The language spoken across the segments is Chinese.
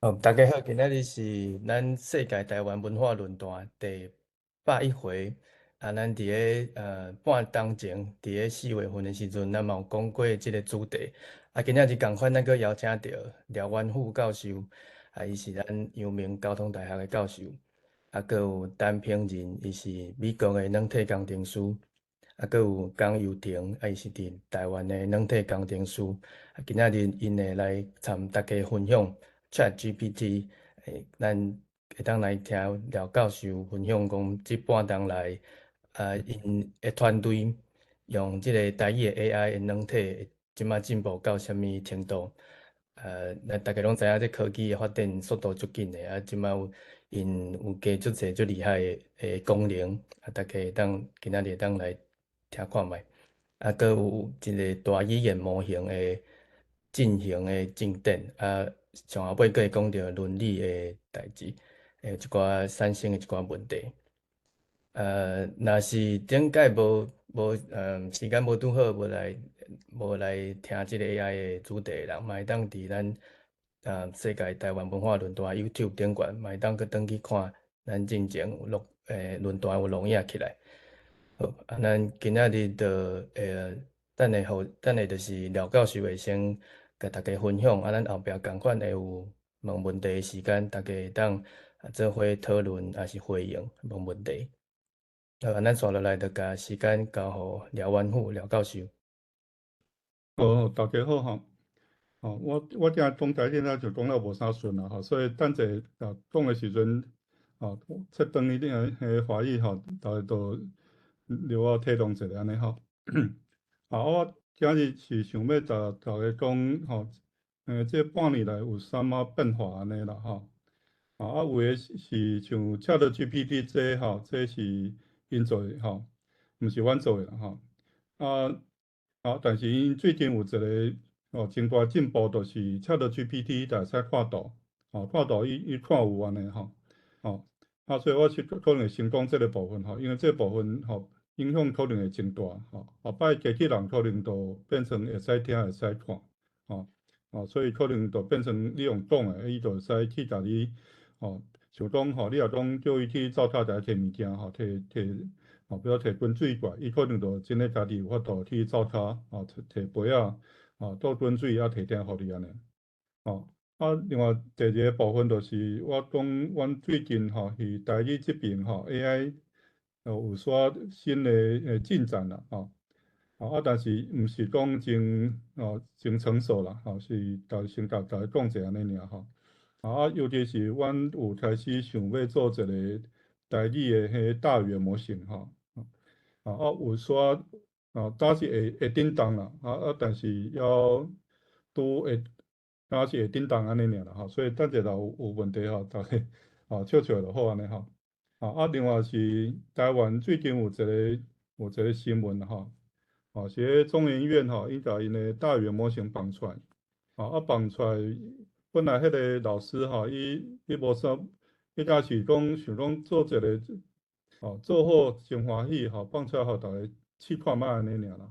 大家好，今仔日是咱世界台湾文化论坛第101回。咱伫半冬前，伫4月份的时阵，咱嘛有讲过即个主题。今仔日共款，咱阁邀请到廖元富教授，伊是咱阳明交通大学的教授。阁有陈平仁，伊是美国的软体工程师。阁有江佑廷，伊是伫台湾的软体工程师。今仔日因会来参大家分享 ChatGPT。咱会当来听廖教授分享讲，即半冬来，因的团队用即个台语的 AI 的软体，即马进步到什物程度？咱大家拢知影，这科技的发展速度足紧的。即马因有加足侪足厉害的功能。大家会当今仔日会当来听看觅。阁有一个大语言模型的进行的进展。上后尾阁会讲到伦理的代志，一寡产生的一寡问题。若是顶届时间无拄好，无来听即个 AI 的主题的人，嘛会当伫咱世界台湾文化论坛 YouTube 顶悬，嘛会当去转去看咱之前有论坛有录影起来。好，咱今仔日就等下就是廖教授会先甲大家分享。咱后壁共款会有问问题的时间，大家会当做伙讨论，还是回应问问题。咱接落来就甲时间交互廖元富廖教授。大家好哈。我今讲台现在就讲了无啥顺啦哈，所以等者讲的时阵，切断一定的华语哈，大家都留我体谅一下安尼哈。我今日是想要大家讲这半年来有啥物变化安尼啦哈。有诶是像 ChatGPT 这这是因做诶哈，毋是阮做诶啦哈。但是因最近有一个真大进步，就是 ChatGPT 会使看图，看图伊看有安尼所以我是可能会先讲这个部分因为这个部分影响可能会真大后摆机器人可能就变成会使听会使看所以可能就变成你用讲诶，伊就会使去甲你像讲你若讲叫伊去灶塔台摕物件摕比如摕滚水过来，伊可能就真诶家己有法度去灶塔摕杯倒滚水摕鼎互你安尼另外第二个部分就是我讲，阮最近是台语这边AI 有煞新的进展啦但是毋是讲真成熟啦是先甲大家讲者安尼尔尤其是阮有开始想要做一个台语的迄大语言模型有煞当是会叮当啦但是要拄会当是会叮当安尼尔啦所以等者若有问题大家笑笑就好安尼另外是台湾最近有一个新闻是中研院伊甲因的大语言模型放出来放出来本来迄个老师伊无啥，伊若是讲想讲做一个做好真欢喜放出来互大家试看觅安尼尔啦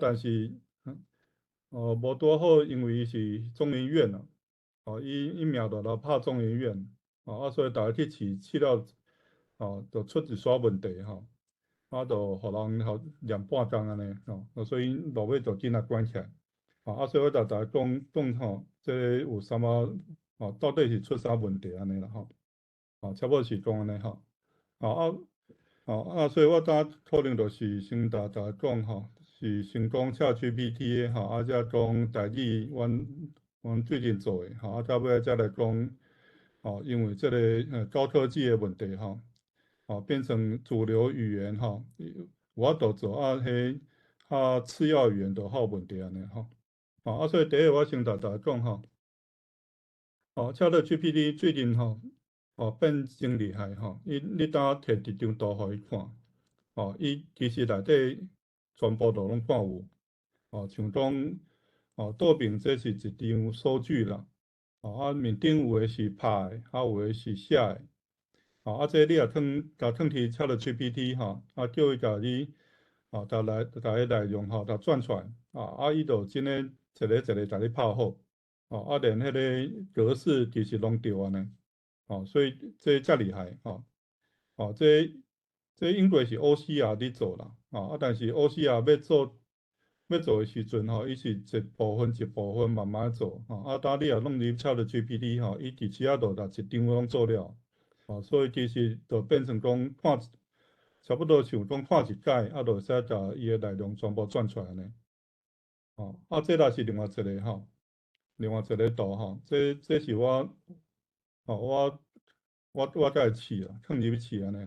但是无拄好，因为伊是中研院伊名就来拍中研院所以大家去试了就出一撮问题就互人念半工安尼所以落尾就紧来关起来所以我甲大家讲这有啥物到底是出啥问题安尼啦差不多是讲安尼所以我当可能就是先甲大家讲是先讲 ChatGPT 的才讲台语，阮最近做的到尾才来讲因为这个高科技的问题变成主流语言有法度做迄次要语言就较有问题安尼所以第一我先甲大家讲ChatGPT 最近变真厉害你当摕一张图互伊看伊其实内底全部都拢看有像讲桌面这是一张数据啦面顶有诶是拍诶有诶是写诶这你若转去 ChatGPT 叫伊甲你逐个内容转出来伊就真诶一个一个甲你拍好连迄个格式其实拢对安尼，所以这遮厉害，这应该是 OCR 伫做啦，但是 OCR 要做的时阵伊是一部分一部分慢慢做，当你若弄入 ChatGPT 伊伫时仔度把一张拢做了，所以其实就变成讲差不多像讲看一解，就会使把伊的内容全部转出来呢。这若是另外一个另外一个图这是我才会试啦，放入去试安尼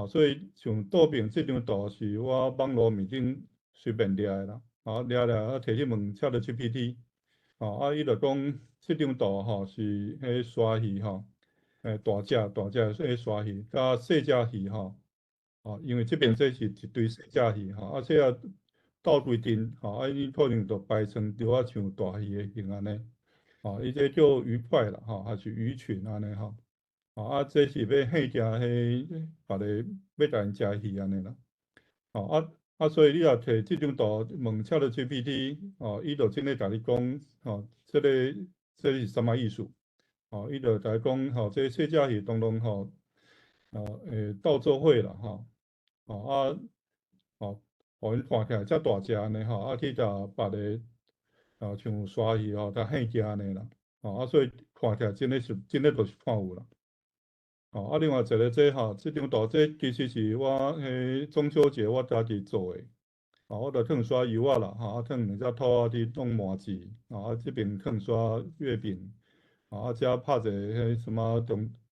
所以像桌边这张图是我网络面顶随便抓的啦，抓摕去问 ChatGPT，伊就讲这张图是迄鲨鱼大只迄鲨鱼，甲细只鱼因为这边这是一堆细只鱼这斗规阵伊可能就排成着啊像大鱼的形安尼，伊这叫鱼块啦还是鱼群安尼这是要吓惊迄别个要甲因食鱼安尼啦，所以你若摕即张图问 ChatGPT，伊就真诶甲你讲，这是什么意思？伊就甲你讲，这细只鱼当中斗做伙啦互因看起来遮大只安尼去甲别个像鲨鱼甲吓惊安尼啦，所以看起来真诶就是看有啦。另外一个这张图其实是我中秋节我家己做诶，我就烫刷油啦，烫两只土去弄麻糍，这边烫刷月饼，遮拍一个什么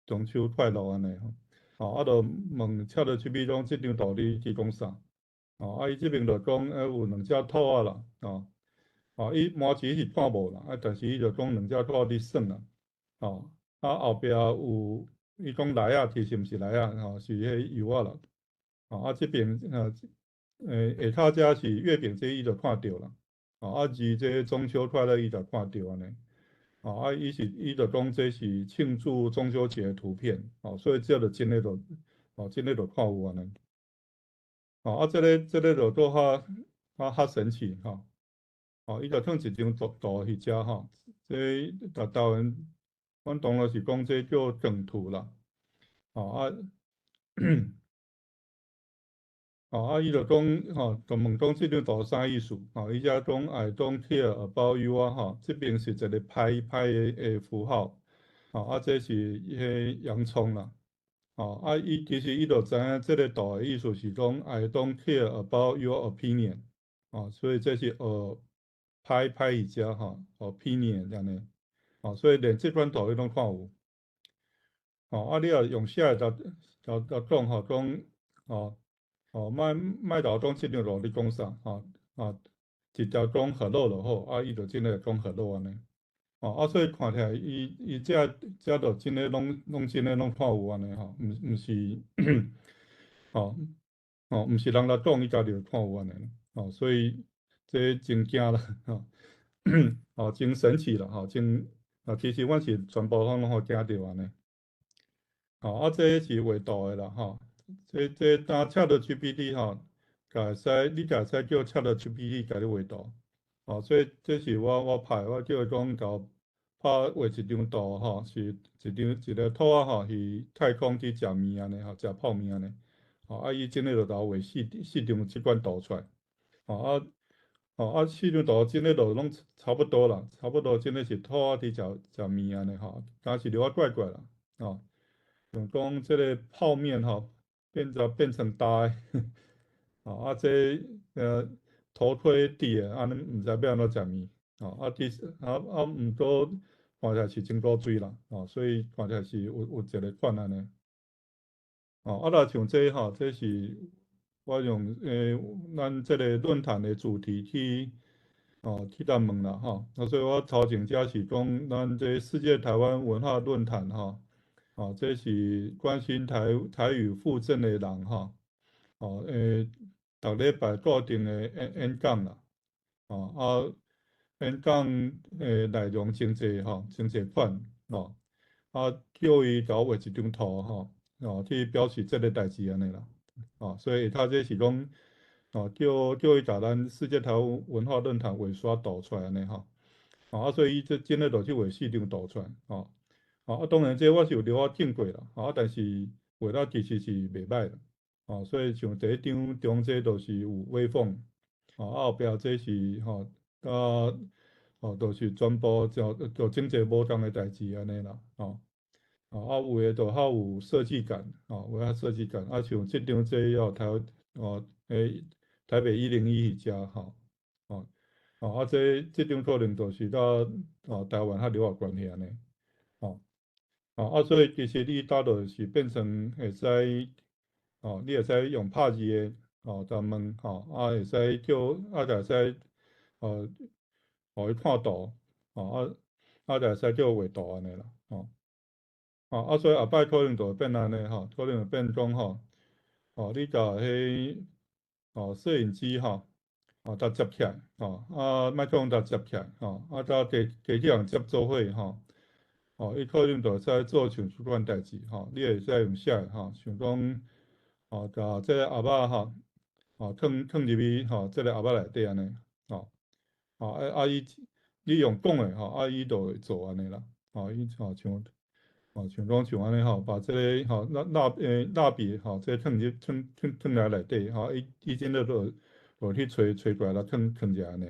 中秋快乐安尼就问ChatGPT讲这张图你讲啥？伊这边就讲有两只兔啦，伊麻糍是看无啦，但是伊就讲两只兔你算啦，后壁有伊讲梨其实毋是梨是迄油啦，这边下骹遮是月饼这伊就看到啦，而这中秋快乐伊就看到安尼，伊就讲这是庆祝中秋节的图片，所以这就真诶真诶就看有安尼，这个就做较神奇伊就放一张图去遮这台湾阮当然是讲这叫梗图啦，伊就讲就问讲即张图啥意思？伊遮讲 I don't care about you 这边是一个拍的符号，这是迄洋葱啦，伊其实就知影即个图的意思是讲 I don't care about your opinion，所以这是拍伊遮opinion 安尼，所以连即款图伊拢看有，你若用写的就讲讲莫老讲即张图你讲啥直接讲 hello 就好，伊就真诶讲 hello 安尼，所以看起来伊遮就真诶拢真诶拢看有安尼毋是毋是人来讲伊家己就看有安尼，所以这真惊啦真神奇啦其实阮是全部拢惊着安尼，这是画图诶啦这当 ChatGPT 你会使叫 ChatGPT 甲你画图，所以这是我拍，我叫伊讲甲我画一张图是一个兔去太空去食面安尼食泡面安尼，伊真诶就甲我画四张即款图出来，四张图真诶就拢差不多啦，差不多真诶是兔去食面安尼但是有啊怪怪啦像讲即个泡面变成大诶这头推底诶，安尼毋知要安怎食面其实毋过看起来是真古水啦所以看起来是有一个款安尼若像这是我用咱即个论坛的主题去答问啦所以我头前遮是讲咱这世界台湾文化论坛这是关心台语附赠的人逐礼拜固定的演讲啦演讲内容真济真济款叫伊甲我画一张图去表示即个代志安尼啦所以他这是讲叫伊甲咱世界台湾文化论坛画刷图出来安尼所以伊即真诶就去画4张图出来，当然这我是有留我见过啦，但是画了其实是袂歹啦，所以像第一张中这都是有微风，后壁这是就是全部就整个舞动诶代志安尼啦，有诶就较有设计感，有较设计感，像即张这要台北101迄只吼，这张可能就是甲台湾较留有关系安尼，所以其实你搭就是变成会使，你会使用拍字的，专门，会使叫，就会使，互伊看图，就会使叫画图安尼啦，所以后摆可能就会变安尼可能会变讲你甲迄摄影机搭接起来，莫讲搭接起来，搭家己人接做伙伊可能就会使做像即款代志你会使用写像讲甲即个盒仔放入去即个盒仔内底安尼你用讲诶伊就会做安尼啦像讲像安尼把即个蜡笔即个放来内底伊真个就去找过来啦，放者安尼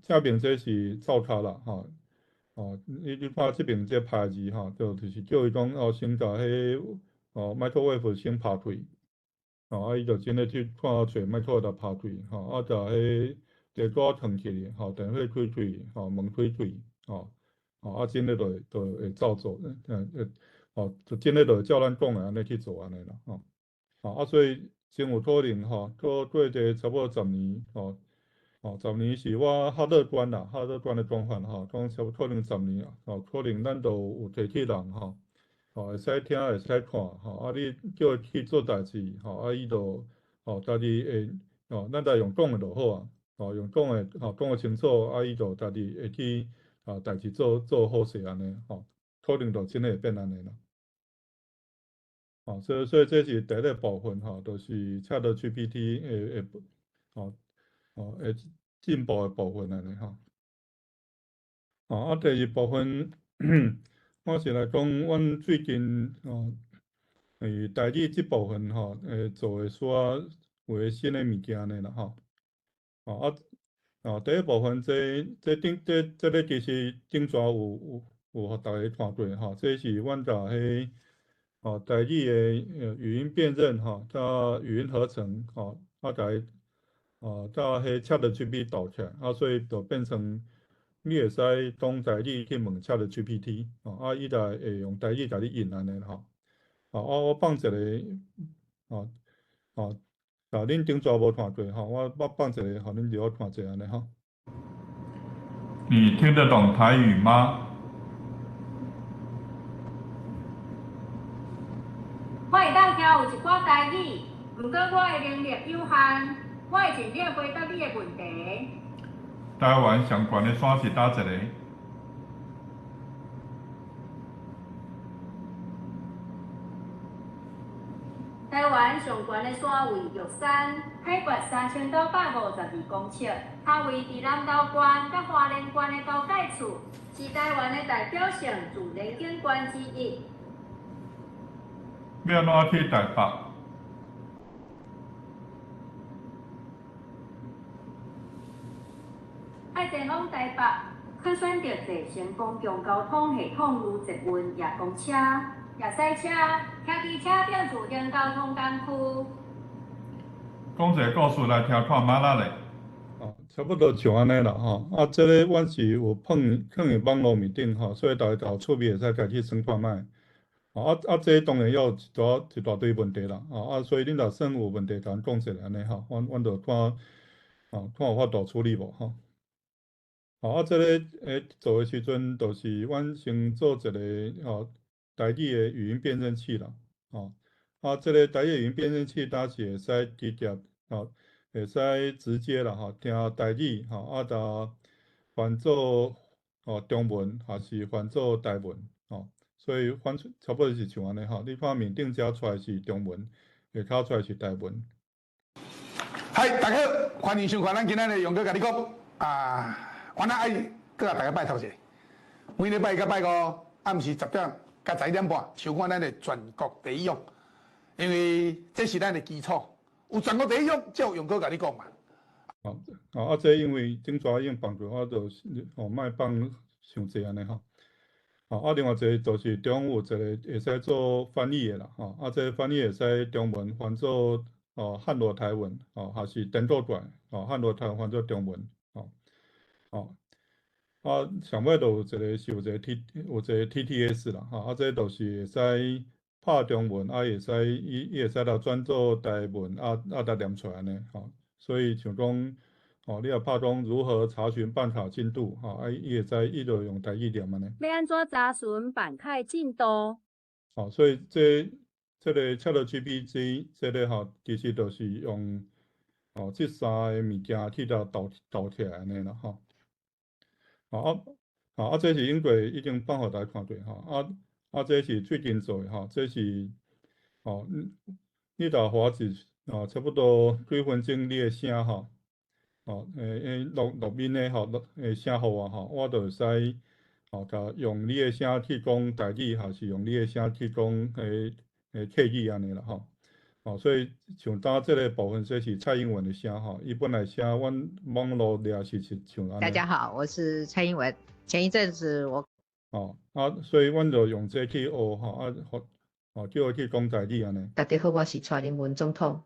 正面这是灶骹啦你看即边这牌字就是叫伊讲先甲迄microwave 先拍开伊就真诶去看找 microwave 拍开甲迄地锅烫起电火开开门开开真诶就会照做就真诶就会照咱讲诶安尼去做安尼啦所以真有可能过者差不多10年10年是我较乐观啦，较乐观的讲法讲差不多可能10年可能咱就有地铁人会使听会使看你叫伊去做代志伊就家己会咱家用讲诶就好用讲诶讲诶清楚伊就家己会去代志做好势安尼可能就真诶会变安尼啦所以这是第一个部分就是 ChatGPT 会进步诶部分安尼第二部分我是来讲，阮最近台语即部分做诶煞有诶新诶物件安尼啦第一部分这个其实顶阵有互大家看过这是阮甲迄台语诶语音辨认甲语音合成甲伊甲迄 ChatGPT 斗起来所以就变成你会使讲台语去问 ChatGPT 伊就会用台语甲你应安尼我放一个恁顶阵无看过我放一个互恁留看者安尼你听得懂台语吗？我会当听有一寡台语，不过我的能力有限，我会尽量回答你的问题。台湾上悬的山是倒一个？台湾上悬的山为玉山，海拔3952公尺，它位伫南投县甲花莲县的交界处，是台湾的代表性自然景观之一。要怎去台北？爱前往台北，可选择坐乘公共交通系统如捷运、夜公车、夜驶车、骑机车等自行交通工具。讲一个故事来听看嘛啦咧。差不多像安尼啦这个阮是有放伫网络面顶所以大家有趣味会使家去算看卖这当然要一大堆问题啦所以恁若算有问题，甲阮讲一下安尼阮就看有法度处理无这个做诶时阵，就是阮先做一个台语诶语音辨认器啦这个台语语音辨认器，它是会使直接会使直接啦听台语甲翻做中文，还是翻做台文所以差不多是像安尼你看面顶遮出来是中文，下骹出来是台文。嗨，大家好，欢迎收看咱今仔日用哥甲你讲我那爱搁甲大家拜托一下，每礼拜到拜五暗时10点到11点半，收看咱的全国第一用，因为这是咱的基础，有全国第一用，才有用搁甲你讲嘛。这因为顶早已经放过，我就是莫放伤济安尼吼。另外一个就是中有一个会使做翻译的啦，这翻译会使中文翻做汉罗台文，还是颠倒过来，汉罗台文翻做中文，上尾就有一个是有一个 TTS 啦，这就是会使拍中文，会使伊会使来转做台文，来念出来安尼，所以像讲。你若拍讲如何查询办卡进度，伊会使伊就用台语念安尼。要安怎查询办卡进度？所以这个 ChatGPT 这个其实就是用这三个物件去倒起来安尼啦这是英国已经放互大家看过这是最近做的这是你若花一差不多几分钟你的声录音的声互我就会使甲用你的声去讲台语，还是用你的声去讲客语安尼啦所以像当这个部分，这是蔡英文的声伊本来声阮网络掠是像安尼。大家好，我是蔡英文。前一阵子我所以阮就用这去学叫伊去讲台语安尼。大家好，我是蔡英文总统。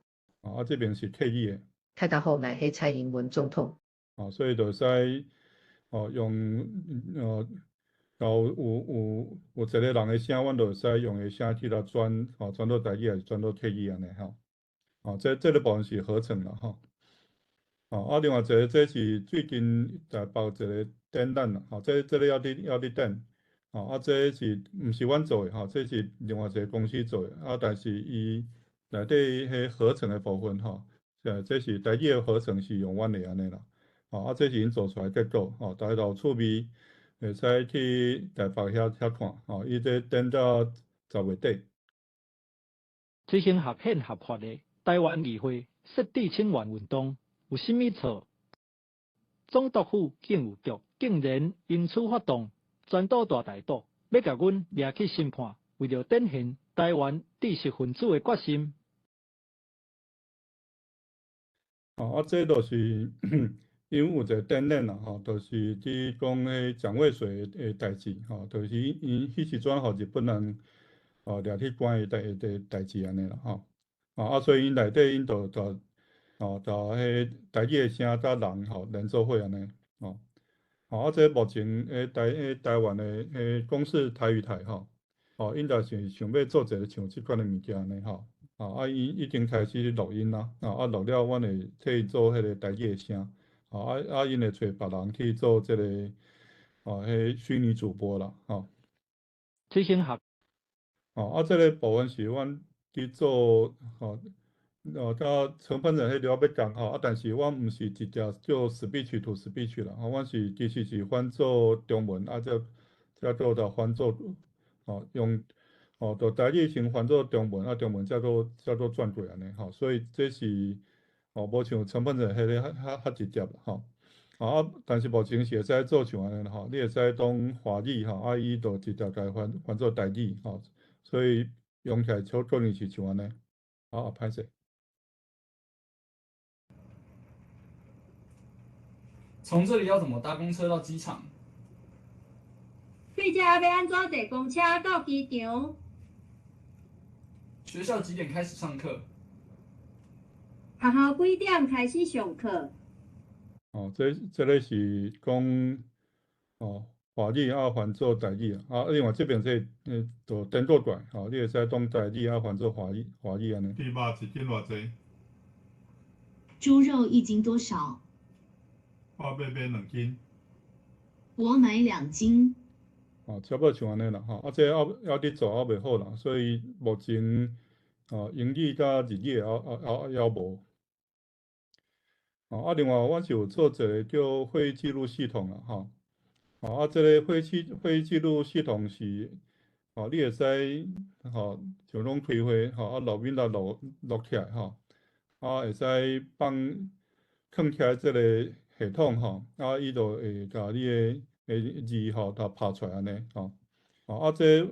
这边是客语的。大家好，乃是蔡英文总统。所以就使用有一个人的声，阮就会使用的声去来转到台语，还是转到客语安尼这个部分是合成啦另外一个这是最近在报一个展览啦这个要你等这是毋是阮做的这是另外一个公司做的但是伊内底迄合成的部分这是台语的合成是用阮的安尼啦这是因做出来结果大家有趣味。会使去台北遐看伊这展到10月底。执行合宪合法的台湾议会设置请愿运动有甚物错？总督府警务局竟然因此发动专岛大逮捕，要甲阮抓去审判，为着展现台湾知识分子的决心。这就是因为有一个展览啦，就是去讲迄蒋渭水的代志，就是因迄时阵日本人掠去关的代志安尼啦，所以因内底因就迄台语的声甲人连做伙安尼，这目前台湾的公视台语台因着是想要做一个像即款的物件安尼伊已经开始录音啦，录了阮会替伊做迄个台语的声。因会找别人去做这个迄虚拟主播啦，执行合这个部分是阮去做甲承办人迄了要讲但是阮毋是直接做 speech to speech 啦，阮是其实是翻做中文再做到翻做用就台语先翻做中文中文再做转过安尼所以这是。无像成本人迄个较直接啦但是目前是会使做像安尼啦你会使当华语伊就直接甲翻做台语所以用起来可能是像安尼歹势。从这里要怎么搭公车到机场？对遮要安怎坐公车到机场？学校几点开始上课？学校几点开始上课？这个是讲华语翻做台语另外这边就颠倒过来你会使当台语翻做华语安尼。猪肉一斤偌济？猪肉1斤多少？我要买2斤。我买2斤。差不多像安尼啦这要你做还袂好啦，所以目前英语甲日语还无。另外，阮是有做一个叫会议记录系统啦，这个会议记录系统是你会使像讲开会录音录起来会使放起来这个系统吼，啊，伊就会甲你诶字吼，甲拍出来安尼吼。啊，这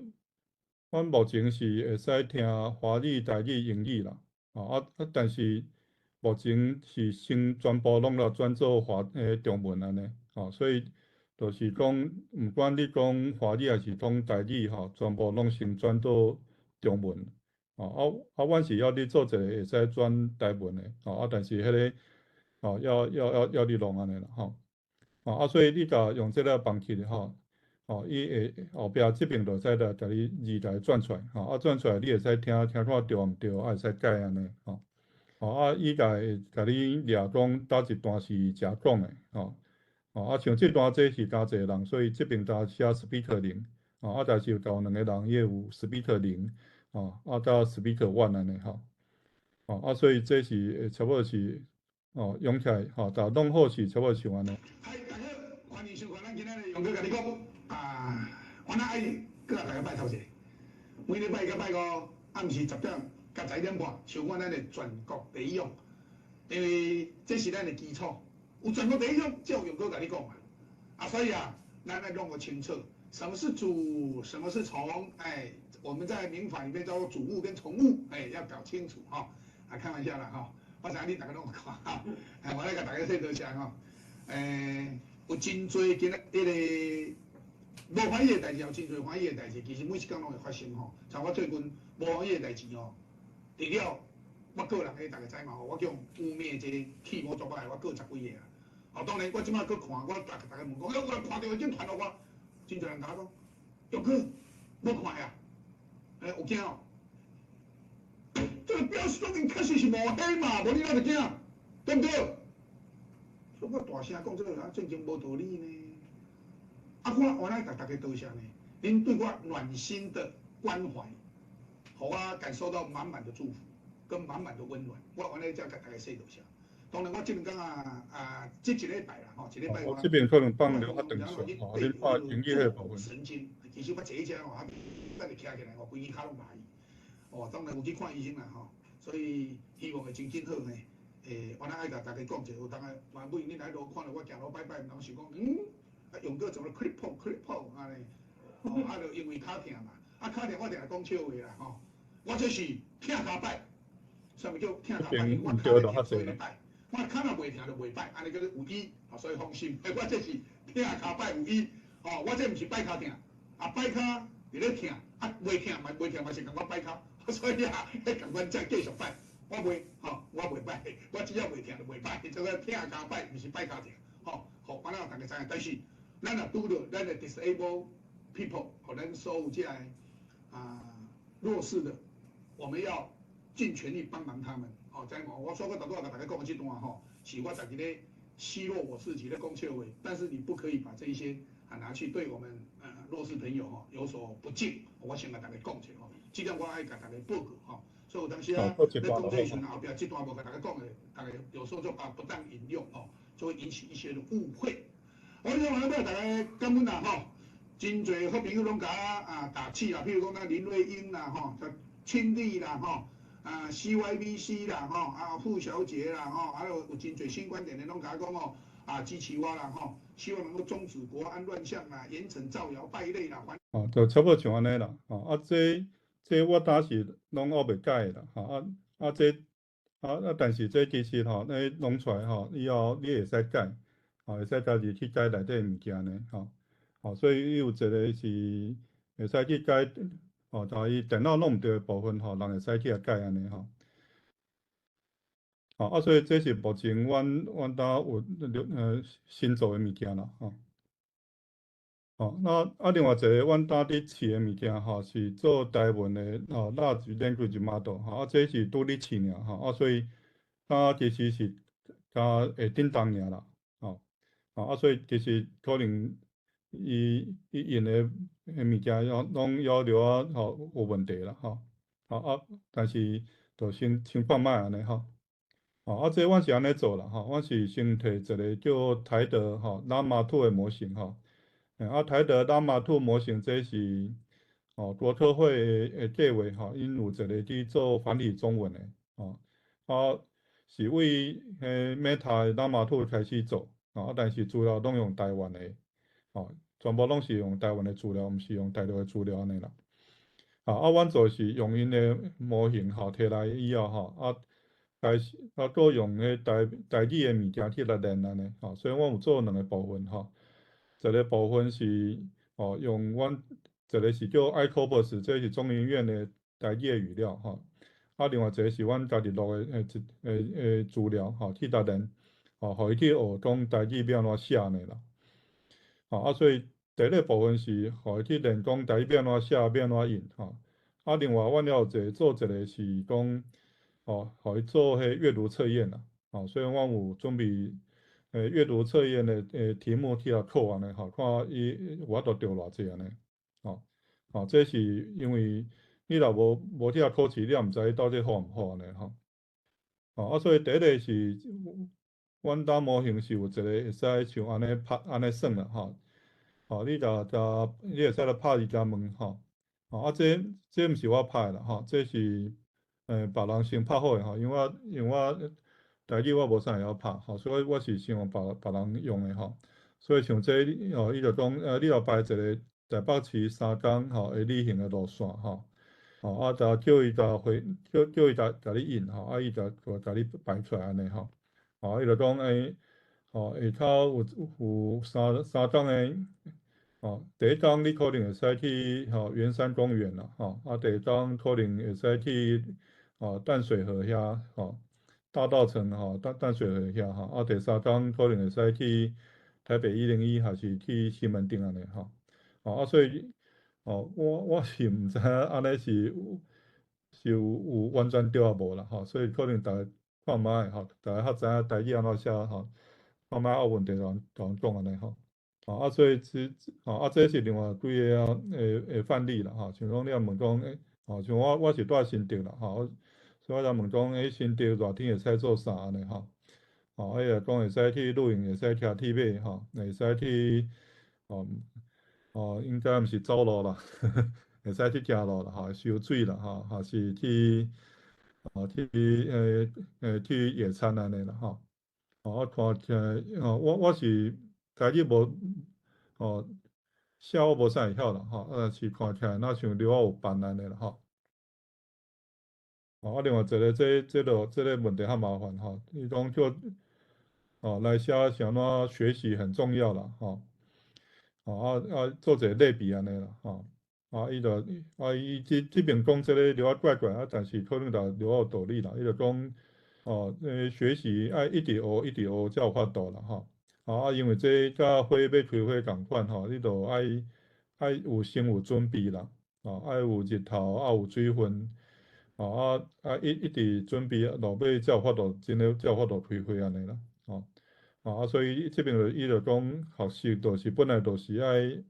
阮目前是会使听华语、台语、英语啦。但是目前是先全部拢了转做中文安尼。所以就是讲，毋管你讲华语还是讲台语吼，全部拢先转做中文。阮是要你做一个会使转台文的。但是迄个要你弄安尼啦吼。所以你甲用这个方式吼。伊会后壁即边就使来甲你字来转出来，转出来你会使听看对毋对，会使改安尼，伊会甲你掠讲倒一段是食讲的，像即段这是加侪人，所以即边加写 speaker 0，但是有交2个人，伊有 speaker 0，加 speaker 1安尼所以这是差不多是用起来但弄好是差不多像安尼。嗨，大家好，欢迎收看咱今日的勇哥甲你讲。我那爱搁来大家拜头者，每礼拜到拜五暗时10点甲11点半收看咱的全国第一勇，因为这是咱的基础，有全国第一勇，才有勇哥甲你讲嘛。所以咱要弄个清楚，什么是主，什么是从，我们在民法里面叫做主物跟从物，要搞清楚开玩笑啦我知你大家拢有看我来甲大家说多谢有真侪今仔迄个。无欢喜的代志，有真侪欢喜的代志，其实每一工拢会发生像我最近无欢喜的代志除了我个人大家知嘛我用污蔑这气魔作歹，我过10几个当然我即摆去看，我大家问讲，我看到已经传到我，真侪人甲我讲，勇哥，无看呀？有惊这个表示说明确实是无黑嘛，无你哪会惊，对不对？所以我大声讲这个正经无道理呢。我来甲大家多谢呢，您对我暖心的关怀，互我感受到满满的祝福跟满满的温暖。我来再甲大家说多谢。当然，我这2天这一礼拜啦，一礼拜我这边可能放了较长线，你看英语迄部分。神经，其实我坐一只等你徛起来规支骹拢麻伊。当然有去看医生啦所以希望会真好呢。我来爱甲大家讲者，有当然万不你来路看到我行路拜拜，人想讲勇哥怎么 cripple 安尼？就因为脚疼嘛，脚疼我定来讲笑话啦我这是疼脚摆，啥物叫疼脚摆？我脚会疼袂摆，我脚若袂疼就袂摆，安尼叫做有医所以放心。我这是疼脚摆有医我这毋是摆脚疼，摆脚伫咧疼，袂疼嘛是共我摆脚，所以共阮再继续摆，我袂摆，我只要袂疼就袂摆，这个疼脚摆毋是摆脚疼好，我让大家知影，但是。咱若拄到咱的 disabled people， 咱所有这弱势的，我们要尽全力帮忙他们。知无？我说过大多甲大家讲的这段是我在咧奚落我自己咧讲笑话，但是你不可以把这一些拿去对我们弱势朋友有所不敬。我先甲大家讲者这点我爱甲大家报告所以有当时咧讲这时后壁这段无甲大家讲的，大家有时候就把不当引用就会引起一些的误会。我今晚要大家感恩啦真侪好朋友拢甲我打气啦，譬如讲林瑞英啦青丽啦CYBC 啦傅小姐啦还有真侪新观点的拢甲我讲支持我啦希望能够终止国安乱象啦，严惩造谣败类啦。就差不多像安尼啦这我当时拢学袂改啦但是这其实你弄出来以后你会使改。会使家己去改内底物件呢，所以伊有一个是会使去改，但伊电脑弄毋对的部分，人会使去改安尼所以这是目前阮搭有新做的物件啦那另外一个阮搭伫试的物件是做台文的large language model 这是拄伫试尔所以其实是会叮当尔啦所以其实可能伊用的物件拢要求有问题啦但是就先看卖安尼这阮是安尼做啦阮是先摕一个叫台德Llama 2的模型台德Llama 2模型这是国科会的计划因有一个去做繁体中文的是为Meta 的Llama 2开始做。但是资料拢用台湾的，全部拢是用台湾的资料，毋是用大陆的资料安尼啦。阮就是用因的模型摕来以后搁用迄台语的物件去来练安尼，所以阮有做2个部分一个部分是用阮一个是叫 iCorpus， 这是中研院的台语的语料另外一个是阮家己录的资料去来练互伊去学讲台语要安怎写呢啦所以第一个部分是互伊去练讲台语要安怎写，要安怎印另外阮了做一个是讲互伊做迄阅读测验啦所以阮有准备阅读测验的题目去甲考安尼看伊有法度着偌济安尼这是因为你若无去甲考试，你也毋知伊到底好毋好安尼所以第一个是阮打模型是有一个会使像安尼拍安尼算啦你会使来拍伊甲问这毋是我拍啦这是别人先拍好的因为我台语我无啥会晓拍所以我是先用别人用的所以像这伊就讲你若排一个台北市3工会旅行的路线叫伊甲你印伊甲你排出来安尼伊就讲下头有三档的第一档你可能会使去圆山公园啦第二档可能会使去淡水河遐大稻埕淡水河遐第三档可能会使去台北101还是去西门町安尼所以我是毋知影安尼是有完全对啊无啦所以可能大家看卖大家较知影台语安怎写看卖有问题就讲安尼所以这是另外几个范例啦像讲你若问讲像我是住新竹啦所以我若问讲新竹热天会使做啥安尼也讲会使去露营，会使骑铁马会使去应该毋是走路啦会使去行路啦游水啦还是去去野餐安尼啦看起来我是台语无写我无啥会晓啦是看起来若像刘有办安尼啦另外一个这个问题较麻烦伊讲叫来写怎学习很重要啦做一个类比安尼啦伊这边讲这个了怪怪但是可能就了有道理啦伊就讲学习爱一直学才有法度啦因为这甲火要开火共款你就爱先有准备啦爱有日头有水分一直准备落尾才有法度真诶才有法度开火安尼啦所以这边伊就讲学习就是本来就是爱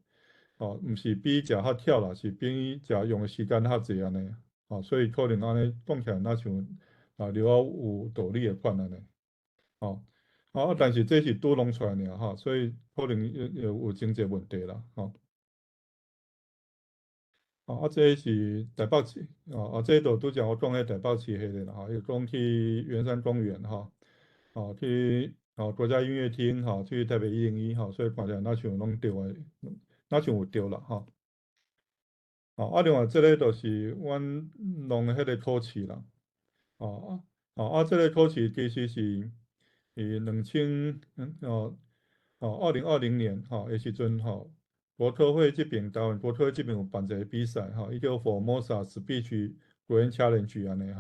毋是比食较巧啦，是比食用诶时间较济安尼所以可能安尼讲起来若像了有道理诶款安尼但是这是拄弄出来尔所以可能有真济问题啦这是台北市这就拄则我讲诶台北市迄个啦伊讲去圆山公园去国家音乐厅去台北101所以看起来若像拢对诶，若像有对啦另外这个就是阮弄诶迄个考试啦这个考试其实是2020年的时阵国科会这边台湾国科会这边有办一个比赛伊叫 Formosa Speech Grand Challenge 安尼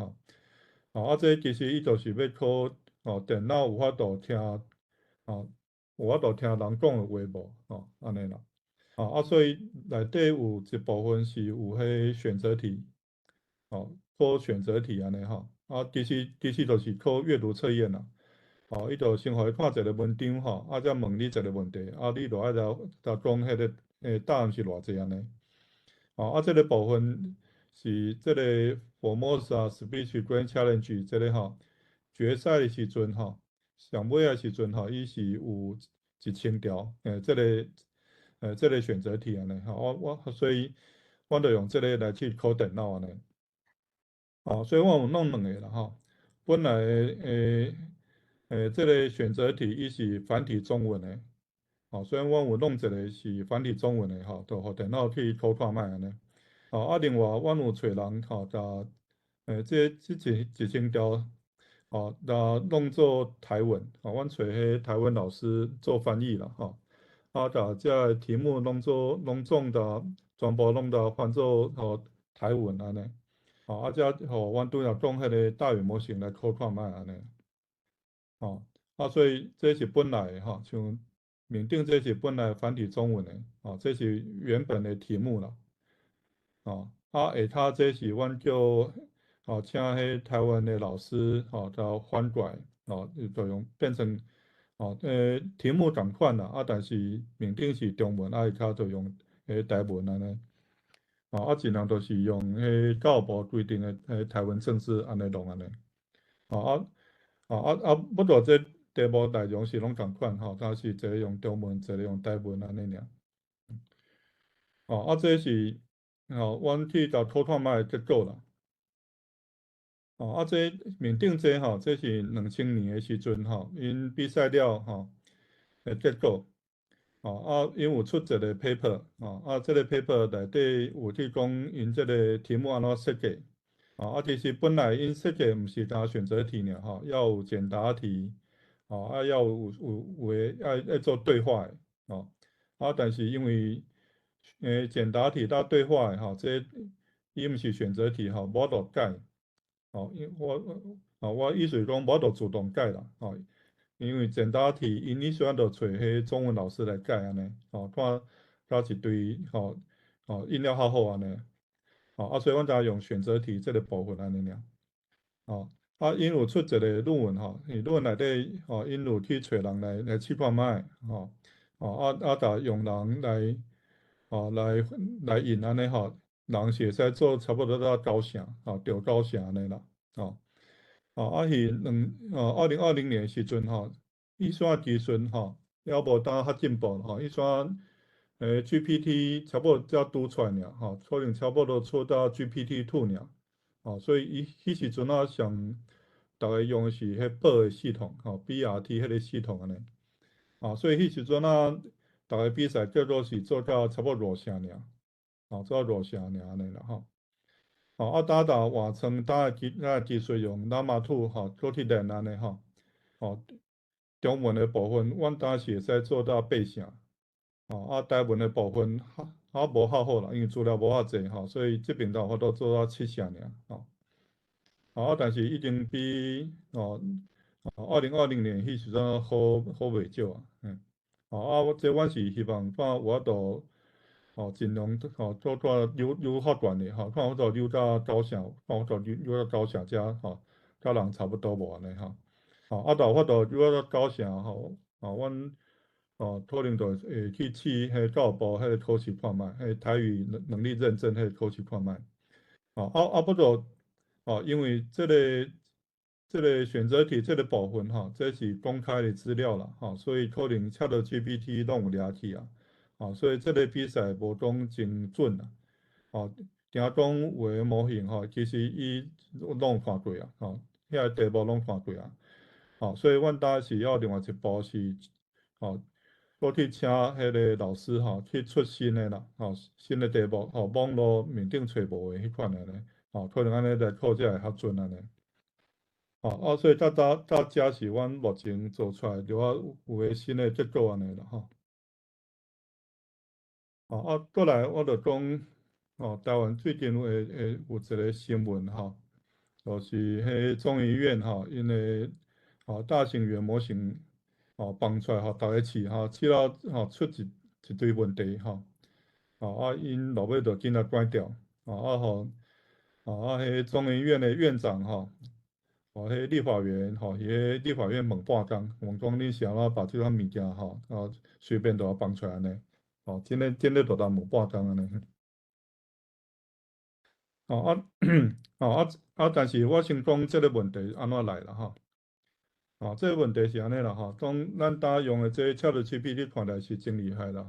这其实伊就是要考电脑有法度听有法度听人讲的话无安尼啦所以内底有一部分是有迄选择题考选择题安尼其实就是考阅读测验啦伊就先互伊看一个文章才问你一个问题你就爱甲讲迄个答案是偌济安尼这个部分是这个 Formosa Speech Grand Challenge 这个决赛的时阵上尾的时阵伊是有1000条这个选择题安尼所以我就用这个来去考电脑安尼所以我有弄2个啦本来这个选择题伊是繁体中文的，虽然我有弄一个是繁体中文的，就互电脑去偷看卖安尼。另外阮有找人甲这一千条弄做台文，阮找迄台文老师做翻译啦，甲这题目弄总全部弄到翻做台文安尼，则互阮拄则讲迄个大语模型来考看卖安尼，所以这是本来的像缅甸这是本来繁体中文的，这是原本的题目啦，下骹这是阮叫请迄台湾的老师甲翻过来，就用变成题目同款啦，但是缅甸是中文，下骹就用台文安尼，尽量都是用迄教育部规定的台湾正式安尼弄安尼，不过这题目内容是拢同款，但是一个用中文，一个用台文安尼尔，这是阮去甲讨看卖结果啦。这缅甸这这是2000年的时阵因比赛了的结果，因有出一个 paper，这个 paper 内底有去讲因这个题目安怎设计，其实本来因设计毋是单选择题尔，要有简答题，要有诶要做对话的，但是因为简答题搭对话的这伊毋是选择题无得改。因我意思是讲，无得自动改啦，因为简答题因你需要着找迄中文老师来改安尼，看一堆印了较好安尼，所以阮才用选择题这个部分安尼尔，因有出一个论文论文内底因有去找人来试看卖，甲用人来印安尼人是会使做差不多到9成，调9成安尼啦，是2020年时阵预算技术还无当较进步预算GPT 差不多才拄出来尔，可能差不多出到 GPT-2 尔，所以迄时阵上逐个用的是迄BERT 的系统BRT 迄个系统安尼，所以迄时阵逐个比赛结果是做到差不多2成尔，做到2成尔安尼啦搭换成技术用拉马兔做去练安尼中文的部分阮当是会使做到8成，台文的部分无较好啦，因为资料无遐济所以这边才有法度做到7成尔，但是已经比2020年迄时阵好袂少这阮是希望看有法度。尽量做优发段的看法度溜到9成，看法度溜到9成甲人差不多无安尼若有法度溜到9成阮可能就会去试迄教育部迄个考试看卖，迄台语能力认证迄个考试看卖，不过因为这个选择题这个部分这是公开的资料啦所以可能 ChatGPT 拢有掠去所以这个比赛无讲真准啦，听讲有个模型其实伊拢看过遐个题目拢看过所以阮当是要另外一步是我去请迄个老师去出新的啦新的题目网络面顶找无的迄款安尼可能安尼来考才会较准安尼。所以这是阮目前做出来有个新的结果安尼啦过来我就讲台湾最近有一个新闻就是迄众议院因为大型语言模型放出来大家试了出一堆问题因落尾就紧来关掉迄众议院的院长迄立法员迄立法院问半工，问讲你是安怎把这款物件随便就放出来安尼真诶就当问半工安尼但是我先讲这个问题安怎来啦这个问题是安尼啦当咱搭用的这 ChatGPT 看来是真厉害啦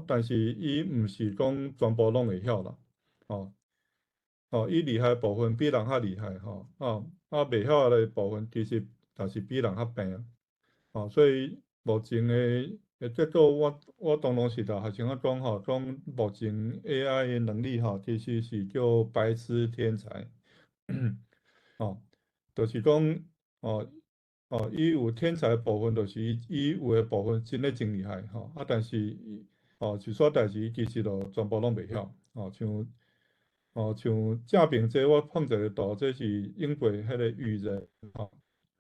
但是伊毋是讲全部拢会晓啦伊厉害部分比人较厉害袂晓的部分其实但是比人较平啊，所以目前的结果，我当然是甲学生讲吼，讲目前 AI 的能力吼，其实是叫白痴天才，哦，就是讲伊有天才的部分，就是伊有的部分真诶真厉害吼，但是有煞代志其实就全部拢袂晓像正平这我碰一个图，这是英国迄个语言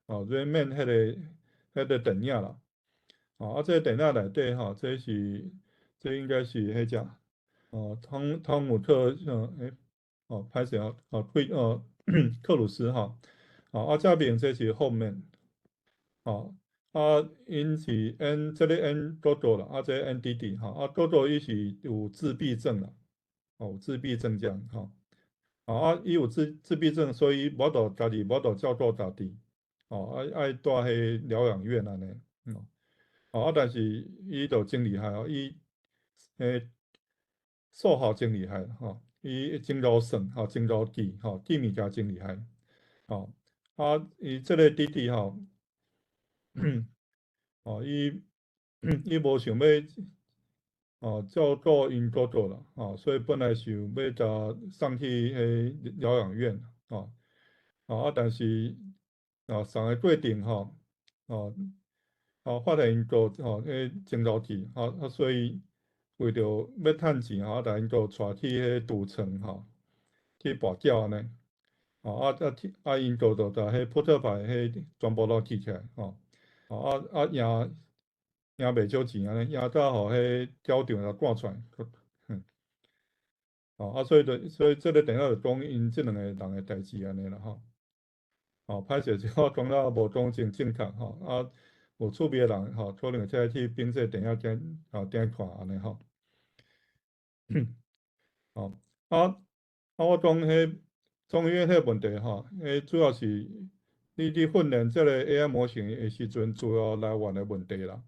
Rayman 迄个电影啦。这个电影内底这应该是迄只汤姆特歹势克鲁斯这边这是后面因是这个 N 多多啦，这个 N 弟弟多多伊是有自闭症啦，有自闭症这样伊有自闭症，所以无度家己无度照顾家己爱住迄疗养院安尼但是伊就真厉害伊数学真厉害伊真会算真会记记物件真厉害伊这个弟弟伊无想要照顾因哥哥啦所以本来想要甲送去迄疗养院但是送的过程发现因哥真老气所以为着要趁钱甲因哥带去迄赌场去跋筊安尼因哥就甲迄扑克牌迄全部拢记起来赢袂少钱安尼，赢到互迄条场甲赶出来，所以这个电影就讲因即两个人的代志安尼啦歹势我讲了无讲真正确有趣味的人可能会去并这电影点看安尼我讲迄中医院迄个问题主要是你训练这个 AI 模型的时阵，主要来源的问题啦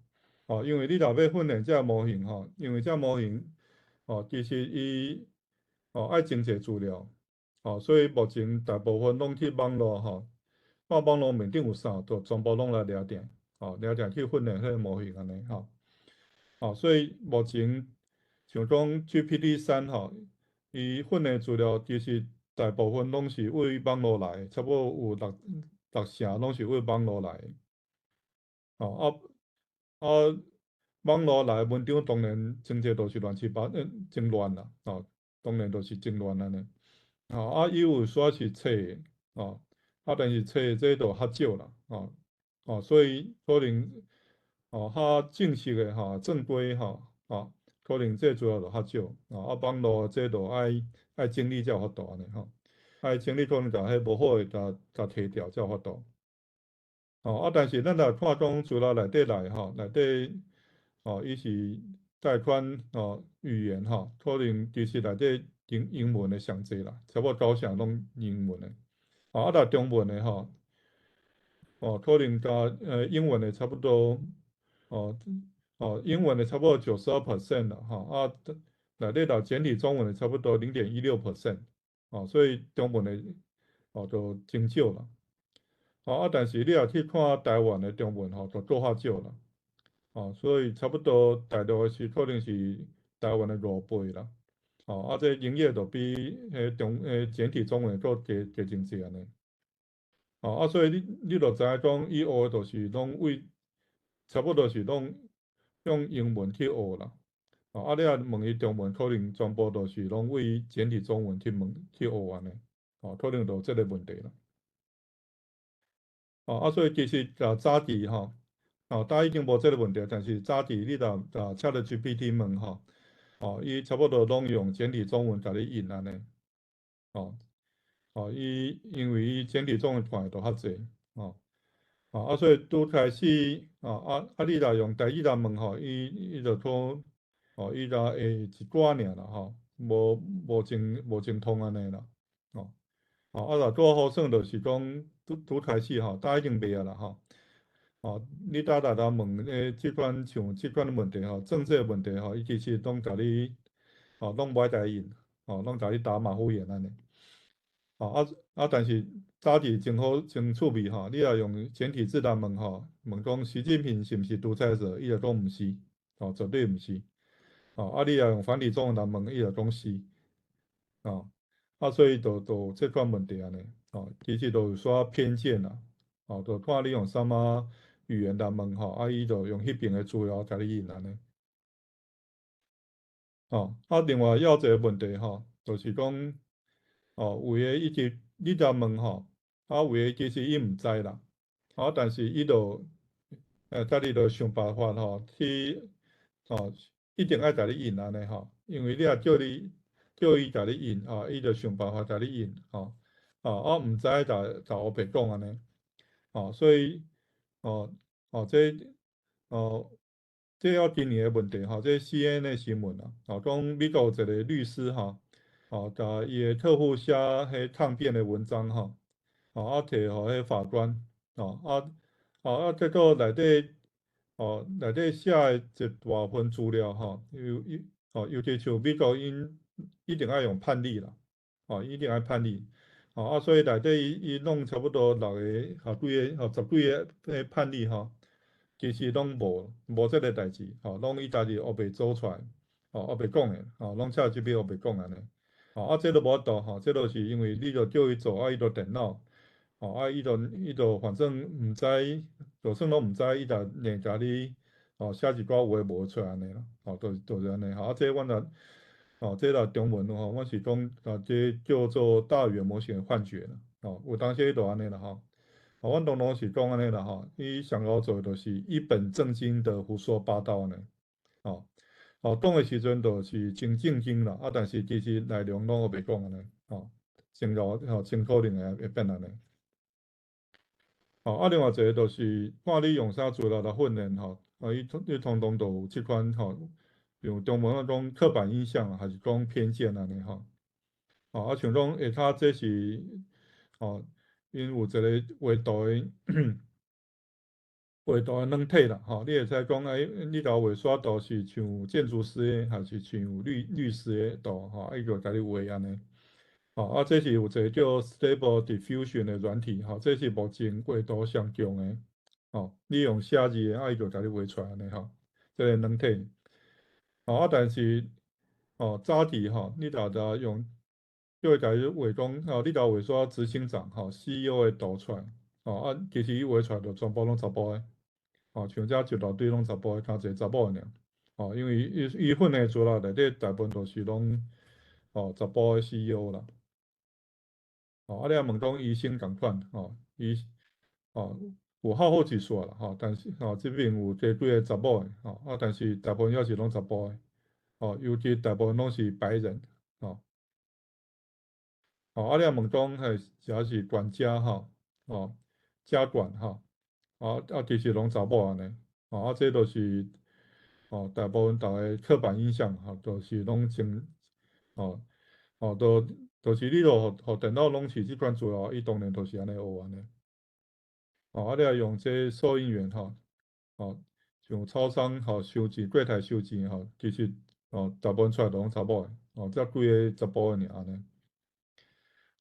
因为你若要训练这个模型因为这个模型其实伊爱真侪资料所以目前大部分拢去网络看网络面顶有啥，就全部拢来掠定掠定去训练迄个模型安尼所以目前像讲 GPT-3伊训练资料其实大部分拢是为网络来，差不多有6成拢是为网络来网络来文章当然真侪都是乱七八真乱啦当然都是真乱安尼伊有煞是册但是册这都较少啦所以可能较正式的正规可能这主要就较少网络这都爱整理才有法度安尼爱整理可能甲迄无好的甲摕掉才有法度但是咱若看讲资料内底来内底伊是带宽语言可能其实内底英文的上济啦，差不多90%拢英文的若中文的可能甲英文的差不多英文的差不多92%啦内底若简体中文的差不多0.16%所以中文的就真少啦但是你若去看台湾的中文就多较少啦所以差不多大陆的是可能是台湾的5倍啦这营业就比简体中文佫加真济安尼所以你就知影讲伊学的就是拢差不多是拢用英文去学啦你若问伊中文，可能全部都是拢为简体中文去学安尼可能就有这个问题啦所以其实早期大家已经无这个问题，但是早期你若ChatGPT 问伊差不多拢用简体中文甲你印安尼因为伊简体中文看都较济所以拄开始你若用台语来问伊就讲伊若会一寡尔啦无真通安尼啦若拄好算就是讲拄开始大家已经袂啊啦你来问即款像即款问题政策问题伊其实拢甲你拢无爱甲伊印拢甲你打马虎眼安尼但是早起真好真趣味吼，你若用简体字来问吼，问讲习近平是毋是独裁者，伊就讲毋是，绝对毋是。你若用繁体中文来问，伊就讲是。所以就这款问题安尼，其实都有耍偏见啦，就看你用啥物语言来问吼，伊就用迄边的资料甲你引安尼。另外还有一个问题吼，就是讲，有诶伊直你甲问吼，有诶其实伊毋知啦，但是伊就，甲你就想办法吼去，一定爱甲你引安尼吼，因为你若叫伊甲你引，伊就想办法甲你引，毋知就黑白讲安尼，所以，这要今年的问题这 CNN 的新闻讲美国有一个律师甲伊的客户写迄抗辩的文章摕互迄法官结果内底写的一大份资料尤其像美国因一定爱用判例啦，一定爱判例，所以内底伊弄差不多6个10几个判例其实拢无这个代志，拢伊家己黑白做出来，黑白讲的，拢写即边黑白讲安尼，这都无法度这都是因为你着叫伊做，伊着电脑，伊着反正毋知，就算拢毋知，伊着硬甲你写一寡有诶无出来安尼啦，就是安尼，这阮若这若中文阮是讲这叫做大语言模型的幻觉啦，有当时就安尼啦阮拢是讲安尼啦伊上好做就是一本正经的胡说八道呢，讲的时阵就是真正经啦，但是其实内容拢袂讲安尼，真可能会变安尼。另外一个就是看你用啥资料来训练伊通通都有即款用中文讲刻板印象还是讲偏见安尼像讲下骹这是因有一个画图的画图的软体啦你会使讲你甲画刷图是像建筑师的还是像律师的图伊就甲你画安尼。这是有一个叫 Stable Diffusion 的软体这是目前画图上强的你用写字的伊就甲你画出来安尼这个软体但是早期你若用叫伊甲你画讲你若画刷执行长CEO 的图出来其实伊画出来就全部拢查甫的像遮一大堆拢查甫的，加一个查某的尔因为伊训练资料内底大部分都是拢查甫的 CEO 啦。你若问讲医生共款伊有好几煞啦但是这边有加几个查某的但是大部分也是拢查甫的尤其大部分拢是白人你若问讲假是管家家管其实拢查某安尼这都是大部分逐个刻板印象都是拢真就是你互电脑拢是即款资料，伊当然都是安尼学安尼。你若用这收银员像超商收钱柜台收钱其实大部分出来都拢查某的遮几个查甫的尔安尼。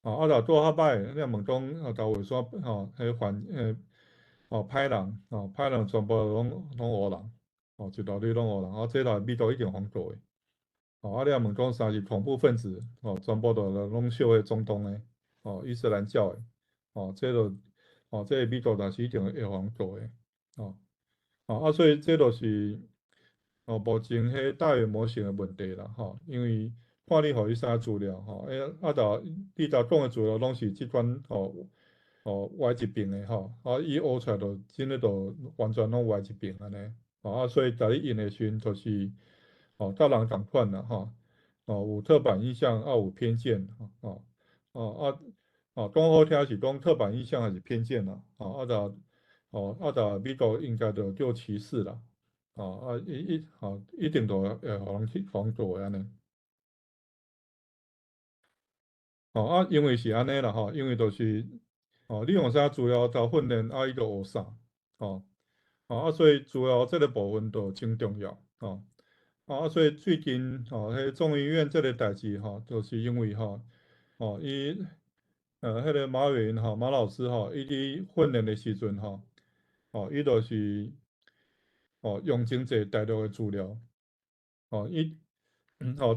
若做较歹的，你若问讲甲画刷迄歹人歹人全部拢黑人一大堆拢黑人这若美国一定防做的。你若问讲啥是恐怖分子全部都拢小迄中东的伊斯兰教的这美国若是一定会防做的所以这就是目前迄大语言模型的问题啦因为看你互伊啥资料你讲的资料拢是即款歪一边的伊学出来就真诶就完全拢歪一边安尼所以甲你引的时阵就是甲人共款啦有刻板印象有偏见讲好听是讲刻板印象还是偏见啦美国应该就叫歧视啦一定都会互人去防做的安尼因为是安尼啦因为就是你用啥资料来训练伊就学啥所以资料这个部分就真重要所以最近迄众议院这个代志就是因为迄个马委员马老师伊伫训练的时阵伊就是用真侪大陆的资料，伊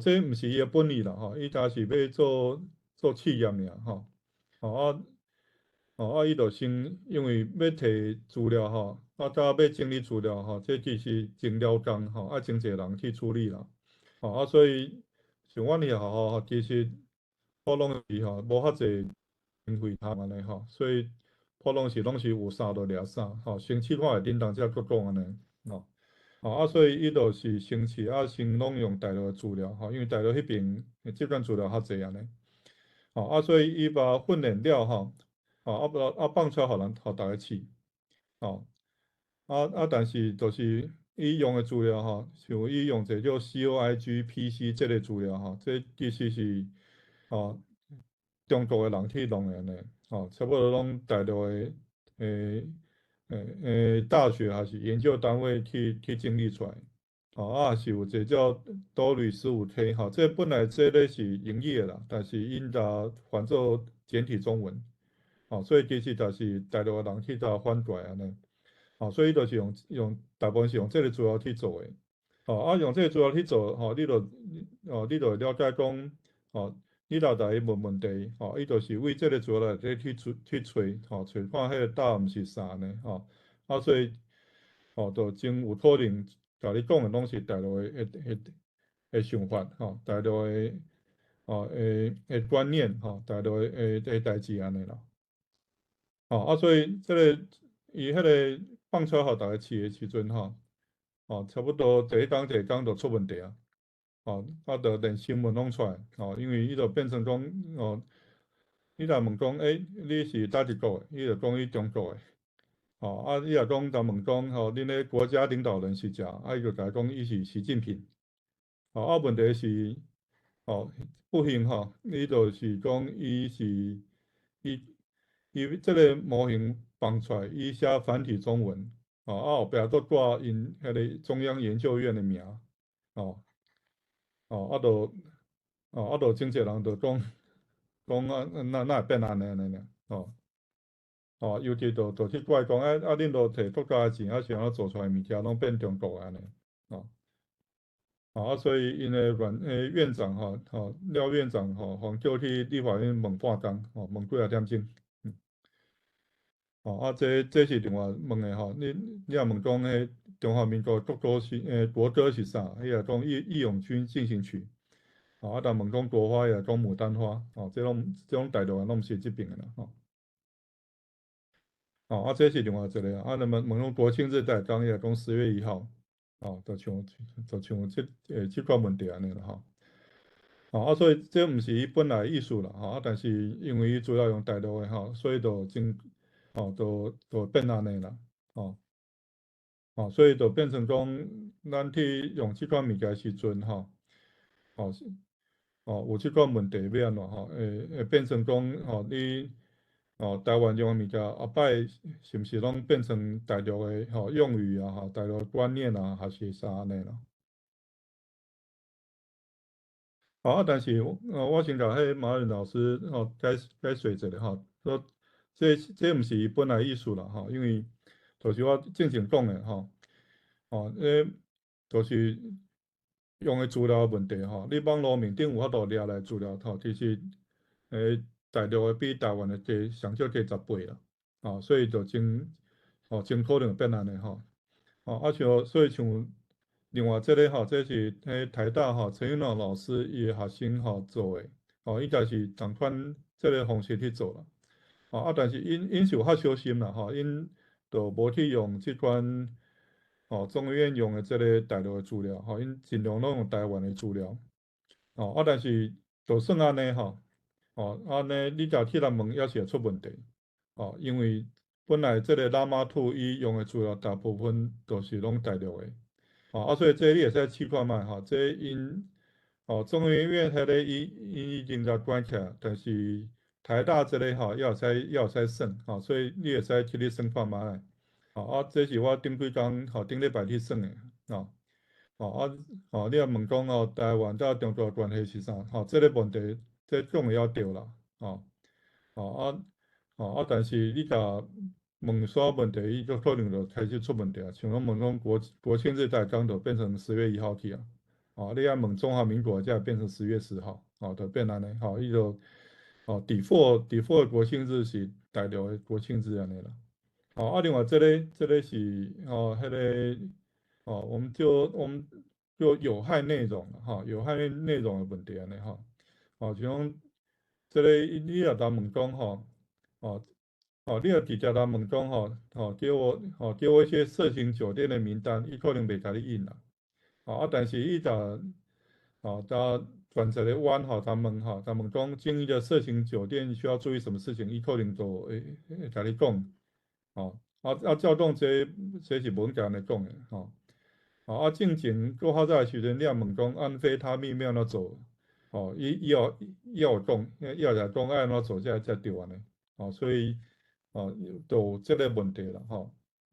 这毋是伊的本意啦伊只是要做试验尔伊就先因为要摕资料甲要整理资料这其实真了工真侪人去处理啦所以像阮哩学校其实普拢是无遐济经费通安尼所以普拢是有啥就掠啥先试看会恁当才佫讲安尼所以伊就是先试先拢用大陆的资料因为大陆迄边即款资料较济安尼所以伊把训练了放出来互大家试但是就是伊用的资料像伊用一个叫 COIG-PC 这个资料这其实是中国的人去弄的呢差不多拢大陆的大学还是研究单位去整理出来是有一个叫多吕15K这本来这个是英语的啦，但是因甲翻做简体中文所以其实就是大陆的人去甲翻过来安尼所以就是用大部分是用这个资料去做的用这个资料去做你就了解讲你若来问问题伊就是为这个资料来去找看迄个答案是啥呢所以就真有可能甲你讲的拢是大陆的想法大陆的观念大陆的代志安尼啦所以这个伊迄个放出来互大家试的时阵差不多第一工就出问题就连新闻拢出来因为伊就变成讲你若问讲你是倒一国的，伊就讲伊中国的伊若讲问讲恁的国家领导人是谁伊就甲讲伊是习近平问题是不幸伊就是讲伊这个模型放出来伊写繁体中文后壁佫挂因迄个中央研究院的名就真侪人就讲哪会变安尼尤其就去怪讲恁都摕国家的钱是安怎做出来物件拢变中国安尼所以因的院长廖院长互叫去立法院问半工问几啊点钟这是另外问的你若问讲迄中华民国国歌是啥伊也讲义勇军进行曲但问讲国花也讲牡丹花这种大陆拢毋是这边的啦这是另外一个那么问讲国庆日在当也讲10月1号就像这款问题安尼啦所以这毋是伊本来意思啦但是因为伊主要用大陆的所以就真就变安尼啦所以就变成讲咱去用这款物件时阵有这款问题要安怎会变成讲你台湾用的物件后摆是毋是拢变成大陆的用语大陆的观念还是啥安尼啦但是我先甲迄马云老师解说一下说这毋是伊本来意思啦因为就是我正经讲的就是用的资料问题你网络面顶有法度掠来资料其实大陆的比台湾的低上少低10倍啦所以就真可能变安尼所以像另外这个这是台大陈云龙老师伊的学生做的应该是同款这个方式去做啦但是因是有较小心啦因就无去用这款中研院用的这个大陆的资料因尽量拢用台湾的资料但是就算安尼安尼你若去人问也是会出问题因为本来这个拉玛兔伊用的资料大部分都是拢大陆的所以这你会使试看卖这因中研院迄个伊已经甲关起来，但是台大这个也会使算所以你会使去咧算看卖这是我顶几工顶礼拜去算的你若问讲台湾甲中国关系是啥这个问题这讲会晓对啦但是你甲问啥问题，伊就可能就开始出问题啊。像我问讲国庆日才刚就变成10月1号去啊，你爱问中华民国才变成10月10号，就变安尼，伊就default 国庆日是大陆的国庆日安尼啦。另外这个是迄个我们就有害内容有害内容的问题安尼像讲这个你若当问讲你若直接来问讲给我一些色情酒店的名单，伊可能袂甲你应啦。但是伊若转折的弯他问讲经营的色情酒店需要注意什么事情，伊可能就会甲你讲照讲这是无甲安尼讲的正经搁较早的时阵，你若问讲安非他命要安怎做伊有讲，伊有来讲爱安怎做才对安尼所以就有这个问题啦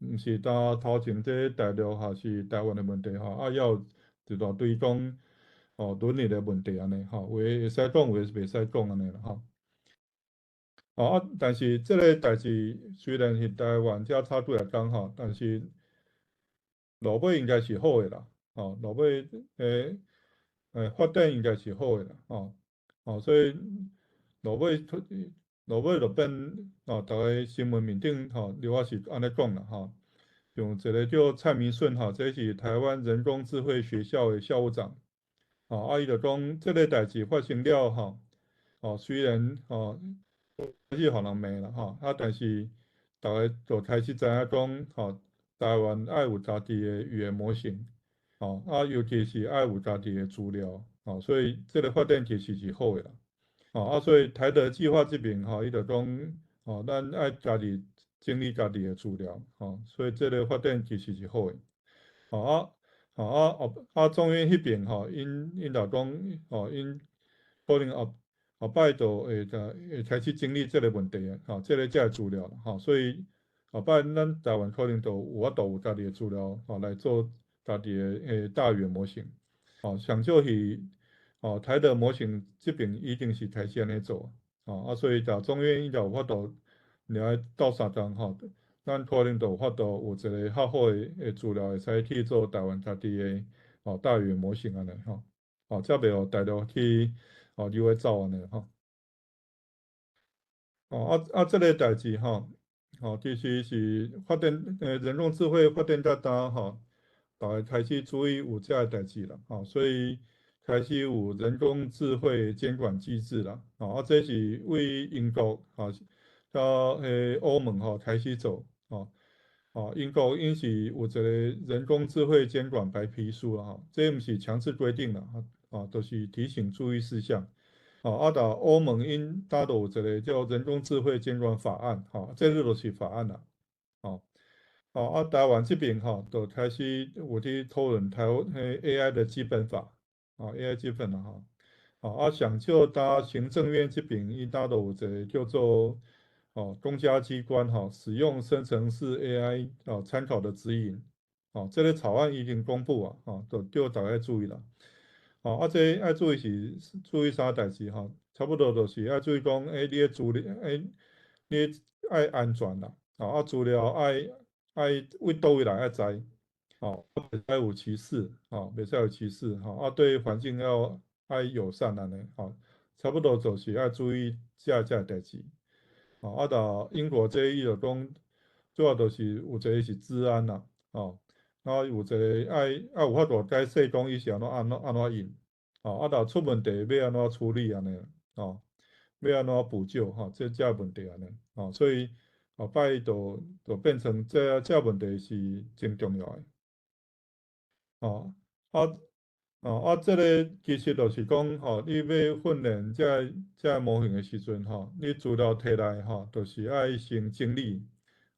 毋是头前这大陆还是台湾的问题要一大堆讲伦理的问题安尼有诶会使讲，有诶袂使讲安尼啦但是这个代志虽然是台湾遮插队来讲但是落尾应该是好诶啦落尾发展应该是好诶啦所以落尾就变逐个新闻面顶刘华是安尼讲啦像一个叫蔡明顺这是台湾人工智慧学校的校务长伊就讲这个代志发生了虽然开始互人骂啦但是大家就开始知影讲台湾爱有家己的语言模型尤其是爱有家己的资料所以这个发展其实是好的啦所以台德计划这边伊就讲咱爱家己整理家己的资料所以这个发展其实是好的中院迄边因就讲因可能后摆就会开始整理这个问题这个才资料所以后摆咱台湾可能就有法度有家己的资料来做家己的大语言模型上少是台德模型这边一定是开始安尼做所以中院伊就有法度了到3档咱可能就有法度有一个较好的资料会使去做台湾家己的大语言模型安尼才袂互大陆去溜去走安尼这个代志其实是发展人工智慧发展较大大家开始注意有这个代志啦所以开始有人工智慧监管机制啦这是为英国甲欧盟开始做英国因是有一个人工智慧监管白皮书这毋是强制规定啦都是提醒注意事项欧盟因都有一个叫人工智慧监管法案这个就是法案啦台湾这边就开始有去讨论台湾AI 的基本法AI 基本啦上少行政院这边因都有一个叫做公家机关使用生成式 AI 参考的指引这个草案已经公布就叫大家注意啦这爱注意是注意啥代志差不多就是爱注意讲你的资料你爱安全啦资料爱为倒位来爱知袂使有歧视袂使有歧视对环境要爱友善安尼差不多就是爱注意这代志英国这伊就讲主要就是有一个是治安啦有一个爱有法度解释讲伊是安怎用若出问题要安怎处理安尼要安怎补救这问题安尼所以后摆就变成这问题是真重要的这个其实就是讲你要训练这模型的时阵你资料摕来就是爱先整理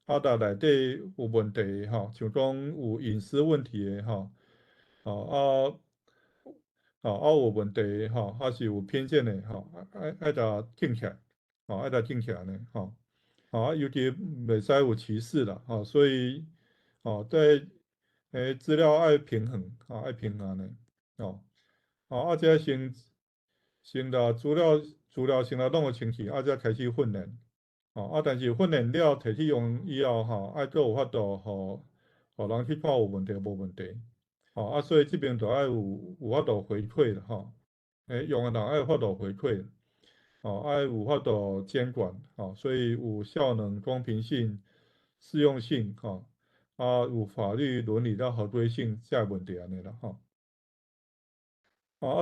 内底有问题像讲有隐私问题的有问题还是有偏见的爱甲禁起来爱甲禁起来呢尤其袂使有歧视啦所以在资料爱平衡爱平衡呢这先把资资料先来弄个清气，才开始训练。但是训练了摕去用以后，还佫有法度互人去看有问题无问题。所以这边就要有法度回馈了用的人要有法度回馈，要有法度监管，所以有效能、公平性、适用性，有法律伦理的合规性这问题安尼啦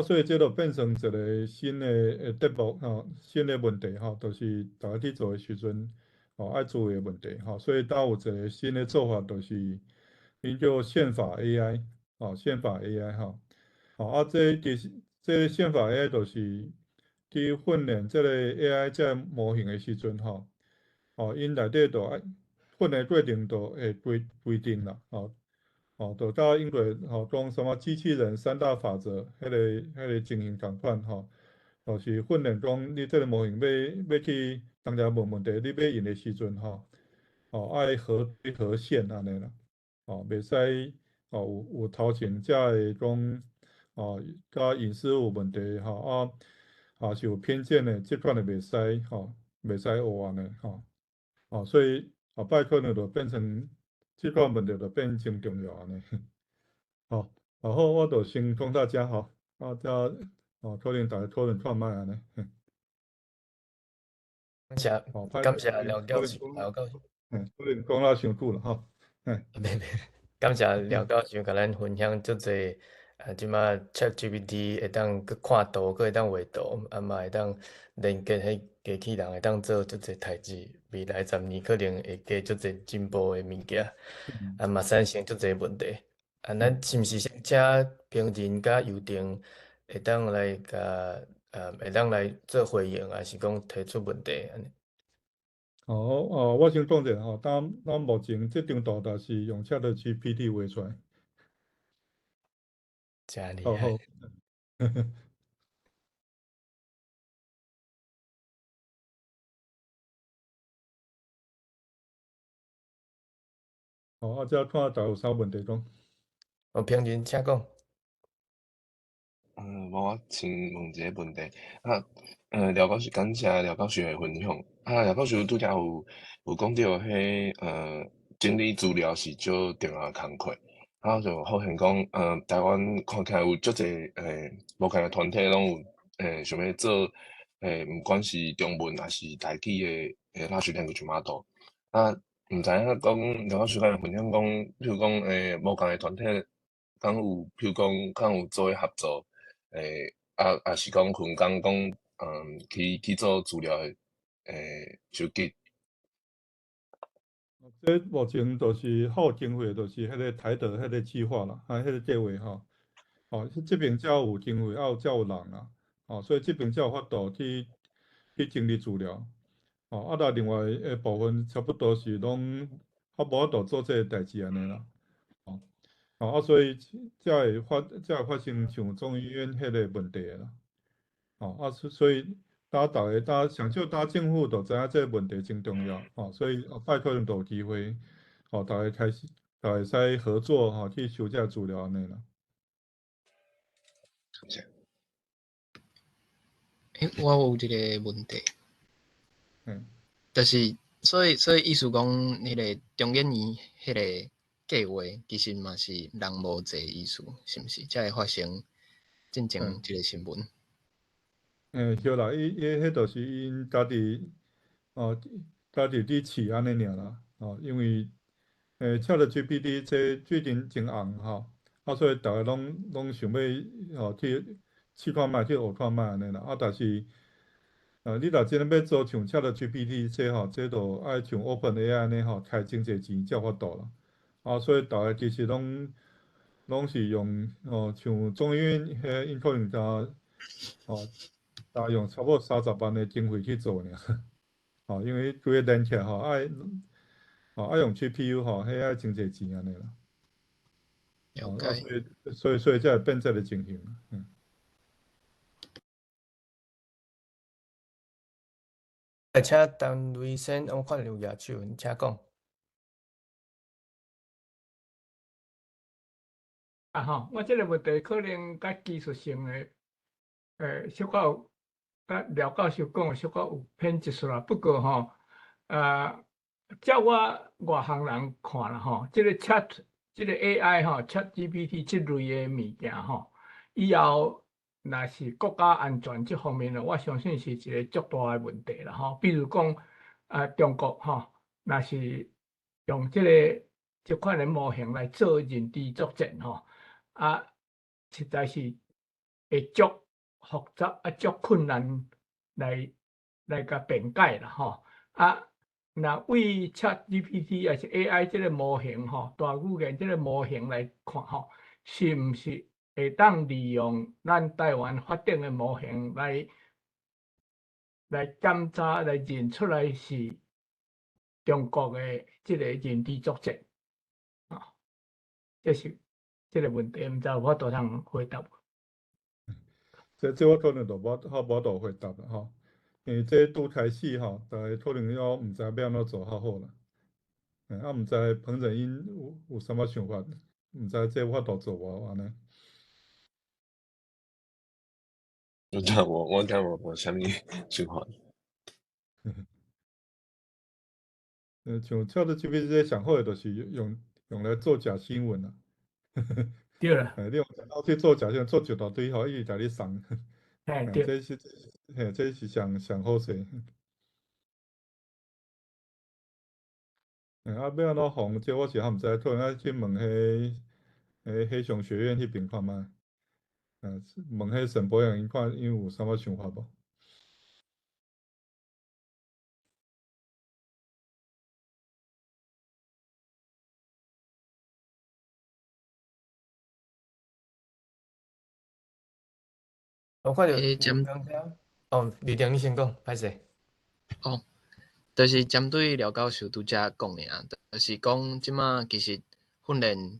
所以这就变成一个新的题目新的问题就是大家去做的时阵爱注意的问题所以当有一个新的做法，就是研究宪法 AI 宪法 AI 这宪法 AI 就是去训练这个 AI 这个模型的时阵因内底就训练过程就会规定啦就甲英国讲什么机器人3大法则，迄个情形同款就是训练讲你这个模型要去当然无问题，你要用的时阵爱合宪安尼啦袂使有头前才会讲甲隐私有问题是有偏见的，这款的袂使袂使学安尼所以后摆可能就变成这款问题就变真重要安尼然后我就先讲大家可能大家讨论看卖安尼感谢廖教授，可能讲了伤久了袂，感谢廖教授甲咱分享足侪即马 ChatGPT 会当去看图，佫会当画图，嘛会当连接迄机器人，会当做足侪代志。未来10年可能会加足侪进步的物件，嘛产生足侪问题。咱是毋是先请平人甲邮电会当来会当来做回应，还是讲提出问题安尼？我先讲者咱目前这张图就是用 ChatGPT 画出来。真厉害！这看大家有啥问题讲？平人请讲。我先问一个问题廖教授，感谢廖教授的分享。廖教授拄则有讲到整理资料是足重要的工课，就发现讲台湾看起来有足侪无同的团体拢有想要做毋管是中文还是台语的large language model。毋知影讲廖教授敢会分享讲，譬如讲无同的团体敢有譬如讲敢有做伙合作也是讲分工讲去做资料的收集。这目前就是好经费，就是迄个台德迄个计划啦，迄个计划这边才有经费，才有人啦，所以这边才有法度去整理资料，另外的部分差不多是拢无法度做这个代志安尼啦，所以才会发生像中医院迄个问题啦，所以大家上少大家政府就知影这个问题真重要所以后摆可能就有机会大家开始会使合作去收这资料安尼啦。我有一个问题，就是所以意思讲，迄个中研院迄个计划其实嘛是人无济意思，是毋是？才会发生真正即个新闻。对啦，迄就是因家己伫试安尼尔啦，因为ChatGPT 这最近真红所以大家拢想要去试看卖，去学看卖安尼啦，但是你若真要做像 ChatGPT 这就爱像 OpenAI 安尼开真侪钱才有法度啦，所以大家其实拢是用像中医院迄因可能大用差不多30万的经费去做尔，因为规个连起来爱用 GPU 迄爱真侪钱安尼啦。所以才会变这个情形。请陈瑞生往看有举手，请讲。我这个问题可能甲技术性的小可甲廖教授讲的小可有偏执数啦。不过吼，照我外行人看啦吼，这个 AI 吼 ChatGPT 这类的物件吼，以后若是国家安全这方面呢，我相信是一个足大的问题啦吼。比如讲，中国吼，若是用这款的模型来做认知作战吼，实在是会足复杂足困难来甲辩解啦吼。那为 ChatGPT 还是 AI 这个模型吼，大语言这个模型来看吼，是毋是会当利用咱台湾发展的模型来检查、来认出来是中国的这个认知作战啊？这是这个问题，毋知我多通回答。这我可能就无法回答啦吼。因为这拄开始吼，大家可能要毋知要安怎做较好啦。毋知彭振英有啥物想法，毋知这法度做无安尼。我听无啥物想法。像ChatGPT 这上好的就是用来做假新闻啦。对啦。你用电脑去做假新闻，做一大堆吼，伊就甲你送。对。这是上好势。要安怎防？这我是还毋知，可能要去问迄商学院迄边看卖。问迄沈博阳，因看因有啥物想法无？我看到李定你先讲，歹势。就是针对廖教授拄则讲的啊，就是讲即马其实训练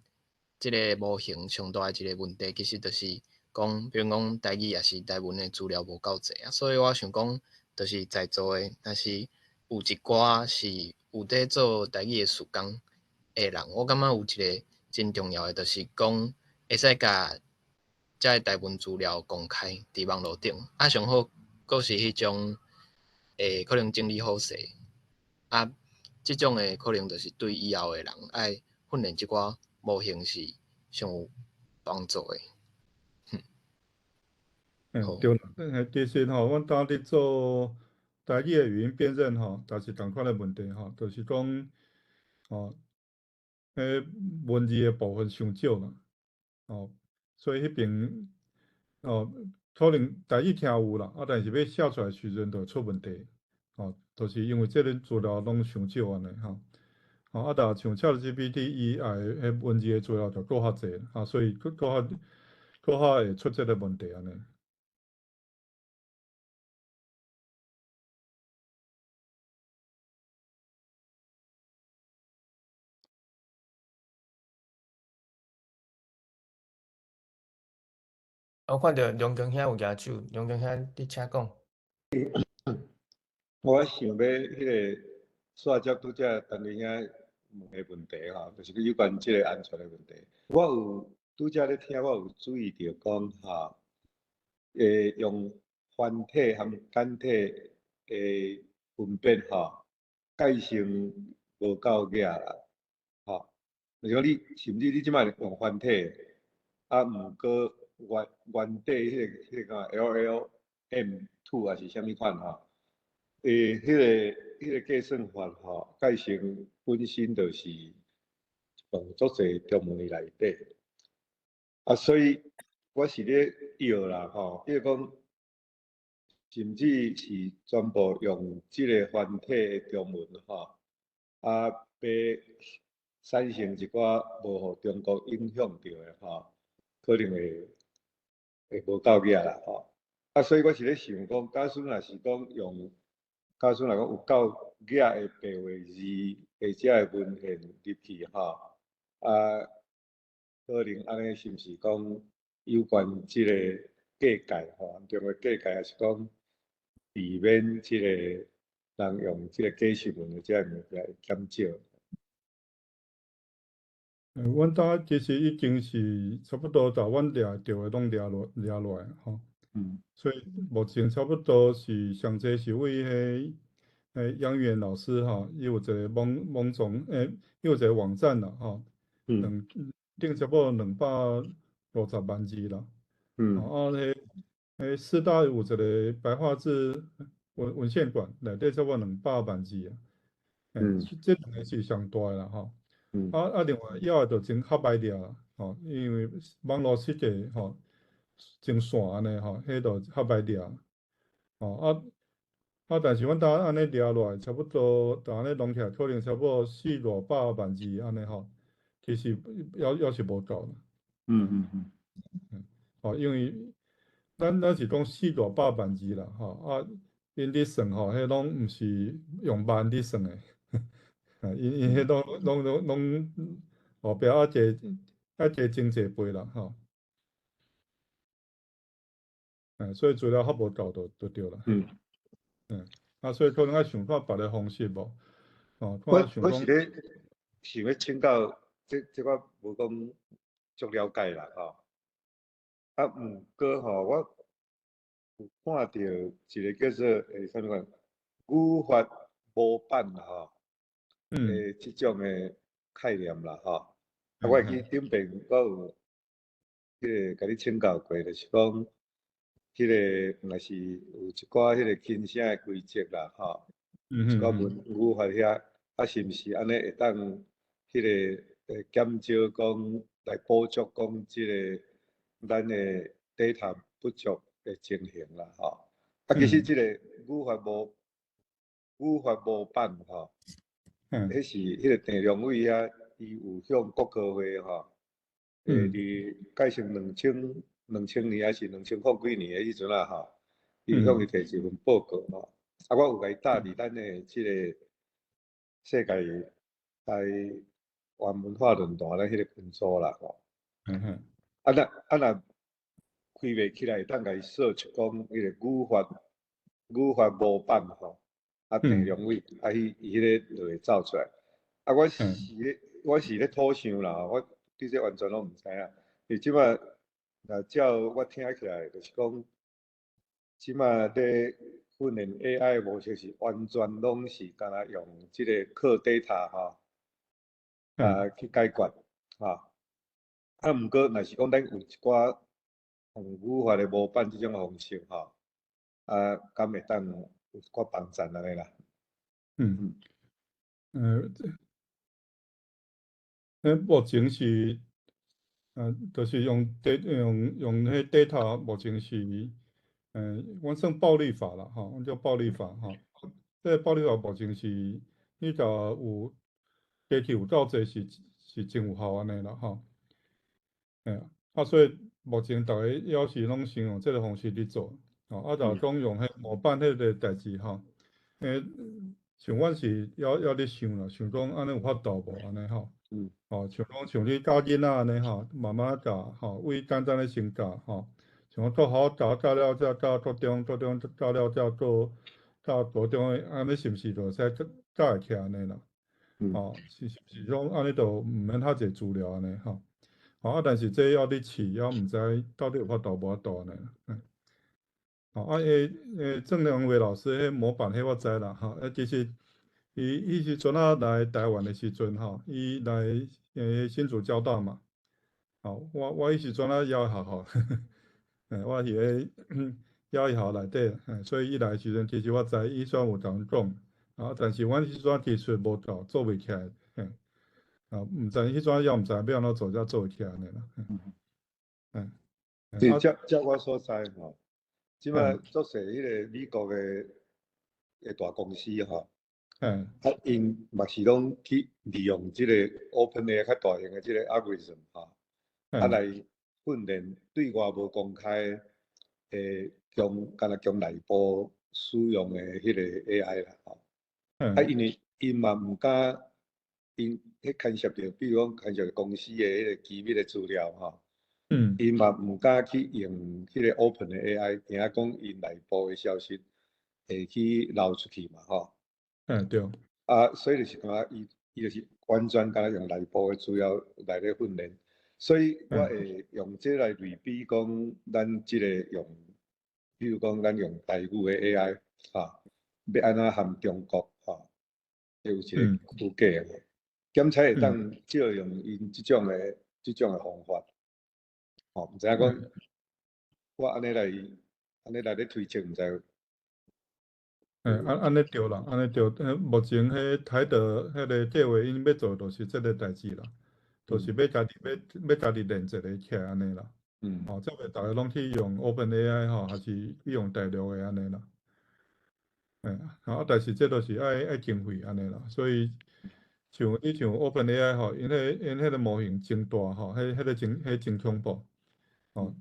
即个模型上大的一个问题，其实就是讲，比如讲台语也是台文的资料无够济啊，所以我想讲，就是在座的，若是有一寡是有伫做台语的事工的人，我感觉有一个真重要的，就是讲会使甲遮台文资料公开伫网络顶，上好佫是迄种可能整理好势。即种的可能就是对以后的人爱训练即寡模型是上有帮助的。对啦，其实吼，阮当伫做台语的语音辨认吼，也是同款的问题吼，就是讲文字的部分伤少啦，所以迄边可能台语听有啦，但是要写出来时阵就出问题，就是因为这类资料拢伤少安尼吼。但像 ChatGPT 伊迄文字的资料就够较济啦，所以够较会出这个问题安尼。我看到梁强兄有举手，梁强兄你请讲。我想要迄个煞接拄则陈林兄问的问题吼，就是有关即个安全的问题。我有拄则咧听，我有注意到讲吼，用繁体和简体的分辨吼，改成无够额啦，吼。如果你甚至你即摆用繁体，毋过原底迄个 LLM2 还是啥物款吼？迄个计算法吼，改成本身就是用足侪中文内底，所以我是咧摇啦吼，比如讲，甚至是全部用即个繁体的中文吼，要产生一寡无互中国影响到的吼，可能会无够额啦吼，所以我是咧想讲，假使若是讲用。假使若讲有够额的白话字或者的文献入去吼，可能安尼是毋是讲有关即个计界吼，中国计界也是讲避免即个人用即个假新闻或者物件会减少。阮其实已经是差不多，阮掠着的拢掠落来吼。所以目前差不多是上济是为杨元老师哈，伊有一个网总伊有一个网站啦哈，顶差不多250万字啦。啊，师大有一个白话字文献馆，内底差不多200万字啊。这两个是上大的啦吼。另外以后就真较歹掠啦吼，因为网络世界吼真线安尼吼，迄就较歹掠。但是阮当安尼掠落来，差不多就安尼拢起来，可能差不多400-500万字安尼吼，其实也是无够啦。因为咱是讲400-500万字啦吼，因咧算吼，迄拢毋是用万咧算诶。因迄拢后壁一个真济倍啦吼。所以资料较无够就对啦。所以可能要想看别个方式无。我是咧想要请教，这我无讲足了解啦吼。毋过吼，我有看到一个叫做啥物讲语法模板啦吼。即种诶概念啦吼。我会记顶边我有甲你请教过，就是讲。迄个若是有一寡迄个轻声诶规则啦，吼，一寡语法遐，是毋是安尼会当迄个减少讲来补足讲即个咱诶 data 不足诶情形啦，吼。其实即个语法模板吼，迄是迄个郑良伟遐，伊有向国科会吼，伫改成2000年还是2000几年诶迄阵啊吼，伊向伊提一份报告吼。我有甲伊搭伫咱诶即个世界台湾文化论坛咱迄个群组啦吼。若开袂起来，当甲伊search讲迄个语法模板吼，郑良伟伊迄个就会走出来。我是咧土想啦，我对这完全拢毋知影。伊即摆。照我听起来，就是讲，即马咧训练 AI 模式是完全拢是干那用即个靠 data 吼，去解决吼。毋过若是讲咱有一寡用语法的模板即种方式吼，敢会当有一寡帮助安尼啦。目前是。就是用迄 data， 目前是，阮算暴力法啦，吼，阮叫暴力法，吼。这个暴力法目前是，你甲有机器有够济是真有效安尼啦，吼。所以目前大家也是拢先用这个方式去做，就讲用迄模板迄个代志，吼。像阮是也咧想啦，想讲安尼有法度无安尼吼。像你教囡仔安尼吼，慢慢教吼，为简单诶先教吼，像做好教了才教初中教了才做高中诶，安尼是毋是就使教会起安尼啦？是讲安尼就毋免遐济资料安尼吼。但是这要你试，也毋知到底有法度无法度安尼啦。郑良伟老师迄模板迄我知啦吼，其实。伊时阵来台湾的时阵吼，伊来新竹交大嘛，我迄时阵也学校，我是咧也校内底，所以伊来时阵其实我知伊虽然有同讲，但是阮迄阵技术无够，做袂起来，毋知迄阵也毋知要安怎做才做会起来呢啦。照我所知吼，即摆足侪迄个美国的大公司吼。因嘛是拢去利用即个 OpenAI 较大型的即个 algorithm 吼，来训练对外无公开敢若强内部使用的迄个 AI 啦吼。因为因嘛毋敢，因迄牵涉着，比如讲牵涉公司的迄个机密的资料吼。因嘛毋敢去用迄个 OpenAI， 惊讲因内部的消息会去流出去嘛吼。对。所以就是讲伊就是完全敢若用内部的资料来咧训练，所以我会用这来类比讲咱即个用比如讲咱用台语的 AI 哈，要安怎含中国哈，有一个区隔。检测会当少用因即种的方法，吼，毋知影讲我安尼来咧推测，毋知。安尼对啦，安尼对。目前迄台德迄个计划因要做，就是即个代志啦，就是要家己练一个起来安尼啦。哦，则袂逐个拢去用 OpenAI 吼，还是去用大陆的安尼啦。但是这都是爱经费安尼啦，所以像 OpenAI 吼，因迄个模型真大吼，迄个真恐怖。哦，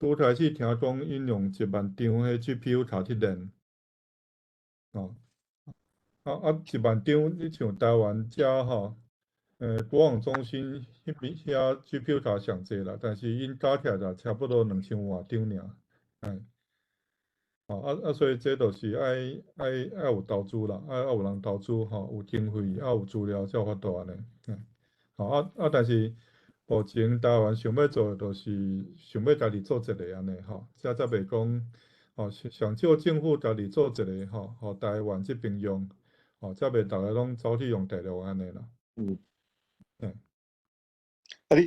拄开始听讲因用1万张迄 GPU 头去练。哦，1万张，你像台湾遮吼，国网中心迄边遐 GPU 头上济啦，但是因加起来就差不多2000外张尔。所以这就是爱有投资啦，爱有人投资吼，有经费，有资料才有法度安尼。但是目前台湾想要做的，就是想要家己做一个安尼吼，才袂讲吼，上少政府家己做一个吼，互台湾这边用，才袂逐个拢走去用大陆安尼啦。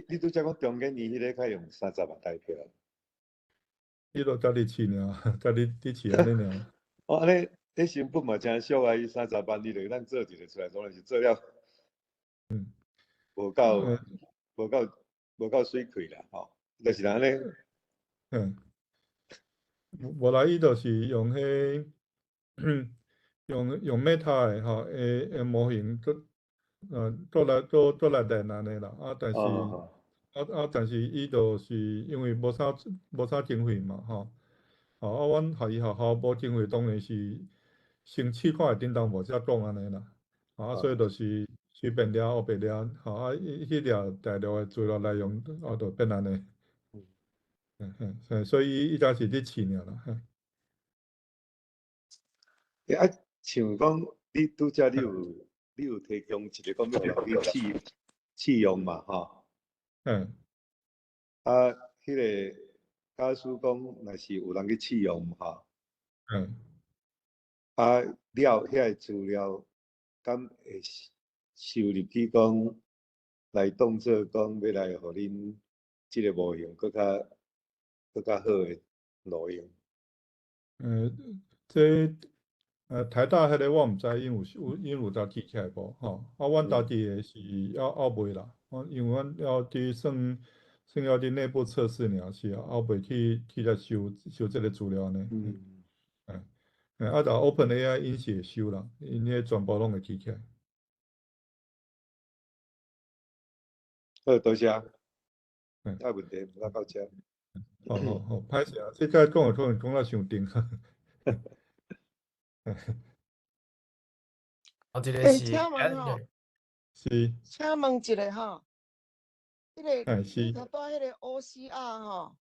你拄则讲中间伊迄个较用30万台票。伊就家己饲尔，家己饲安尼尔。安尼，迄成本嘛真俗啊！伊30万，你就咱做一个出来，当然是做了，无够水气啦，吼，就是安尼。无啦，伊就是用迄用 Meta 的吼的模型做来练安尼啦。但是伊就是因为无啥经费嘛，吼。阮伊学校无经费，当然是先试看下叮当无才讲安尼啦。所以就是随便抓黑白抓，迄抓大陆的资料来用，就变安尼。所以伊才是咧试尔啦。像讲你拄则你有提供一个讲要互你试用嘛，吼。迄个假使讲若是有人去试用吼。了遐资料，敢会收入去讲来当做讲要来互恁即个模型更较好的路用。台大迄个我毋知因有搭记起来无吼。阮家己的是还未啦，因为阮要伫算要伫内部测试尔，是还未去来收即个资料呢。但 OpenAI 因是会收啦，因迄全部拢会记起来。好，多谢。问题无到遮。好，歹势啊！即摆讲可能讲到伤长。一个是请问吼，是。请问一个吼，迄个是。头拄迄个 OCR 吼，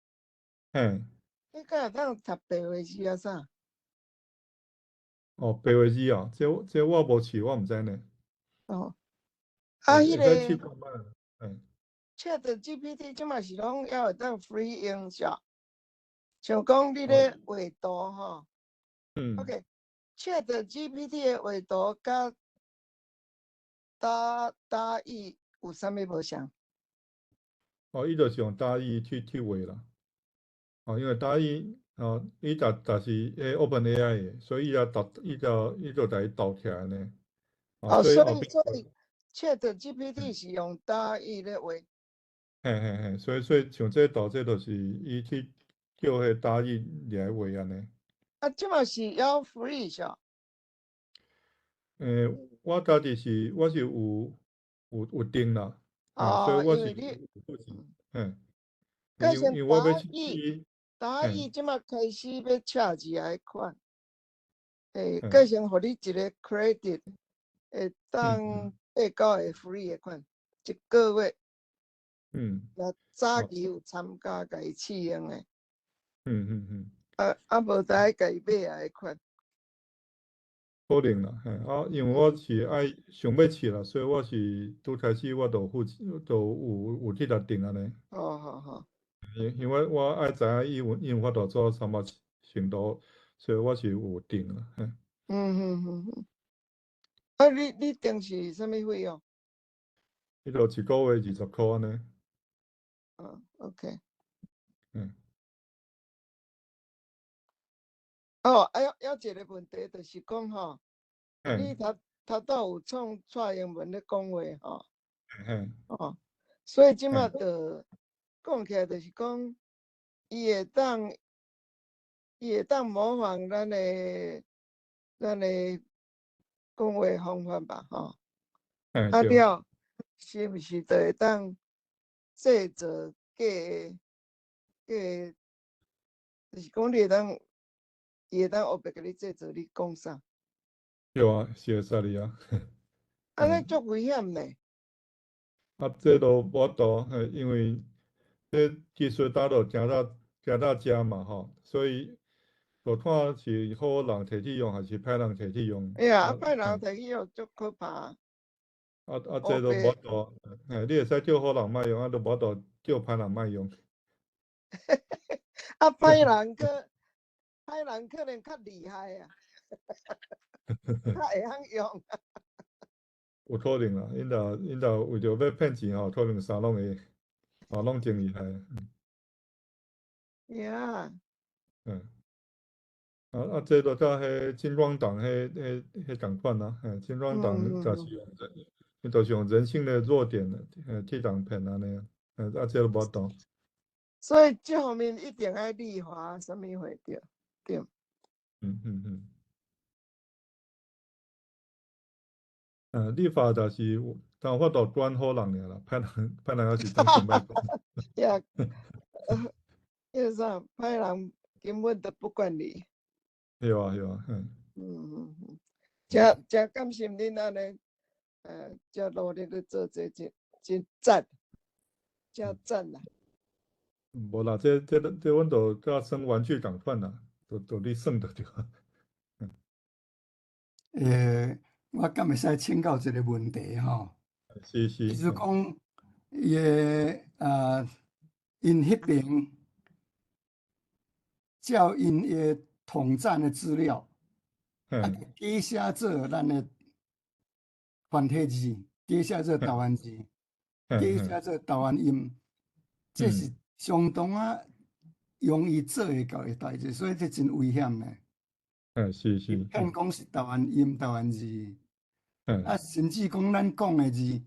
你敢会当读白话字啊啥？白话字啊，这我无试，我毋知呢。迄个试看卖。ChatGPT 即嘛是拢还会当 free 用啥？像讲你咧画图吼，OK，ChatGPT 的画图甲打意有啥物无相？伊就是用打意去画啦。因为打意伊是OpenAI 的，所以伊就来导起来呢。所以 ChatGPT 是用打意咧画。所以像这导这就是伊去叫迄打意来画安尼。即嘛是要 free 啥？我家己是有订啦，所以我是因为我要去打意即嘛开始要测字迄款，计先互你一个 credit， 会当8到会 free 的款，1个月。若早期有参加家己试用的。无知家己买啊迄款。可能啦，因为我是想要试啦，所以我是拄开始我就有去来订安尼。好。因为我爱知影英文法度做什么程度，所以我是有定啦。啊，你定是啥物费用？迄个一个月20箍安尼。OK。嗯。哦，还一个问题就是讲吼，你嘿。头倒有创蔡英文咧讲话吼，嘿。所以即马就讲起来就是讲，伊会当模仿咱的讲话方法吧，吼。啊对。了，是毋是就会当制造假的，就是讲伊会当后壁甲你制造你讲啥？对啊，是会使哩啊。安尼足危险呢。这都无度，因为这技术打到行到遮嘛吼，所以就看是好人摕去用，还是歹人摕去用。哎呀，歹人摕去用足可怕。这都无度，你会使叫好人莫用，都无度叫歹人莫用。歹人可能较厉害啊，较会晓用。有可能啦，因若为着要骗钱吼，可能啥拢会，拢真厉害。呀。这就甲迄金光党迄共款啦，金光党就是用人性的弱点去人骗安尼啊，这都无度。所以这方面一定要立法，什么会对？立法就是有法度管好人尔啦，歹人还是当心歹管。呀，迄啥歹人根本都不管你。对啊。真感谢恁安尼，真努力去做这真赞，真赞啦。无啦，这阮就甲算玩具共款啦，就你算就对。我敢会使请教一个问题吼？是。就是讲，因迄边照因的统战的资料，改写做咱的繁体字，改写做台湾字，改写做台湾音，这是相当容易做会到的代志，所以这真危险的。是。骗讲是台湾音、台湾字，甚至讲咱讲的字，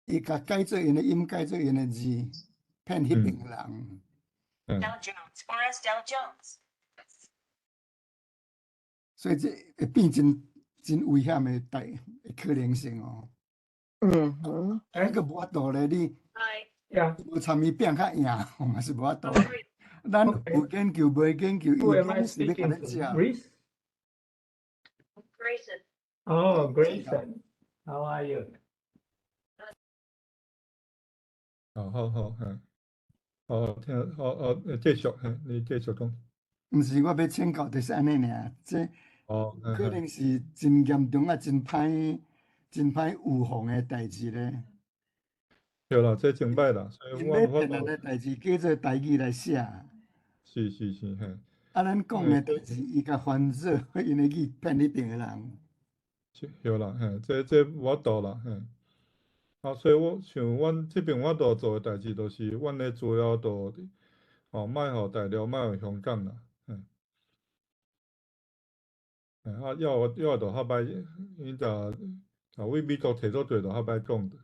伊甲改做因的音，改做因的字，骗迄边的人。所以这会变真危险的可能性哦。迄个无法度咧，你无参与拼较赢，嘛是无法度。咱有研究无研究，伊拢是咧甲你食。Grayson, how are you? 好，继续，你继续讲。毋是，我要请教就是安尼尔，这可能是真严重真歹预防的代志咧。对啦，这真歹啦，所以因要骗人的代志，叫做台语来写。是，咱讲的代志，伊甲翻做因的语骗迄边的人。对啦，这无法度啦，所以阮这边我度做的代志，就是阮的资料度，莫互大陆，莫互香港啦，要度较歹，因为美国摕做侪，就较歹讲的。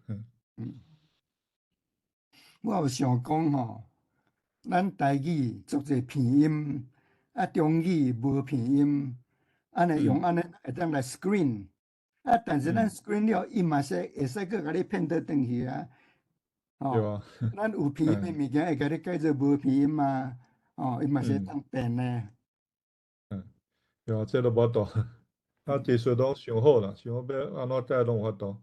我有想讲吼，咱台语足侪片音，中语无片音，安尼用安尼会当来 screen。但是咱 screen 了，伊嘛会使搁甲你骗倒转去啊。咱有片音的物件会甲你改做无片音嘛？伊嘛是会当变的。对啊，这都无度。技术拢想好啦，想要安怎改拢有法度。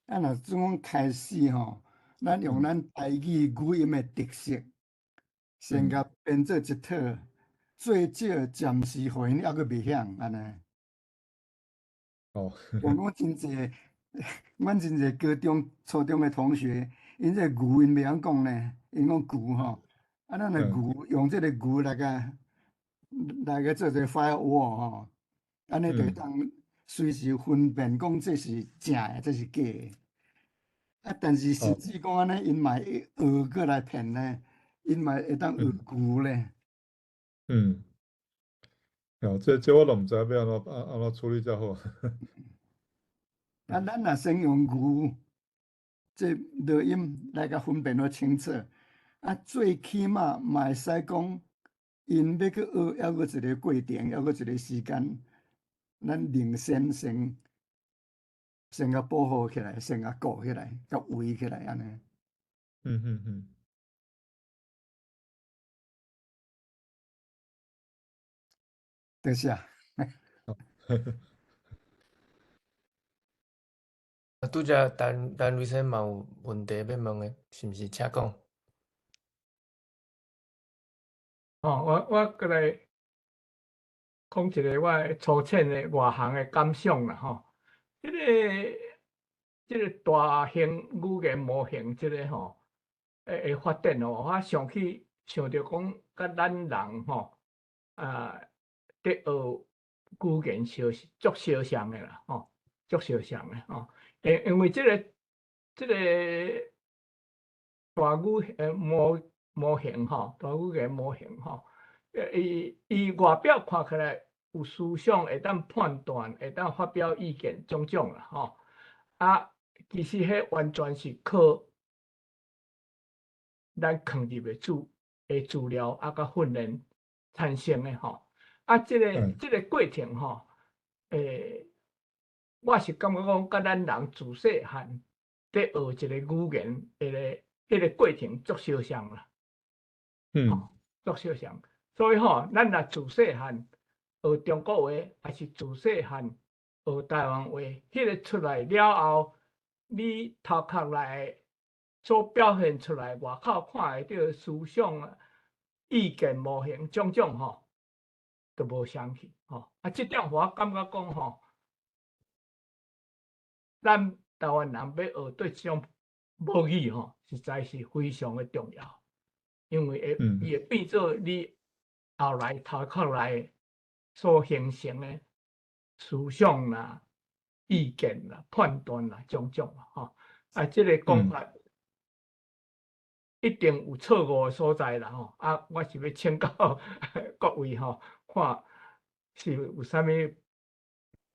若总开始吼，咱用咱台语语音的特色，先甲编做一套，最少暂时互因还佫袂晓安尼。像讲真侪，阮真侪高中、初中的同学，因这句因袂晓讲呢，因讲句吼，咱的牛用这个牛来个做一个 firewall 吼，安尼就当随时分辨讲这是正的，这是假的。但是甚至讲安尼，因嘛会学过来骗呢，因嘛会当学牛咧。这我都毋知要安怎处理才好。咱若先用牛这录音来甲分辨好清楚，最起码嘛会使讲，因要去学，还阁一个过程，还阁一个时间，咱领先先甲保护起来，先甲顾起来，甲围起来安尼。多谢。拄则陈医生嘛有问题要问的，是毋是？请讲。我过来讲一个我粗浅的外行的感想啦，吼。这个大型语言模型，这个吼，会发展哦，我上去想着讲，甲咱人吼，伫学语言足相像的啦，吼，足相像的吼。因为这个大模型吼，大语言模型吼，伊外表看起来有思想，会当判断，会当发表意见，种种啦，吼。其实迄完全是靠咱放入的资料甲训练产生的吼。这个过程吼，我是感觉讲，甲咱人自细汉伫学一个语言迄个过程足相像啦。足相像。所以吼，咱若自细汉学中国话，还是自细汉学台湾话，迄个出来了后，你头壳内所表现出来，外口看会到思想、意见模型种种吼，都无相去吼。这点我感觉讲吼，咱台湾人要学对这种母语吼，实在是非常的重要，因为伊会变做你后来头壳内所形成的思想啦、意见啦、判断啦种种吼。这个讲法一定有错误的所在啦吼。我是要请教各位吼，看是有啥物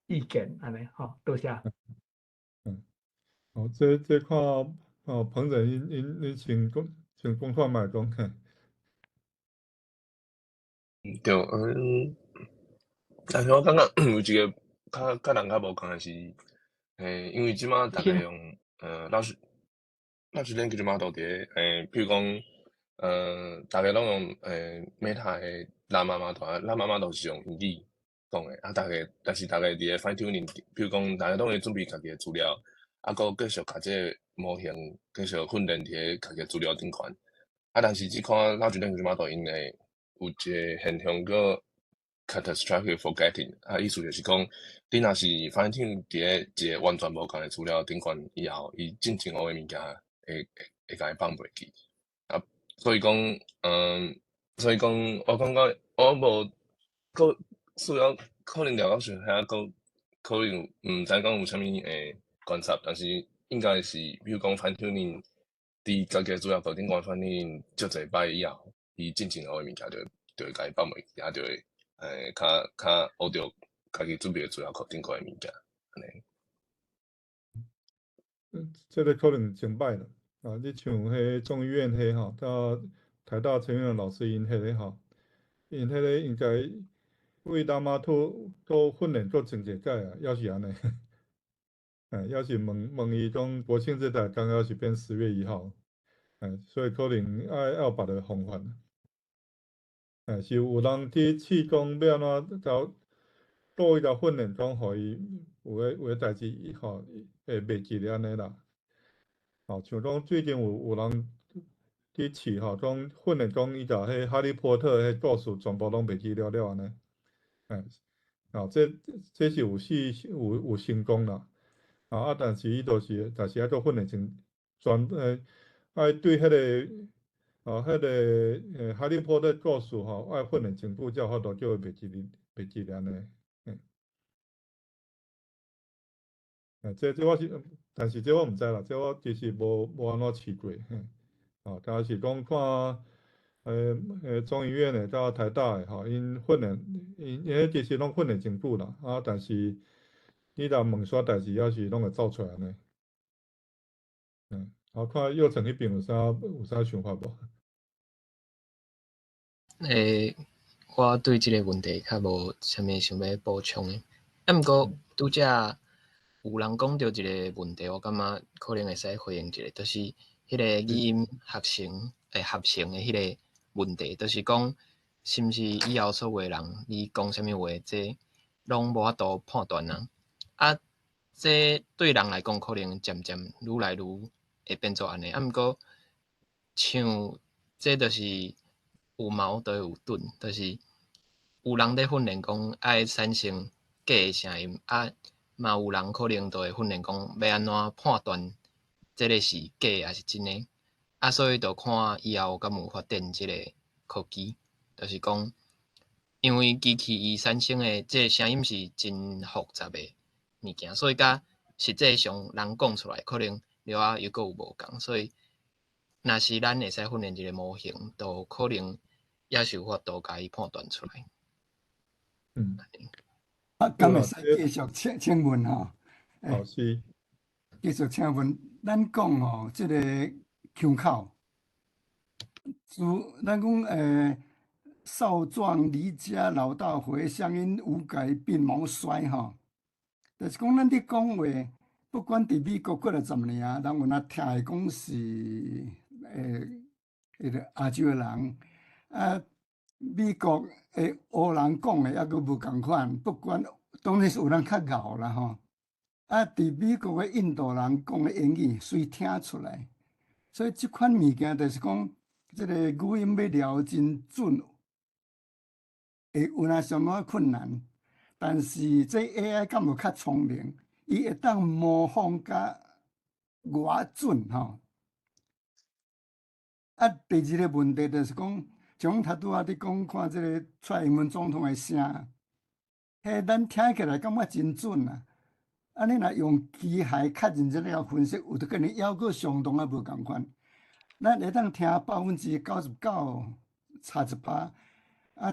意见安尼吼？多谢。这看彭仁因请讲看卖讲嘿。对，但是我感觉有一个甲人较无共的是，因为即马逐个用老师恁即马都伫譬如讲逐个拢用Meta 的蓝妈妈图，蓝妈妈都是用英语讲的，但是逐个伫个 fine tuning，譬如讲逐个拢会准备家己的资料，搁继续甲这个模型继续训练伫个家己的资料顶悬。但是即看老师恁即马都因为有一个现象叫 catastrophic forgetting， 意思就是讲，你若是 fine tune 伫一个完全无共的资料顶悬以后，伊真正学的物件会甲伊放袂记。所以讲，我感觉我无搁需要可能了解学遐搁可能毋知讲有啥物观察，但是应该是比如讲 fine tuning 伫家己的资料库顶悬反正足侪摆以后，伊真正学的物件就会甲伊放袂记，就会较学着家己准备的资料库顶悬的物件，安尼。这个可能真歹啦。你像迄中医院迄吼，到台大陈元老师因迄个吼，因迄个应该为大妈都训练过真侪届啊，要是安尼。要是问伊讲国庆这台刚要是变10月1号，所以可能要别个方法。是有人伫试讲要安怎倒伊甲训练讲，互伊有诶代志吼，会袂记咧安尼啦。像讲最近有人伫试吼，讲训练讲伊甲迄哈利波特迄故事全部拢袂记了安尼。这是有成功啦。但是伊就是要做训练成爱对迄个迄个哈利波特故事吼，爱训练进步才有法度叫伊袂记安尼。这我是，但是这我毋知啦，这我其实无安怎试过。但是讲看中医院的到台大的吼，因训练因迄其实拢训练真久啦。但是你若问煞代志，还是拢会走出来安尼。看幼成迄边有啥想法无？我对即个问题较无啥物想要补充的。毋过拄则有人讲到一个问题，我感觉可能会使回应一下，就是迄个语音合成的迄个问题，就是讲是毋是以后所有人你讲啥物话，这拢无法度判断啊？这对人来讲，可能渐渐愈来愈会变做安尼。毋过像这就是有矛就有盾，就是有人咧训练讲爱产生假的声音，嘛有人可能就会训练讲要安怎判断这个是假还是真的，所以就看以后敢有发展这个科技，就是讲，因为机器伊产生的这个声音是真复杂的物件，所以甲实际上人讲出来可能了又阁有无共，所以若是咱会使训练一个模型，就可能也是有法度甲伊判断出来。敢会使继续请问吼？是。继续请问，咱讲吼，即个腔口，咱讲少壮离家老大回，乡音无改鬓毛衰吼。就是讲咱伫讲话，不管伫美国过来10年，人有若听会讲是迄个亚洲的人，美国的黑人讲的抑阁无共款，不管当然是有人较拗啦吼。伫美国的印度人讲的英语，随听出来。所以即款物件就是讲，即个语音要聊真准，会有若上仔困难。但是这 AI 敢有较聪明，伊会当模仿甲偌准吼。第二个问题就是讲，像头拄仔你讲看即个蔡英文总统的声，咱听起来感觉真准啊。你若用机械较认真了分析，有得跟你抑阁相当啊无共款。咱会当听99%差1%。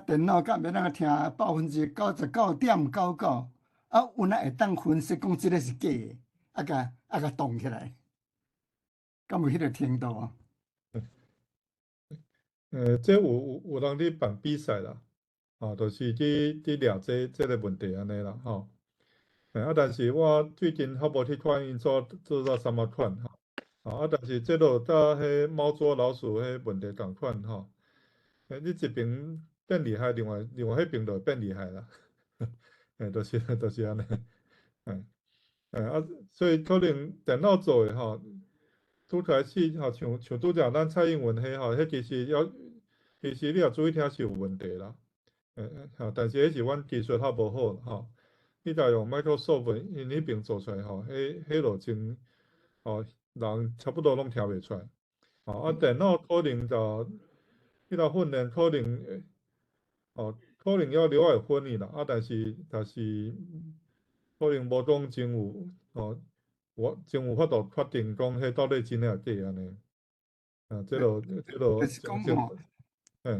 电脑敢要当听99.99%，有哪会当分析讲即个是假的，甲动起来，敢有迄个程度啊？这有人咧办比赛啦，就是去聊这个问题安尼啦，吼。但是我最近还无去看因做到什么款吼，但是这落甲迄猫捉老鼠迄问题共款吼。你一边变厉害，另外迄边就会变厉害啦。就是安尼。所以可能电脑做的吼，拄开始吼，像拄则咱蔡英文迄吼，迄其实你若注意听是有问题啦。但是迄是阮技术较无好吼。你若用 Microsoft 因迄边做出来吼，迄落真人差不多拢听袂出来。电脑可能就你若训练可能可能要另外分去啦。但是可能无讲真有我真有法度确定讲迄到底真诶假安尼。这落就是讲吼，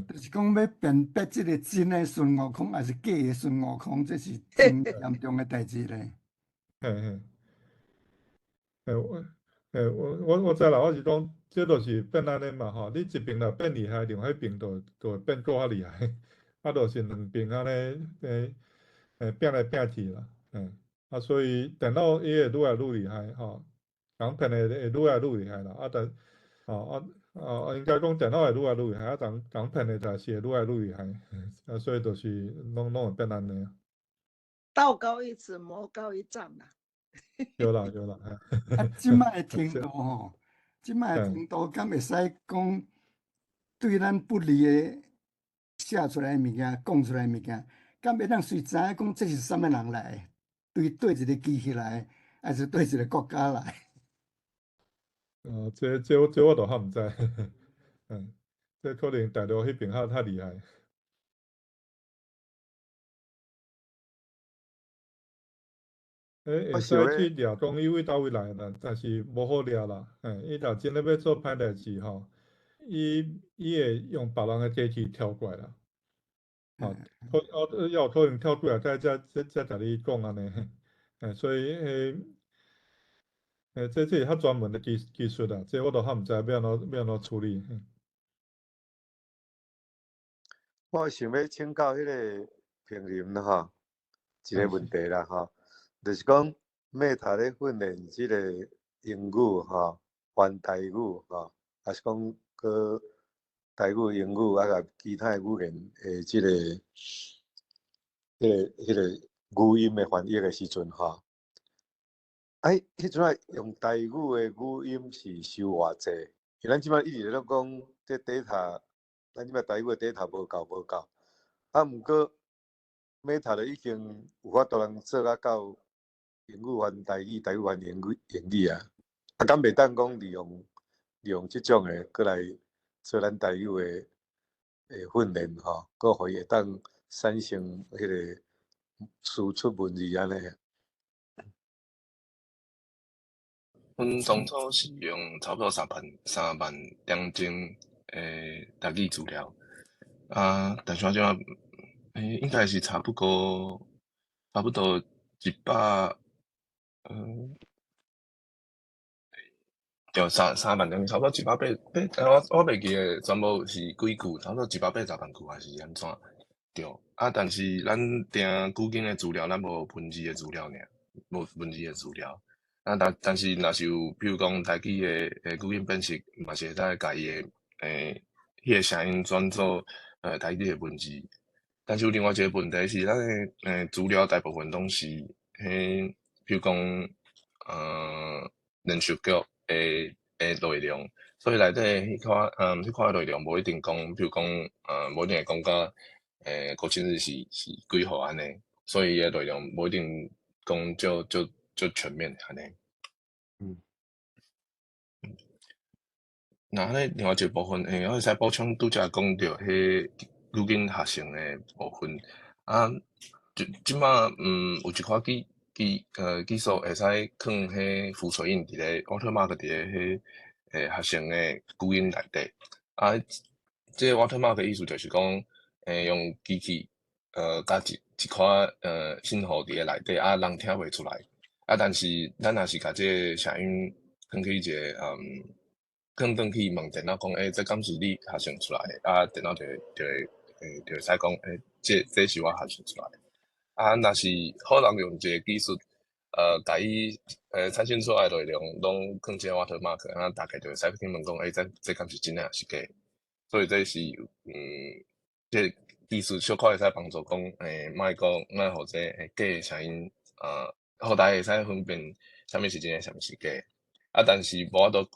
就是讲要辨别即个真诶孙悟空还是假诶孙悟空，这是真严重诶代志咧。我知啦，我是讲，这就是变安尼嘛吼。你一边若变厉害，另外一边就会变搁较厉害，就是两边安尼变来变去啦。所以电脑伊会愈来愈厉害吼，人骗会愈来愈厉害啦。应该讲电脑会愈来愈厉害，人骗的就是会愈来愈厉害。所以就是拢会变安尼。道高一尺，魔高一丈啦。有啦。即摆的程度吼，即摆的程度敢会使讲对咱不利的写出来物件、讲出来物件，敢会当随知影讲这是什么人来？对一个机器来，还是对一个国家来？这我就较毋知。这可能大陆迄边较厉害。会使去掠讲伊为倒位来啦，但是无好掠啦。伊若真咧要做歹代志吼，伊会用别人诶地址跳过来啦。要可能跳过来，才甲你讲安尼。所以这是较专门的技术啦，这我都较毋知要安怎处理。我想要请教迄个评论啦吼，一个问题啦吼，就是讲 Meta 咧训练即个英语吼，还台语吼，还是讲个台语、英语啊，甲其他语言诶，即个迄个语音诶翻译诶时阵吼，迄阵啊用台语诶语音是收偌济？因为咱即摆一直咧讲这 data。咱即摆台语诶 data 无够，毋过 Meta 咧已经有法度通做啊到英语翻台语，台语翻英语啊。敢袂当讲利用即种诶，过来做咱台语诶训练吼，佫互伊会当产生迄个输出文字安尼。阮当初是用差不多3万点钟台语资料，但是我即摆应该是差不多100，对3万点，差不多180，我袂记诶，全部是几句，差不多180万句还是安怎？对，但是咱订古今诶资料，咱无文字诶资料尔，无文字诶资料。但是若是有，比如讲台语诶语音辨识，嘛是会使家己诶迄个声音转做台语诶文字。但是有另外一个问题是，咱诶资料大部分拢是迄，比如讲连续剧诶内容，所以内底迄款内容无一定讲，比如讲无一定会讲甲国庆日是几号安尼，所以伊诶内容无一定讲就全面安尼。那另外一个部分，我会使补充拄则讲到迄语音学习诶部分。即摆有一款技术会使放迄浮水印伫咧 watermark 伫咧迄学生诶语音内底。即个 watermark 意思就是讲，用机器加一块信号伫咧内底，人听袂出来。但是咱若是甲即个声音放去一个放转去问电脑讲，这敢是你学生出来的？电脑就会使讲，这是我学生出来的。若是好人用这个技术，甲伊产生出来的内容拢放这 watermark，大概就会使去问讲，这敢是真诶还是假？所以这是这技术小可会使帮助讲，莫互这假诶声音，互大家会使分辨啥物是真诶，啥物是假。但是无法度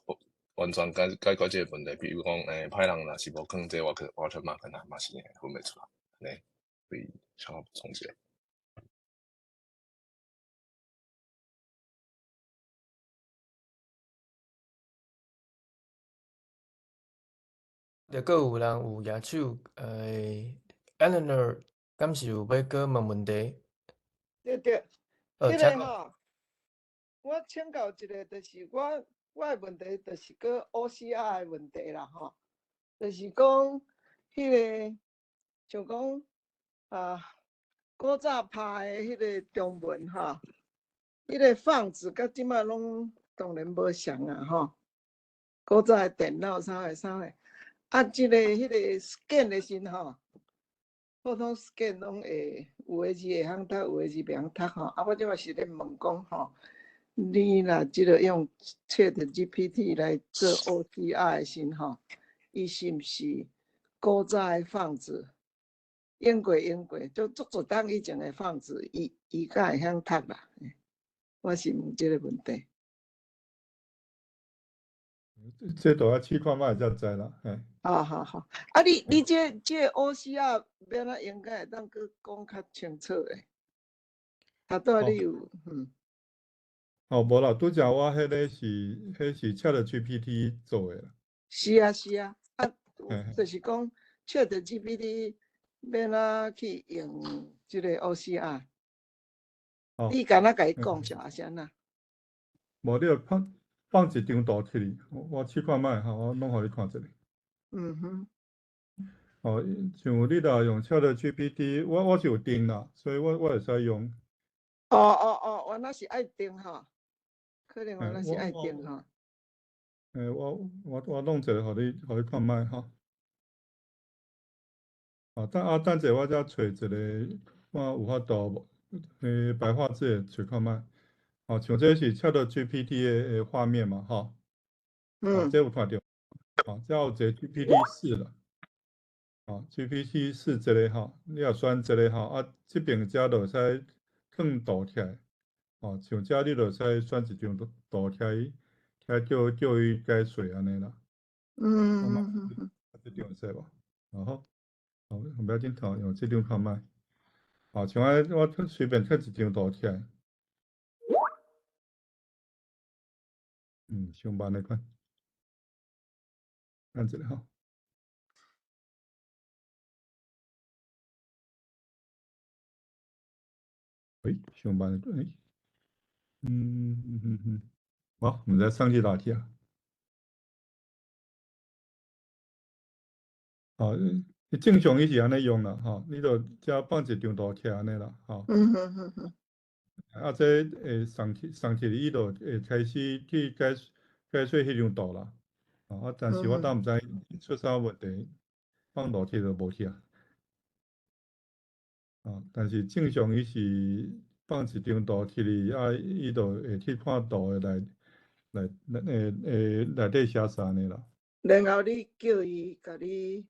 完全解决即个问题，比如讲，歹人若是无放这 watermark，嘛是会分袂出来，安尼，所以小可补充一下。着佫有人有举手，Eleanor，敢是有要佫问问题？对，迄请个吼，我请教一个，就是我诶问题，就是个 OCR 诶问题啦吼，就是讲迄个像讲古早拍诶迄个中文吼，迄个放置甲即摆拢当然无相啊吼，古早诶电脑啥诶，即个迄个 scan 诶时吼。普通 scan 拢会有诶字会晓读，有诶字袂晓读吼。我即摆是咧问讲吼，你若即个用 ChatGPT 来做 OCR 诶时吼，伊是毋是古早诶放置用过，足当以前诶放置，伊敢会晓读啦？我是问即个问题。这都要试看卖才知啦。好。你这 OCR 要怎应该会当佫讲较清楚诶？倒你有无啦，拄则我迄是 ChatGPT 做诶啦。是啊，就是讲 ChatGPT 要哪去用即个 OCR，你敢若甲伊讲就阿是呐？无你着放一张图起哩，我试看卖吼，我弄互你看一下。像你若用 ChatGPT，我是有订啦，所以我会使用。我那是爱订吼，可能我那是爱订吼。我弄一个互你看卖吼。等者我才找一个，看有法度白话字的找看卖。像这是 ChatGPT 的画面嘛，吼。这有看到。这有一个 GPT-4啦。GPT-4 这个吼，你若选这个吼，这边遮就会使放图起来。像遮你就使选一张图起来叫伊解说安尼啦。这张会使无？好，不要紧头，用这张看卖。像我随便贴一张图起来。上慢来看。按一下吼。上慢来看。好，我们再上去哪题啊？正常伊是安尼用啦，你着遮放一张图起来安尼啦，这会送去伊就会开始去解说迄张图啦，但是我毋知出啥问题，放图起就无去啊。但是正常伊是放一张图起哩，伊就会去看图的内底写啥呢啦。然后你叫伊甲你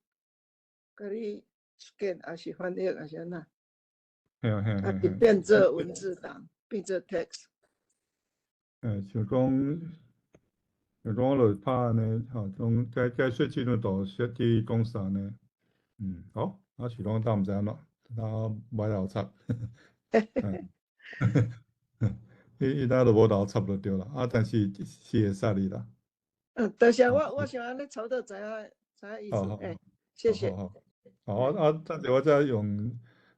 scan 还是翻译还是安那？变做文字档，变做 text。像讲我就拍安尼，种解说即张图设计讲啥呢？好，是讲毋知安怎，买老插。伊就无老插就对啦，但是会使哩啦。多谢我想安尼操作知影意思，谢谢。好，等者我再用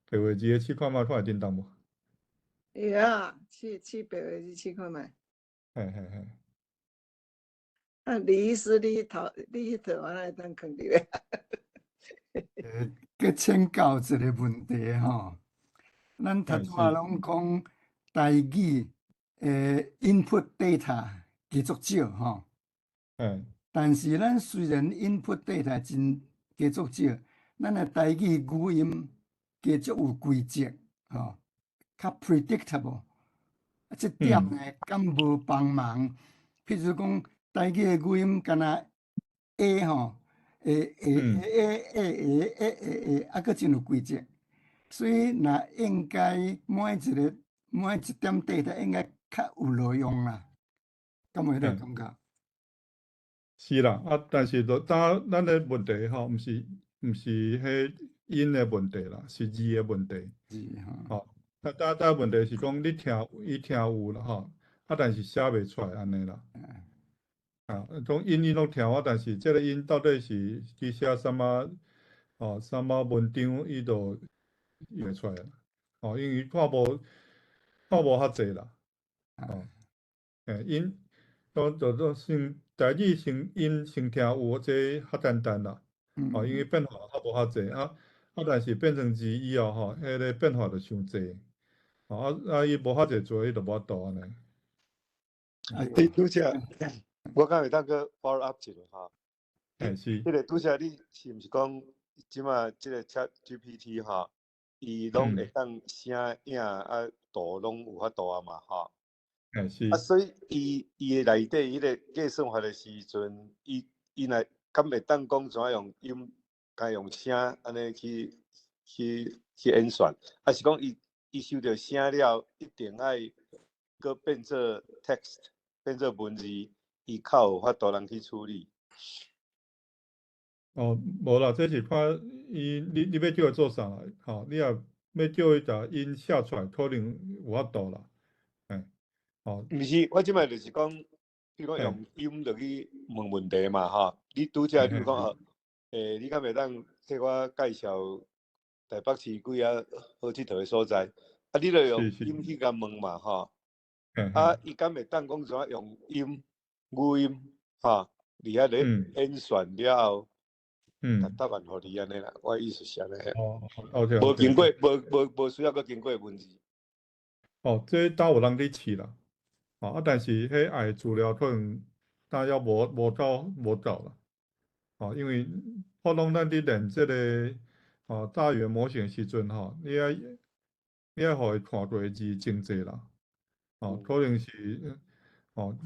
白话字试看卖，看会叮当无？试白话字试看卖。李医师，你迄套安尼当囥伫咧？佮请教一个问题吼，咱头拄仔拢讲台语input data 加足少吼。但是咱虽然 input data 加足少，咱的台语语音加足有规则吼，较 predictable。这点呢，敢无帮忙？譬如讲，台语的语音敢若 A 吼，佫真有规则，所以若应该每一点 data 应该较有路用啦，敢有迄个感觉？是啦，但是就咱的问题吼，毋是迄音的问题啦，是字的问题。但问题是讲伊听有啦吼，但是写袂出来安尼啦。种音拢听我，但是这个音到底是去写啥物啥物文章，伊就用袂出来啦。因为看无遐济啦。音就先台语音先听有，这较简单啦。因为变化较无遐济但是变成字以后吼，迄个变化就伤济。伊无遐济做，伊就无法度安尼。拄则我敢会当个 follow up 一下哈。是。迄个拄则你是毋是讲即马即个 ChatGPT 哈，伊拢会当声影图拢有法度啊嘛哈。是。所以伊的内底迄个计算法的时阵，伊若敢会当讲怎用音，甲用声安尼去演算，还是讲伊收到声了，一定爱搁变做 text， 变做文字，伊较有法度人去处理。无啦，这是看你要叫伊做啥啦？你若要叫伊把音写出来，可能有法度啦。毋是，我即摆就是讲，比如讲用音落去问问题嘛，你拄则你讲你敢袂当替我介绍台北市几啊好佚佗的所在？啊，你著用音去甲问嘛，吼。啊，伊敢会当讲怎用音、语音，吼，伫遐咧演算了后，甲答案互你安尼啦。我意思是安尼。无经过，无需要搁经过文字。这倒有人伫试啦，但是迄爱资料可能大约无够啦，因为普通咱伫练即个大语言模型的时阵你爱互伊看过的字真济啦，可能是像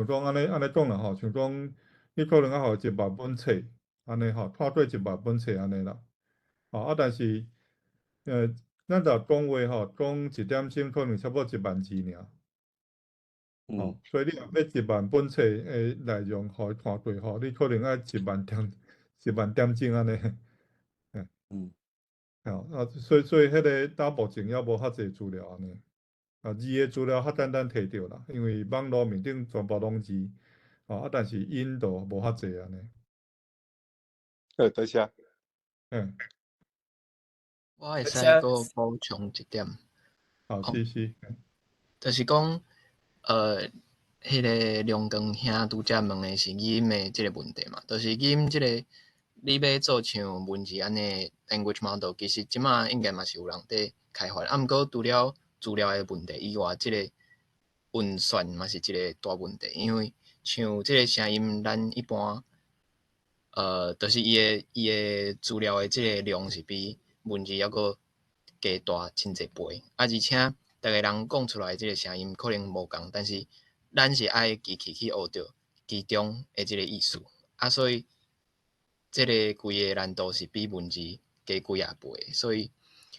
讲安尼讲啦，像讲你可能互100本册安尼看过100本册安尼啦，但是咱若讲话讲一点钟可能差不多1万字尔。所以你若要1万本册的内容，互伊看过你可能爱1万点钟安尼。所以迄个到目前还无遐济资料安尼。字的资料较简单摕到啦，因为网络面顶全部拢字，但是音就无遐济安尼。多谢。我会使搁补充一点。是。就是讲，迄个梁光兄拄则问的是语音的即个问题嘛，就是语音即个你要做像文字安尼 language model， 其实即马应该嘛是有人伫开发，毋过除了资料的问题以外，即个运算嘛是一个大问题，因为像即个声音，咱一般就是伊的资料的即个量是比文字还阁加大真侪倍，而且逐个人讲出来即个声音可能无共，但是咱是爱机器去学着其中的即个意思，所以即个规个难度是比文字加几啊倍，所以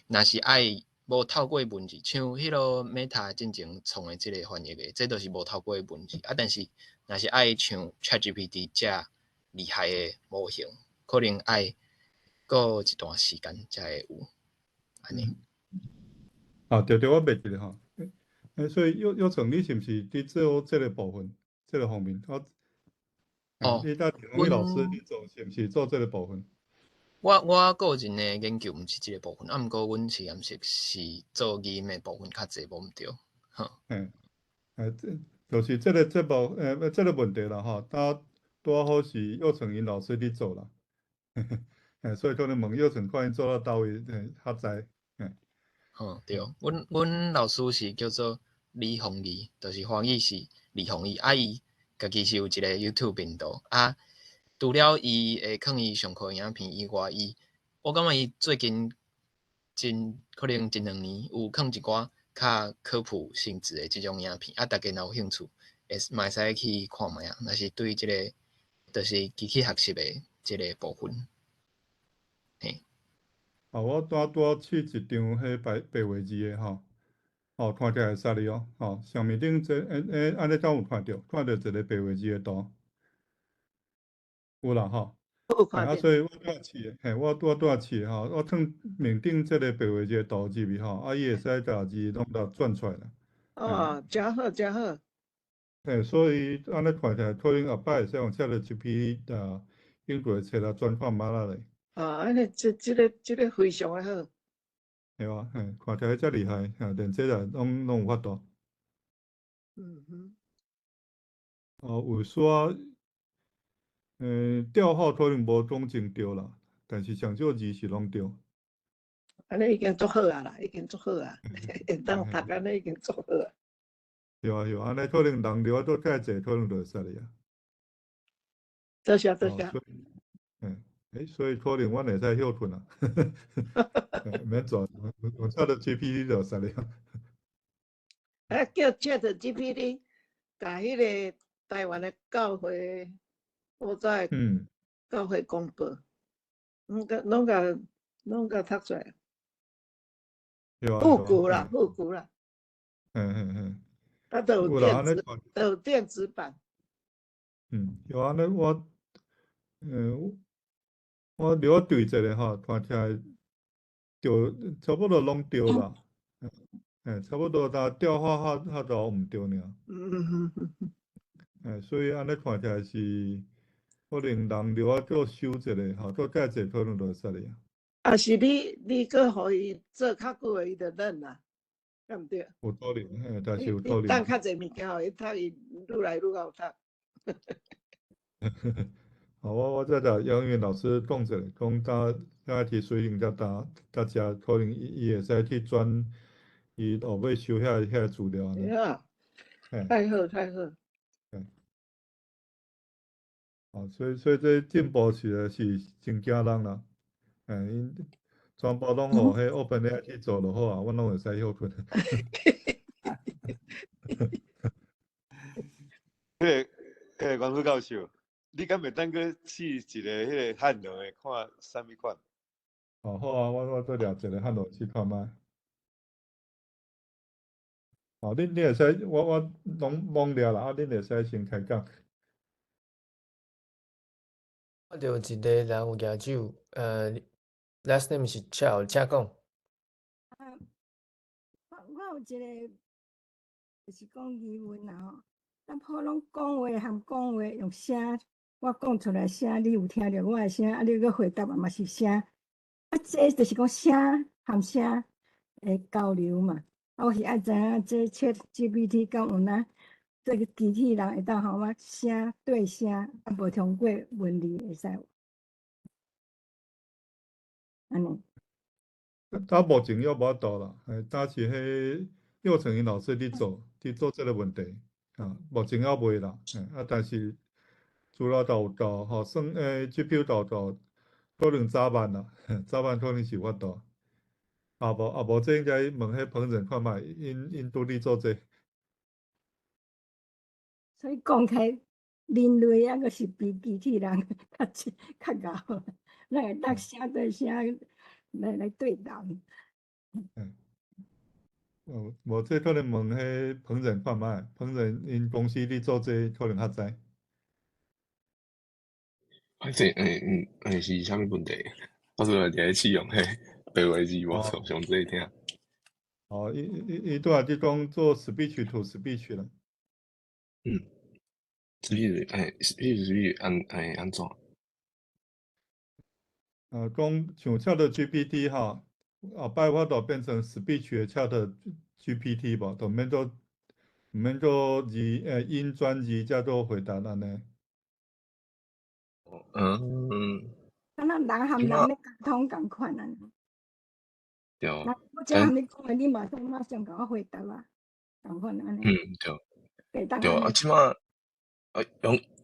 若是爱无透过文字，像迄落 Meta 进前创的即个翻译的，这都是无透过文字但是若是爱像 ChatGPT 遮厉害的模型，可能爱过一段时间才会有安尼。对，我问一下所以佑成，你是毋是伫做即个部分，即个方面？你甲田龙宇老师，你做是毋是做即个部分？我个人的研究毋是即个部分，毋过阮实验室是做语音的部分较济，无毋对。就是即个节目，即个问题啦，拄好是佑成因老师伫做啦，所以可能问佑成看因做到倒位，较知。对，阮老师是叫做李宏毅，就是翻译是李宏毅，伊家己是有一个 YouTube 频道除了伊会放伊上课影片以外，我感觉伊最近可能1、2年有放一寡较科普性质的即种影片，大家若有兴趣，嘛会使去看卖若是对即个就是机器学习的即个部分。我拄试一张迄白话字的看起来会使哩上面顶安尼敢有看到一个白话字的图，有啦所以我拄试的，我拄试的我放面顶即个白话字的图入去伊会使把字拢甲转出来啦。真好真好。所以安尼看起来，可能后摆会使用ChatGPT用过册来转换码仔咧。安尼即个非常的好。对啊，看起来遮厉害，连这拢有法度。有说调号可能无讲真对啦，但是上少字是拢对。安尼已经足好啦，已经足好啊，会当读安尼已经足好啊。对啊，安尼可能人流都介济，可能就会使哩啊。多谢。所以可能阮会使休困啊，免做，用ChatGPT 就使哩啊。叫 ChatGPT 甲迄个台湾的教会所在教会公布，拢甲读出来。复古啦。都有电子版。有安尼我了对一个看起来就差不多拢对啦，差不多调号较多毋对尔。所以安尼看起来是可能人留啊做修一下吼，做介济可能就会使哩。啊是你搁互伊做较久的，伊就认啦，对毋对？有道理，嘿，但是有你道理。当较济物件互伊读，伊愈来愈好读。好，我再甲杨元老师讲一下，讲大提水平较大家可能伊会使去转伊后尾收遐资料安尼。对啊，嘿，太好太好。嘿，哦，所以这进步是真惊人啦。因全部拢互迄 OpenAI 去做就好啊，阮拢会使休困。迄个王副教授，你敢袂当去试一个迄个汉罗的，看啥物款？哦，好啊，我再掠一个汉罗去看卖。哦，恁会使，我拢忘了啦，恁会使先开讲。我着有一个人有举手，last name 是Chao，请讲。我有一个，就是讲疑问啦吼。咱普通讲话含讲话用声，我讲出来声，你有听着我的声，啊，你搁回答嘛是声，啊，这就是讲声含声的交流嘛。啊，我是爱知影这 ChatGPT 敢有哪这个机器人会当互我声对声，啊，无通过文字会使有？安尼。目前还无法度啦，但是迄幼成英老师伫做这个问题，目前还未啦，但是资料都有到，吼，算GPU 到，可能早晚啦，早晚可能是有法度。无这应该问迄烹饪看卖，因拄伫做这。所以讲起来，人类还阁是比机器人较贤，咱会当声对声来对答。无这可能问迄烹饪看卖，烹饪因公司伫做这可能较知。这是啥物问题？我是伫咧试用迄白话字幕上这听。哦，伊拄仔伫讲做 speech to speech 啦。speech 安怎？讲像 ChatGPT 哈，后摆我都变成 speech 的 ChatGPT 无，就免做音转字才做回答安尼。敢若人含人咧沟通共款啊。对。我只含你讲的，你马上甲我回答啊，共款安尼。对。对啊，即马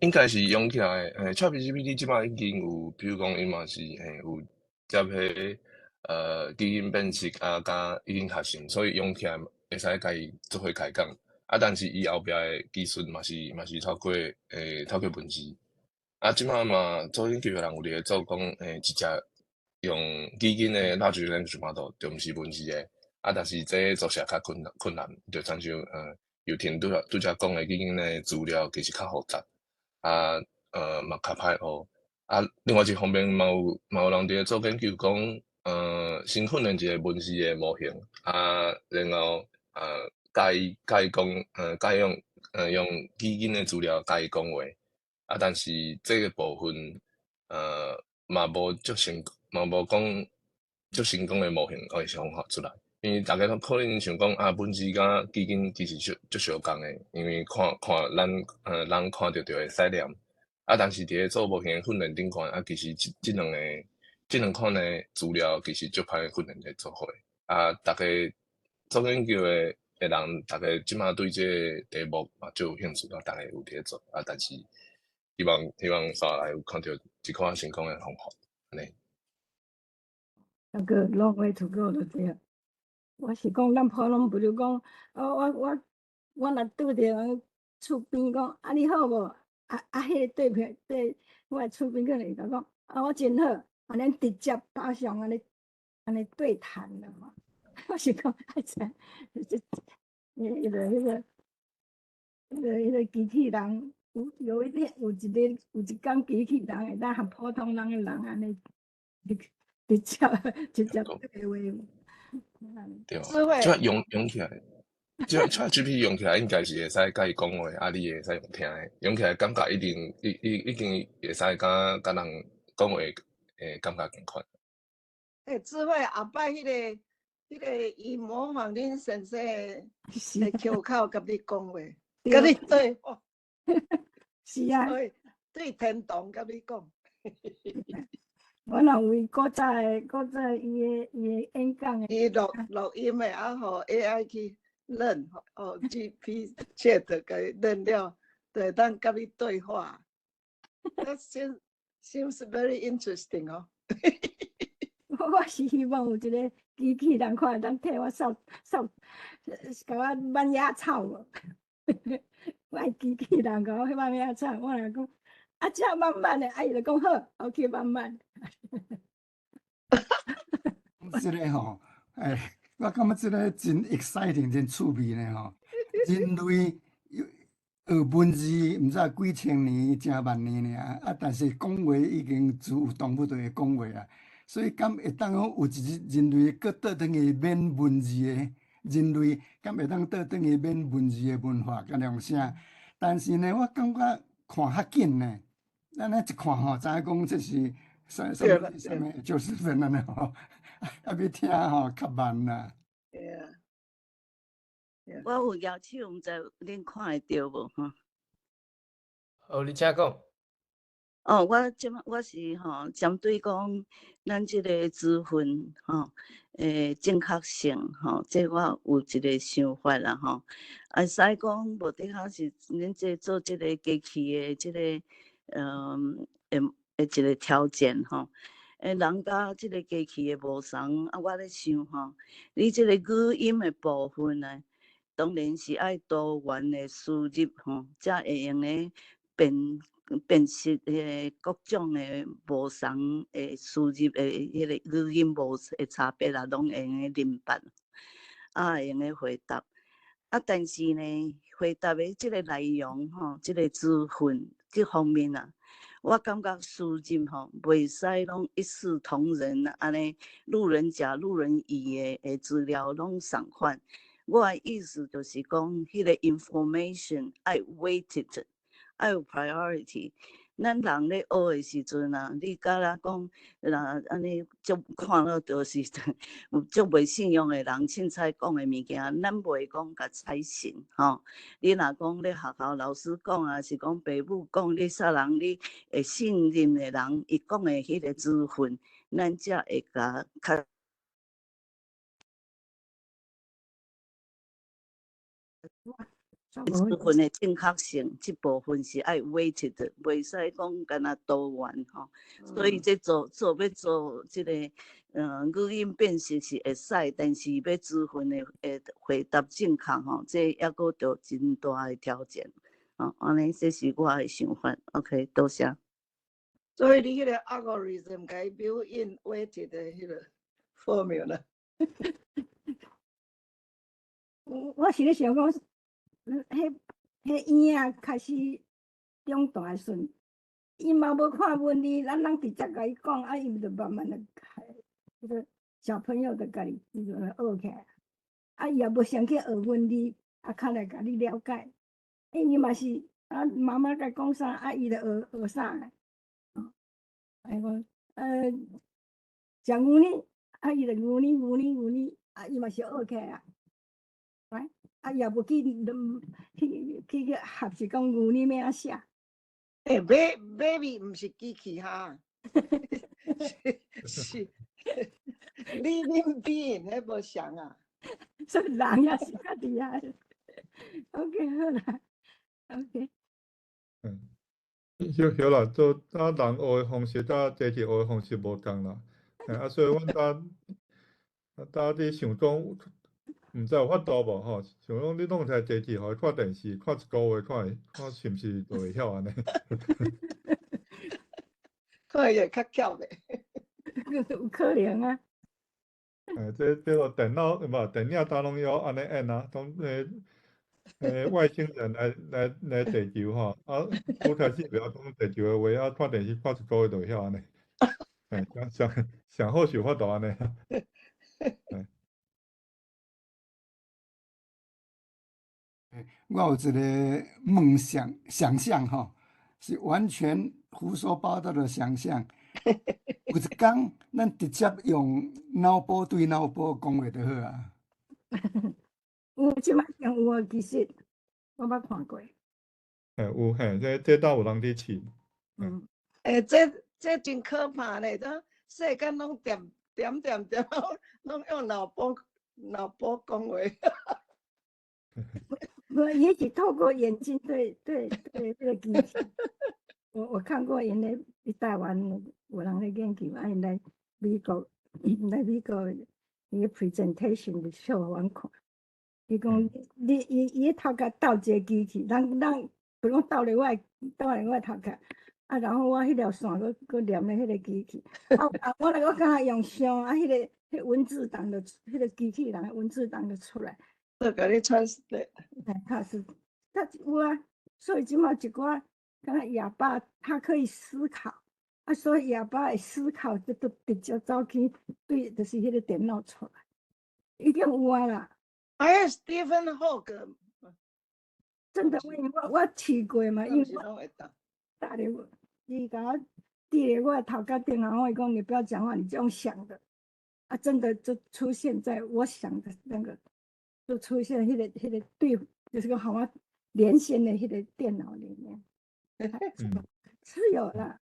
应该是用起来，ChatGPT 即马已经有，比如讲伊嘛是有接迄基因辨识甲语音学习，所以用起来会使甲伊做伙开讲。啊，但是伊后壁的技术嘛是透过文字。啊，即马嘛做研究的人有咧做讲直接用基因的 large language model， 就毋是文字的。啊，但是这做起来较困难，就亲像有听拄则讲的基因的资料其实较复杂，嘛较歹学。啊，另外一方面嘛有人伫咧做研究讲，先训练一个文字的模型，然后教伊教用基因的资料教伊讲话。啊，但是这个部分，嘛无讲足成功的模型可以想法出来。因为大家都可能想讲文字甲基因其实足相共的，因为看人看着的屎念，但是伫咧做模型训练顶看，其实这两款的资料其实足歹训练来做伙。大家做研究的人，大家即马对这个题目嘛足有兴趣，大家有伫咧做，但是希望稍来有看到一款成功的方法，安尼。那个 long way to go 就对了。我是讲，咱普通比如讲，我若拄着人厝边讲，你好无？迄个对我厝边个人甲讲，我真好，咱直接马上安尼对谈了嘛。我是讲，迄个机器人有一天机器人会当和普通人的人安尼直接对话。对，即用起来，即 ChatGPT 用起来应该是会使甲伊讲话，啊，你会使用听的，用起来感觉一定已经会使甲人讲话，感觉更快。智慧后摆迄个伊模仿恁先生的口口，甲你讲话，甲你对话。是啊，对天堂甲你讲。我若有伊古早伊的演讲的，伊录音的，啊，互 AI 去认，GP Chat 甲伊认了，就会当甲你对话。That seems very interesting 哦。我是希望有一个机器人看会当替我扫，甲我挽野草无？我爱机器人甲我挽野草，我若讲啊，这慢慢的，伊就讲好，OK，慢慢。这个吼，我感觉这个真 exciting， 真趣味呢吼。人类学文字，毋知几千年、正万年尔，但是讲话已经自有动物就会讲话啊。所以，敢会当有一人类搁倒转去免文字的人类，敢会当倒转去免文字的文化甲良声？但是呢，我感觉看较紧呢。咱一看吼，知影讲这是什么90分安尼吼，要听吼较慢啦。我有要求，毋知恁看会着无吼？好，你请讲。我是吼，针对讲咱即个资讯吼，正确性吼，这我有一个想法啦吼。啊，使讲无底下是恁这做即个机器的即个一个条件吼。人甲即个机器的无同，啊，我咧想吼，你即个语音的部分呢，当然是爱多元的输入吼，才会用咧辨识各种的无同的输入的迄个语音无的差别啦，拢会用明白，啊，会用回答。啊，但是呢，回答的即个内容吼，即个资讯这方面啊，我感觉输入吼，袂使拢一视同仁，安尼路人甲、路人乙的资料拢相款。我的意思就是讲，迄个 information 爱 weighted。爱有 priority， 咱人咧学的时阵啊，你甲咱讲，安尼足看到就是有足袂信用的人，凊彩讲的物件，咱袂讲甲采信吼。你若讲咧学校老师讲啊，是讲父母讲，你啥人你会信任的人，伊讲的迄个资讯，咱才会甲较。资讯的正确性，这部分是爱 weighted， 袂使讲干那多元吼。所以这要做这个语音辨识是会使，但是要资讯的回答正确吼，这抑阁着真大的挑战。安尼这是我的想法。OK， 多谢。所以你迄个 algorithm 甲伊 build in weighted 的迄个 formula。我是咧想讲。迄婴仔开始长大的时阵，伊嘛无看文字，咱直接甲伊讲，啊，伊就慢慢的迄个小朋友就家己就学起来，啊，伊也无先去学文字，啊，较来甲你了解，伊嘛是啊，妈妈甲讲啥，啊，伊就学啥个，哎我食牛奶，啊，伊就牛奶，啊，伊嘛是学起来啊，哎。啊，也无去学是讲牛奶要安写。baby 毋是机器哈，是living being，迄无像啊。所以人也是较厉害。OK， 好啦 ，OK。晓啦，做人学的方式，甲机器学的方式无同啦。所以阮搭伫想讲。毋知有法度无吼？像讲你弄一台机器，互伊看电视，看一个月，看是毋是就会晓安尼？看伊会较巧的，有可能啊。这个电脑无电影当拢要安尼演啊，当外星人来地球吼，啊，拄开始袂晓讲地球的话，啊，看电视看一个月就会晓安尼。上好是有法度安尼。我有一个梦想想象吼，是完全胡说八道的想象。有一天，咱直接用脑波对脑波讲话就好啊。有即摆有啊，其实我捌看过。有嘿，这倒有人伫试。这真可怕咧！都世间拢点，拢用脑波讲话。我也许透过眼睛对这个机器，我看过因咧台湾有人咧研究，因来美国伊个 presentation 就秀互阮看。伊讲伊头壳斗一个机器，咱比如讲斗咧我头壳。然后我迄条线佫连咧迄个机器，我敢若用上迄文字档就迄个机器人的文字档就出来，都甲你 translate。它有啊，所以即马一寡敢若哑巴，它可以思考，所以哑巴会思考，就都直接走去对，就是迄个电脑出来，已经有啊啦。Stephen Hawking， 真的，我试过嘛，因为打咧我，伊甲我递咧我的头壳顶上，我讲你不要讲话，你这样想的，真的就出现在我想的那个，就出现迄个对，就是个和我连线的迄个电脑里面，是有啦。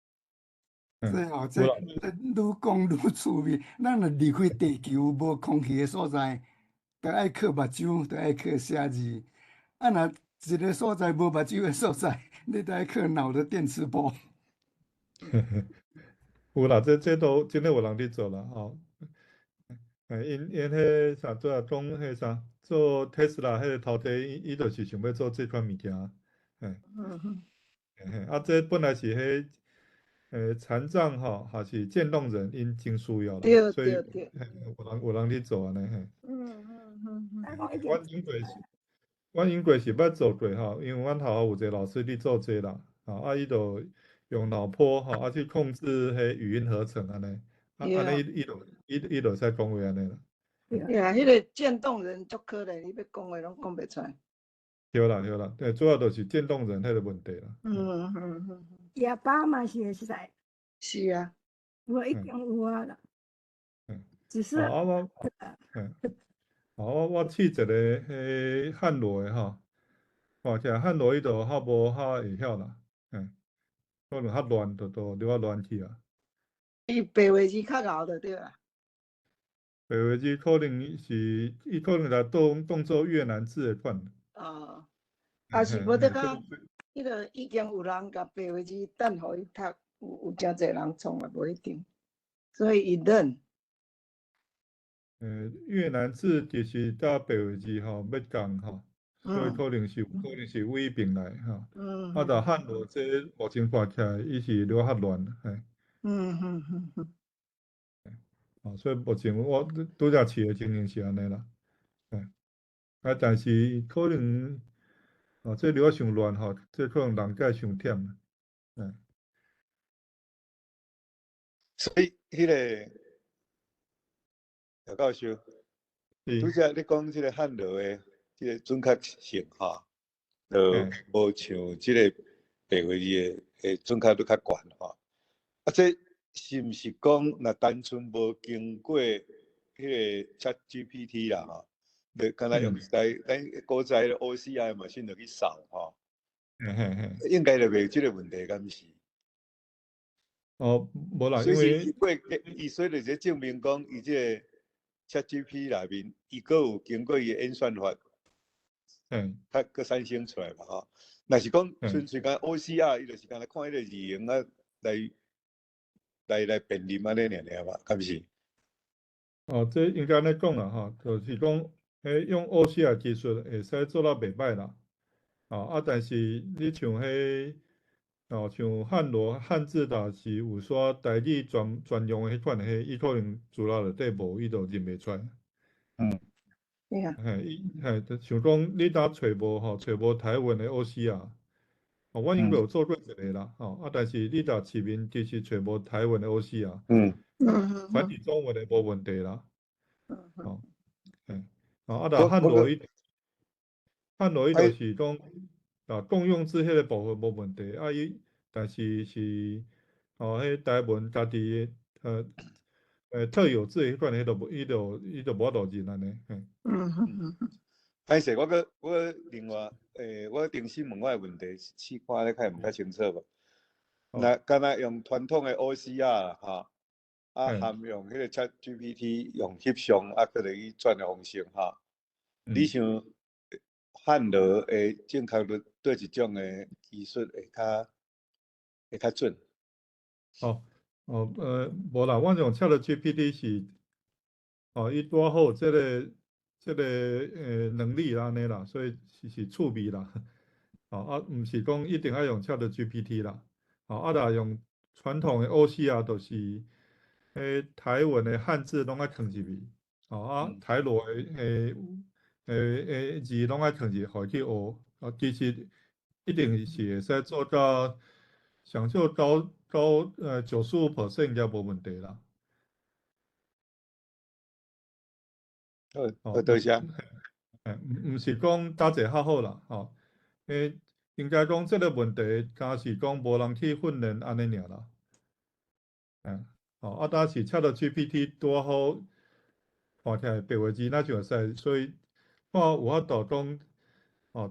这吼，这愈讲愈趣味。咱若离开地球无空气的所在，就爱靠目睭，就爱靠写字。若一个所在无目睭的所在，你就爱靠脑的电磁波。有啦，这都真诶有人伫做啦吼。因迄啥做啊，讲迄啥做 Tesla 迄个头题，伊就是想要做这款物件。这本来是迄残障吼，还是渐冻人，因真需要啦，所以有人伫做安尼嘿。阮因过是捌做过吼，因为阮学校有一个老师伫做这啦，伊就用脑波吼，去控制迄语音合成安尼，安尼伊就使讲话安尼啦。迄个渐冻人足可怜，伊要讲话拢讲袂出来。对啦，主要就是渐冻人迄个问题啦。哑巴嘛是会使。是啊，我已经有啊啦。只是。我试一个迄汉罗的吼，看起来汉罗伊就较无较会晓啦，可能较乱，就了乱去啊。伊白话字较敖就对啦。白话字可能是伊可能来当做越南字的款。是无得讲，迄个已经有人甲白话字等互伊读，有真侪人创嘛，无一定，所以伊认。越南字就是甲白话字吼要共吼，所以可能是伪并来吼。但汉罗这目前看起来伊是了较乱，所以目前我拄则试的情形是安尼啦，但是可能这了伤乱吼，这可能人解伤忝啦，所以迄个。姚教授，拄则你讲即个汉罗的即个准确性吼，就无像即个白话字的准确率较悬吼。这是毋是讲若单纯无经过迄个 ChatGPT 啦吼，就敢若用咱古早的 OCR 嘛，先落去扫吼，应该就袂有即个问题，敢毋是？无啦，因为伊所以就证明讲伊即个。ChatGPT 内面，伊阁有经过伊演算法，佮产生出来嘛吼。若是讲纯粹讲 OCR， 伊就是干来看迄个字形来辨认安尼尔嘛，敢毋是？这应该安尼讲啦吼，就是讲，用 OCR 技术会使做到袂歹啦，但是你像像汉罗汉字啦，是有说台语专用的迄款伊可能资料内底无，伊就认袂出来。像讲你若找无台湾的 OCR，我应该有做过一个啦，但是你若市面其实找无台湾的 OCR，繁体中文的无问题啦。但按落伊就是讲共用制迄个部分无问题，伊但是迄台湾家己特有制迄款，伊就无法度认安尼。歹势，我另外我重新问我的问题，试看咧看毋较清楚无？那敢若用传统的 OCR 哈，含用迄个 ChatGPT 用翕相搁落去转的方式哈。你想汉罗的正确率对一种的技术会较准？无啦，阮用 ChatGPT 是伊拄好即个能力啦安尼啦，所以是趣味啦。毋是讲一定要用 ChatGPT 啦。若用传统的 OCR 就是台文的汉字拢爱藏入去，台罗的字拢爱藏入去，互伊去学。其实一定是会使做到上少95%应该无问题啦。好，多谢。毋是讲打者较好啦，应该讲即个问题，敢是讲无人去训练安尼尔啦。但是 ChatGPT 拄好看起来白话字那就会使，所以看有法度讲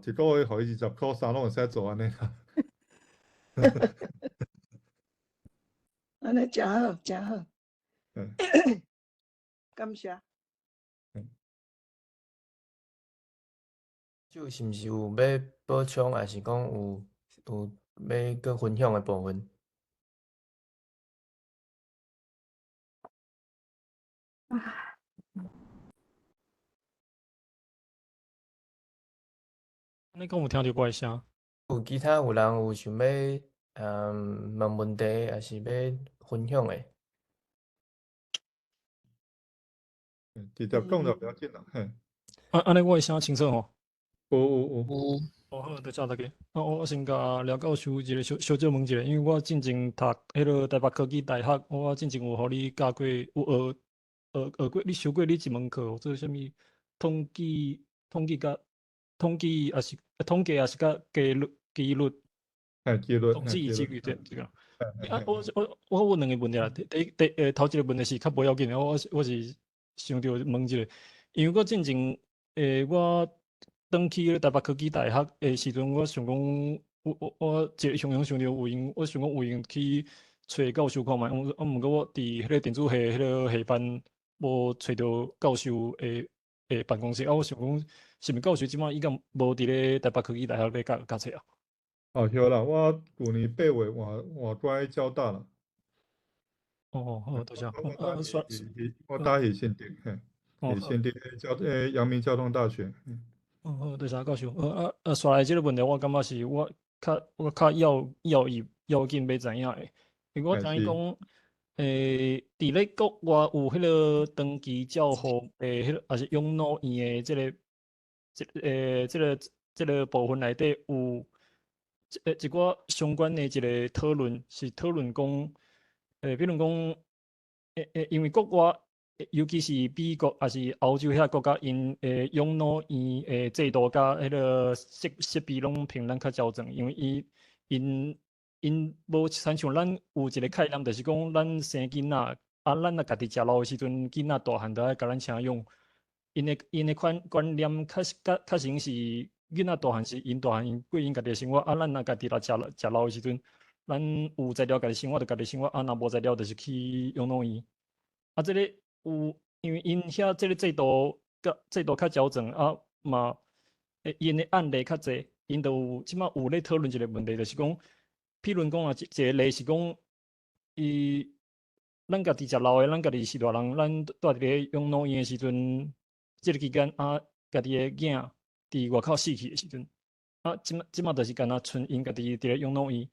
一个月互伊20箍3拢会使做安尼啦。安尼真好，真好。感谢。就是毋是有要补充，还是讲有要搁分享的部分？你讲有听到我的声？有其他有人有想要问问题，还是要分享的？直接讲就不要紧啦。安尼我的声清楚吼？有。好，多谢大家。我先甲廖教授一个小问一下，因为我进前读迄个台北科技大学，我进前有互你教过，有学过，你修过你一门课，做啥物统计也是统计也是甲纪律。纪律。统计纪律对这个。我有两个问题啦。头一个问题是较无要紧的，我是想着问一下，因为我进前我转去台北科技大学的时阵，我想讲，我想着有闲，我想讲有闲去找教授看觅。毋过我伫迄个电子系迄个系班无找到教授的办公室。我想讲，是毋是教授即摆伊敢无伫咧台北科技大学咧教册啊？有啦，我旧年8月换转去交大啦。好，多谢。我大是新竹，是新竹阳明交通大学。好，多谢教授。刷来即个问题，我感觉是我较要紧要知影的，因为我知影讲，伫咧国外有迄个长期照护迄个，也是养老院的即个部分内底有一寡相关的一个讨论，是讨论讲，比如讲，因为国外，尤其是美国还是欧洲遐国家，因养老院制度甲迄个设备拢比咱较标准，因为因无亲像咱有一个概念，就是讲咱生囡仔，咱若家己食老的时阵，囡仔大汉就爱甲咱请养。因的观念较像是囡仔大汉是因大汉因过因家己的生活，咱若家己来食老的时阵，咱有材料家己生活就家己生活，若无材料就是去养老院。这个有因为因遐这个制度较标准嘛，因的案例较侪，因就有即马有咧讨论一个问题，就是讲，譬如讲一个例是讲，咱家己食老的，咱家己是大人，咱住伫咧养老院的时阵，这个期间家己的囝伫外口死去的时阵，即马就是干那剩因家己伫咧养老院，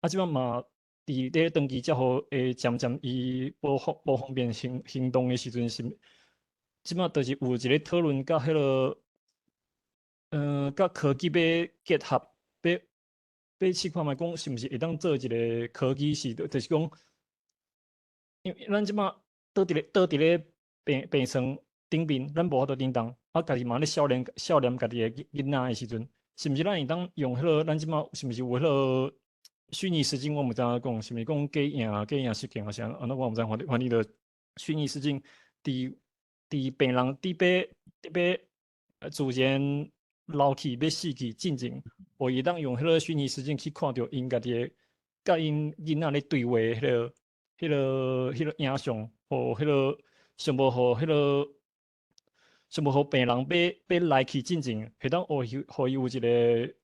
即马嘛伫咧长期照护渐渐伊无方便行动的时阵是，即马就是有一个讨论甲迄个甲科技要结合，要试看觅讲是毋是会当做一个科技是，就是讲，因为咱即马倒伫咧病床。顶面，咱无法度叮当，家己嘛咧少年家己的囡仔的时阵，是毋是咱会当用迄个咱即马是毋是有迄个虚拟实境？我毋知影讲，是毋是讲假影实境啊？啥？那我毋知反正的虚拟实境，伫病人伫要自然老去要死去进前，互伊当用迄个虚拟实境去看到因家己的甲因囡仔咧对话迄个影像，互迄个上无互病人要来去进前，会当互伊有一个，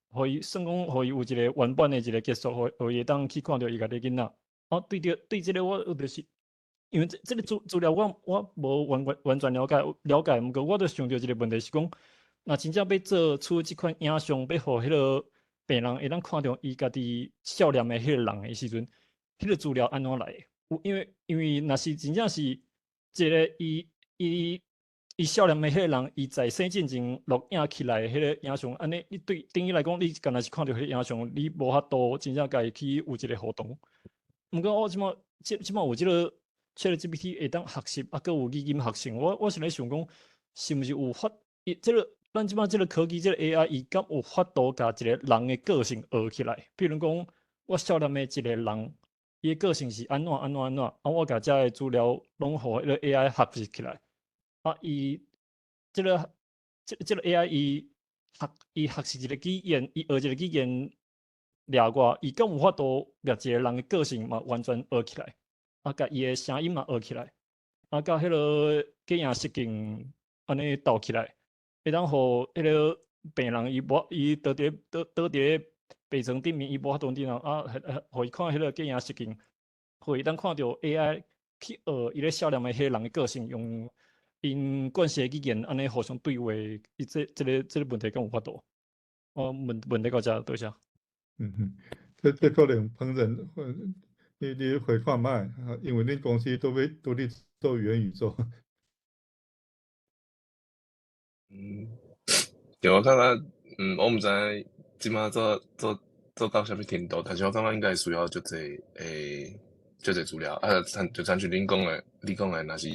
互伊算讲互伊有一个完整的一个结束，互伊会当去看到伊家己囡仔。对即个我就是因为这个资料我无完全了解，毋过我就想到一个问题是讲，若真正要做出即款影像，要互迄个病人会当看到伊家己少年的迄个人的时阵，迄个资料安怎来的？因为若是真正是一个伊少年的迄个人，伊在生进前录影起来的迄个影像，安尼你对等于来讲，你干若是看到迄个影像，你无法度真正家己去有一个互动。毋过我即马有即个 ChatGPT 会当学习，佮有语音学习。我是咧想讲，是毋是有法？咱即马即个科技，即个 AI， 伊敢有法度甲一个人的个性学起来？比如讲，我少年的一个人，伊的个性是安怎，我甲遮个资料拢互迄个 AI 学习起来。伊即个 AI 伊学习一个语言，伊学一个语言掠我，伊敢有法度掠一个人的个性嘛完全学起来？甲伊的声音嘛学起来？甲迄个假影实境安尼斗起来，会当互迄个病人伊倒伫病床顶面，伊无法度顶互伊看迄个假影实境，互伊当看到 AI 去学伊咧少年的迄个人的个性，用因惯习语言安尼互相对话，伊这个问题敢有法度？问题到遮，多谢。这可能烹饪，你回看卖，因为恁公司都咧做元宇宙。对，我感觉，我毋知即马做到啥物程度，但是我感觉应该需要足侪资料。就参像你讲的，若是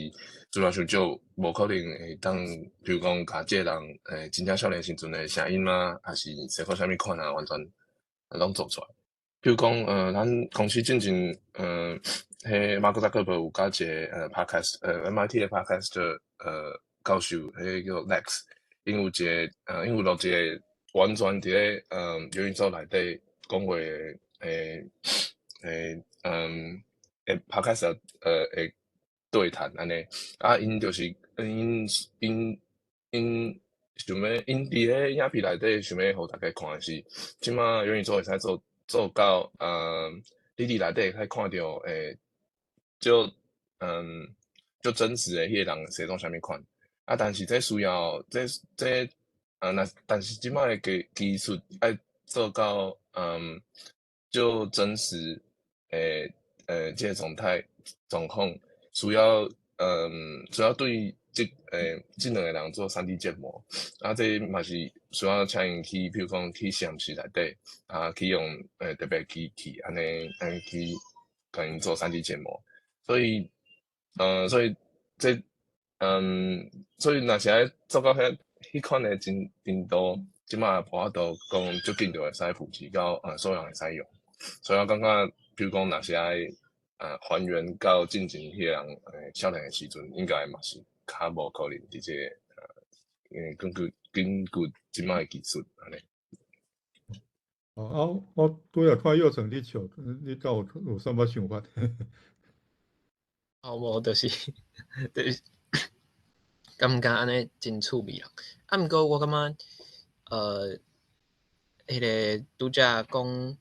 资料伤少，无可能会当，比如讲，甲即个人真正少年时阵的声音啊，还是生活啥物款啊，完全拢做出来。比如讲，咱公司进前，迄马克扎克伯有甲一个podcast，MIT 的 podcast，教授，迄叫 Lex， 因有录一个完全伫咧元宇宙内底讲话podcast 的对谈安尼，因就是因想要因伫咧影片内底想要互大家看的是，即马元宇宙会使做到你伫内底会看到就真实的迄个人生长啥物款。但是这需要但是即摆的技术爱做到就真实这个状况，需要对这两个人做3D 建模，这嘛是需要请因去，比如讲去实验室内底去用特别机器安尼去甲因做3D 建模，所以若是爱做到迄款的程度，即马无法度讲足紧就会使普及到所有人会使用。所以我感觉，比如讲若是爱还原到进前迄个人少年的时阵，应该嘛是较无可能伫这个根据即马的技术安尼。我拄仔看佑成你笑，你敢有啥物想法？无就是感觉安尼真趣味啦。毋过我感觉，迄个拄则讲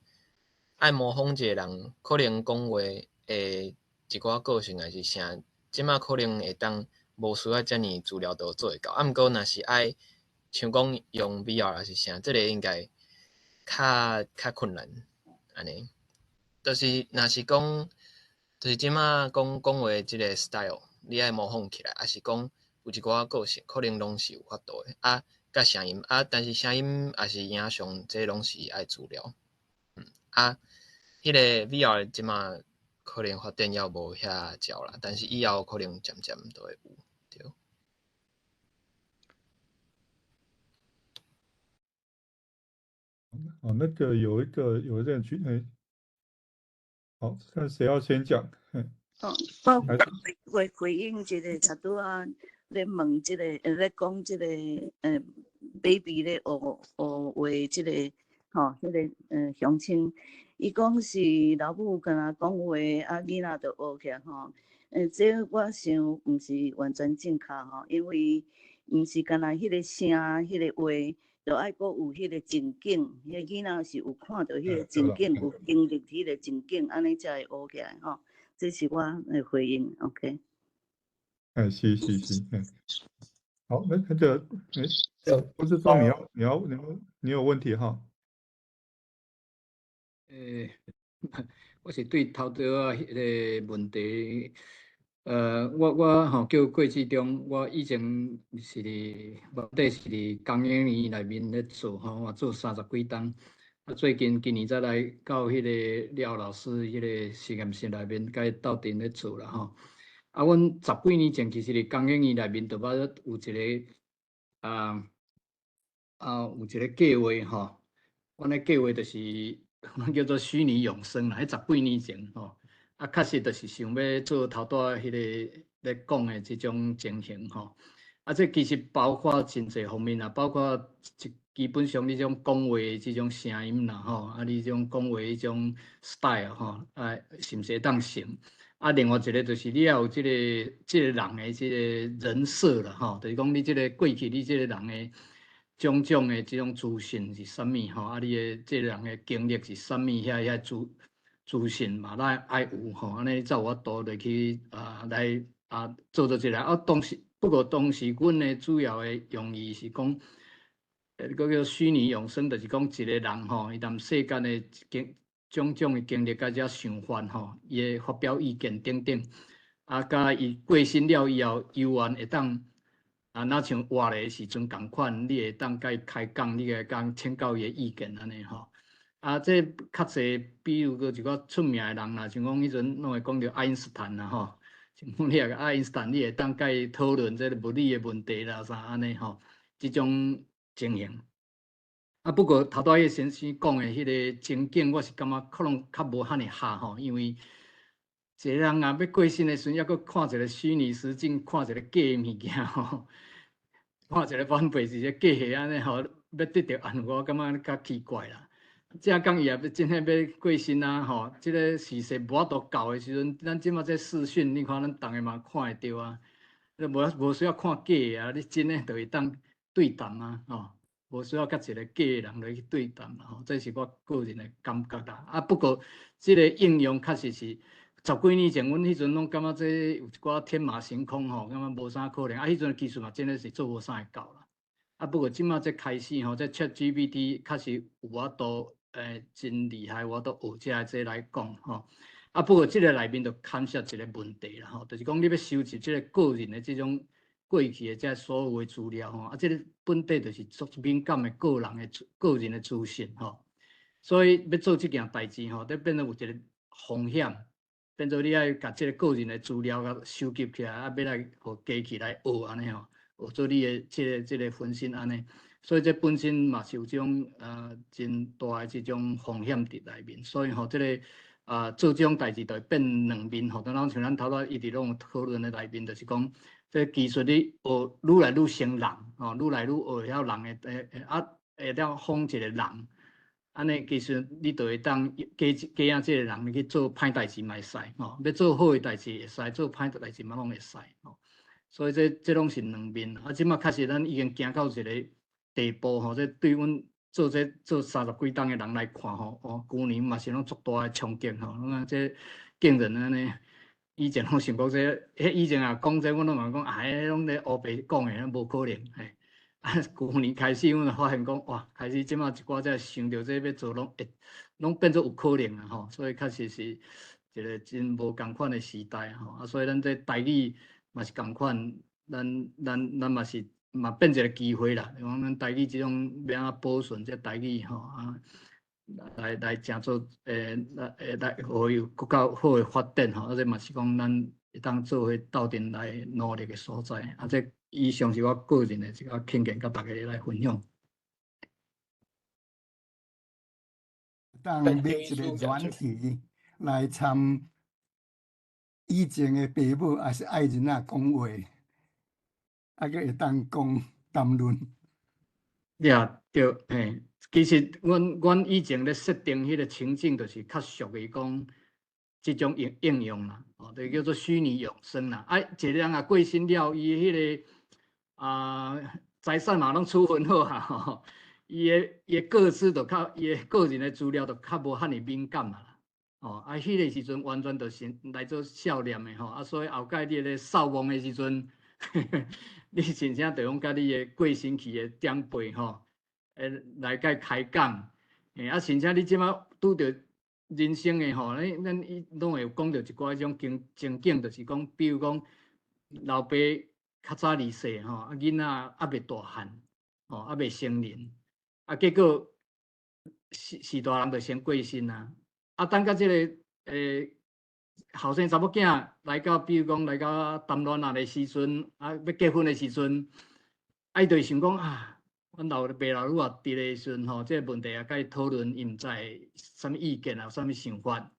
爱模仿一个人，可能讲话一寡个性还是啥，即马可能会当无需要遮尔资料都做会到。毋过若是爱像讲用 VR 还是啥，这个应该较困难安尼。就是若是讲，就是即马讲话即个 style， 你爱模仿起来，还是讲有一寡个性，可能拢是有法度的。甲声音但是声音还是影像，这拢是爱资料。迄个 VR 即马可能发展要无遐少啦，但是以后可能渐渐都会有，对。哦，那个有一点好，看谁要先讲？我还是回应一个，头拄啊咧问即个，咧讲即个baby 咧学话即个，吼，迄个乡亲，伊讲是老母敢若讲话，啊囡仔就学起来吼。这我想毋是完全正确吼，因为毋是干那迄个声，迄个话。就爱阁有迄个情景，迄个囡仔是有看到迄个情景，有经历迄个情景，安尼才会学起来吼。这是我的回应 ，OK。是，好，那个，不是说你有问题哈？我是对头拄啊迄个问题。我吼叫过去中，我以前是伫目底是伫工研院内面咧做吼，我做30几档。最近今年才来到迄个廖老师迄个实验室内面，甲伊斗阵咧做啦吼。阮10几年前其实伫工研院内面就捌有一个有一个计划吼。阮咧计划就是叫做虚拟永生啦，迄10几年前吼。确实就是想要做头拄迄个咧讲的即种情形吼。这其实包括真侪方面啦，包括基本上你种讲话即种声音啦吼，你种讲话迄种 style 吼，是毋是会当成？另外一个就是你要有即个人的即个人设啦吼，就是讲你即个过去你即个人的种种的即种资讯是啥物吼，你的即个人的经历是啥物，遐资讯嘛，咱爱有吼，安尼才有法度落去来做到即个。当时不过当时阮的主要的用意是讲，个叫虚拟永生，就是讲一个人吼，伊踮世间的种种的经历甲遮想法吼，伊的发表意见等等，甲伊过身了以后，犹原会当若像活的时阵共款，你会当甲伊开讲，你会当请教伊的意见安尼吼。这较侪，比如个一个出名的人啦，像讲迄阵拢会讲到爱因斯坦啦吼，像讲你个爱因斯坦，你会当甲伊讨论这个物理的问题啦啥安尼吼，即种情形。不过头拄迄先生讲的迄个情景，我是感觉可能较无遐尼合吼，因为一个人要过身的时阵，抑阁看一个虚拟实境，看一个假的物件吼，看一个晚辈是一个假的安尼吼，要得到安慰，我感觉较奇怪啦。正讲伊也要真正要过身啊吼，即个事实无法度搞的时阵，咱即马这视讯，你看咱逐个嘛看会到啊，无需要看假的啊，你真诶就会当对谈啊吼，无需要甲一个假的人来去对谈啦吼，这是我个人的感觉啦。不过即个应用确实是10几年前，阮迄阵拢感觉这有一寡天马行空吼，感觉无啥可能。迄阵技术嘛真诶是做无啥会到啦。不过即马这开始吼，这 ChatGPT 确实有法度。真厉害，我都学这来讲吼。不过这个内面就牵涉一个问题啦吼，就是讲你要收集这个个人的这种过去的这所有的资料吼，这个本地就是足敏感的个人的资讯吼。所以要做这件代志吼，得变成有一个风险，变做你要把这个个人的资料甲收集起来，要来互机器来学安尼吼，学做你的这个分析安尼。所以这本身嘛是有这种真大的这种风险伫内面，所以吼这个做这种代志就会变两面吼。当然像咱头拄一直拢有讨论的内面，就是讲这技术你学愈来愈成人吼，愈来愈学晓人的会了仿一个人，安尼其实你就会当假啊这个人去做歹代志嘛会使吼，要做好的代志会使，做歹代志嘛拢会使吼。所以这拢是两面。即马确实咱已经行到一个地步吼，这对阮做30几档的人来看吼，旧年嘛是拢足大的冲击吼。这竟然安尼，以前拢想讲这，以前也讲这，阮拢嘛讲，迄拢咧乌白讲的，无可能嘿。旧年开始，阮就发现讲，哇，开始即马一寡才想到这要做拢变做有可能啊吼。所以确实是一个真无共款的时代吼。所以咱这台语嘛是共款，咱嘛是。嘛变一个机会啦，讲咱台语这种要安保存这台语吼来诚做来互伊有更较好的发展吼，这嘛是讲咱会当做伙斗阵来努力的所在。这以上是我个人的一个偏见，甲大家来分享。当买一个软体来参以前的爸母还是爱人仔讲话，啊个会当讲谈论。对，嘿，其实阮以前咧设定迄个情境，就是较属于讲即种应用啦，就叫做虚拟永生啦。一个人啊过身了，伊迄个财产嘛拢处分好啊，吼，伊个个资就较，伊个个人的资料就较无遐尼敏感啦。迄个时阵完全就是来做笑脸的吼，所以后盖你咧扫墓的时阵，你真正着用甲你的过身去的长辈吼，来甲开讲，甚至你即马拄着人生的吼，咱拢会讲到一寡种情景，就是讲，比如讲老爸较早离世吼，囡仔还未大汉，还未成年，结果是大人就先过身啊。等到即个后生查某囝来到，比如讲来到谈恋爱的时阵，要结婚的时阵，伊就想讲啊，阮老爸老母啊，伫个时阵吼，即个问题啊，甲伊讨论，伊毋知啥物意见啊，啥物想法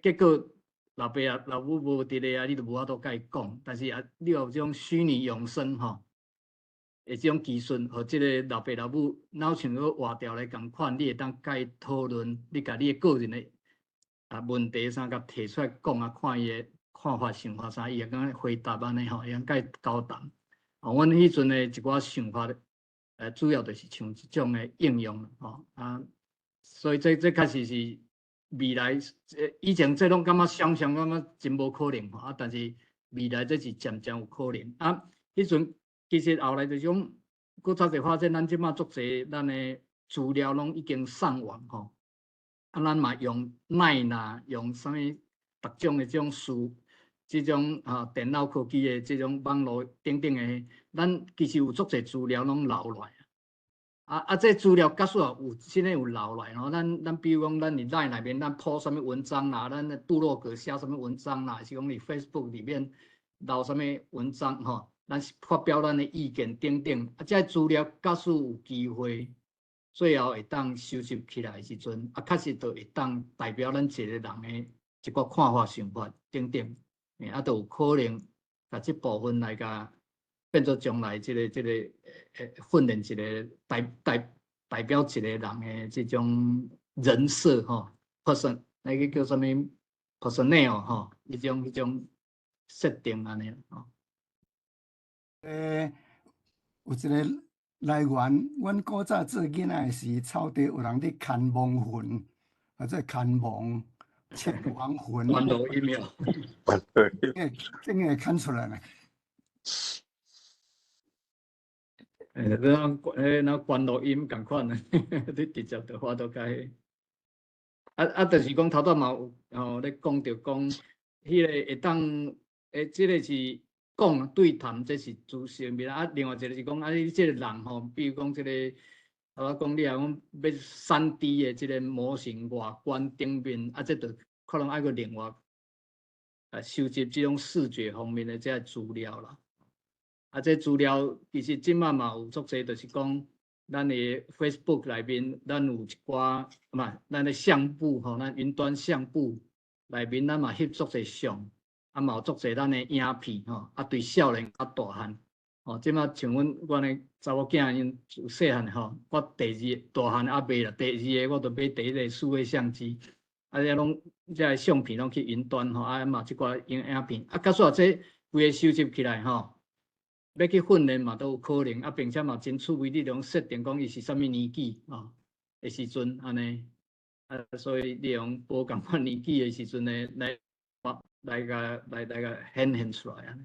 结果老爸啊老母无伫个啊，你就无法度甲伊讲。但是你有种虚拟永生吼。即种技术，和即个老爸老母脑像个活掉来共款，你会当甲伊讨论，你甲你个人的问题啥，甲提出来讲啊，看伊的看法、想法啥，伊会讲回答安尼吼，会当甲伊交谈。阮迄阵的一寡想法，主要就是像即种的应用所以这确实是未来，以前这拢感觉想感觉真无可能但是未来这是渐渐有可能迄阵。其实后来就种，搁早侪发现，咱即马足侪咱的资料拢已经上网吼，咱嘛用Line啦，用啥物各种的种即种电脑科技的即种网络等等的，咱其实有足侪资料拢留落来这资料假使有真诶有留来吼，咱比如讲，咱伫Line内面咱po啥物文章啦，咱部落格写啥物文章啦，是讲伫 Facebook 里面留啥物文章吼。咱发表咱的意见等等，这资料假使有机会，最后会当收集起来的时阵，确实就会当代表咱一个人的一个看法、想法等等，就有可能把这部分来甲变做将来这个训练一个代表一个人的这种人设person， 那个叫什么 personnel 迄种设定安尼有一个来源，阮古早做囡仔时，草地有人咧牵亡魂，或者牵亡、切亡魂。关录音了，这个看出来了。那关录音共款的，你直接就发到解。就是讲头拄嘛有咧讲着讲，迄个会当即个是。讲对谈，这是主性面另外一个是讲你这个人吼，比如讲这个，讲你讲要3D 的这个模型外观顶面，这就可能爱个另外收集这种视觉方面的这个资料啦。这资料其实即马嘛有足侪，就是讲咱的 Facebook 内面，咱有一寡咱的相簿吼，咱云端相簿内面，咱嘛翕足侪相。嘛有足侪咱的影片对少年大汉即马像阮的查某囝因细汉我第二大汉买啦，第二个我就买第一个数位相机，这拢这相片拢去云端嘛即寡影片假使这规个收集起来要去训练嘛都有可能并且嘛真趣味，你用设定讲伊是啥物年纪的时阵安尼所以你用无共款年纪的时阵呢来个显现出来啊！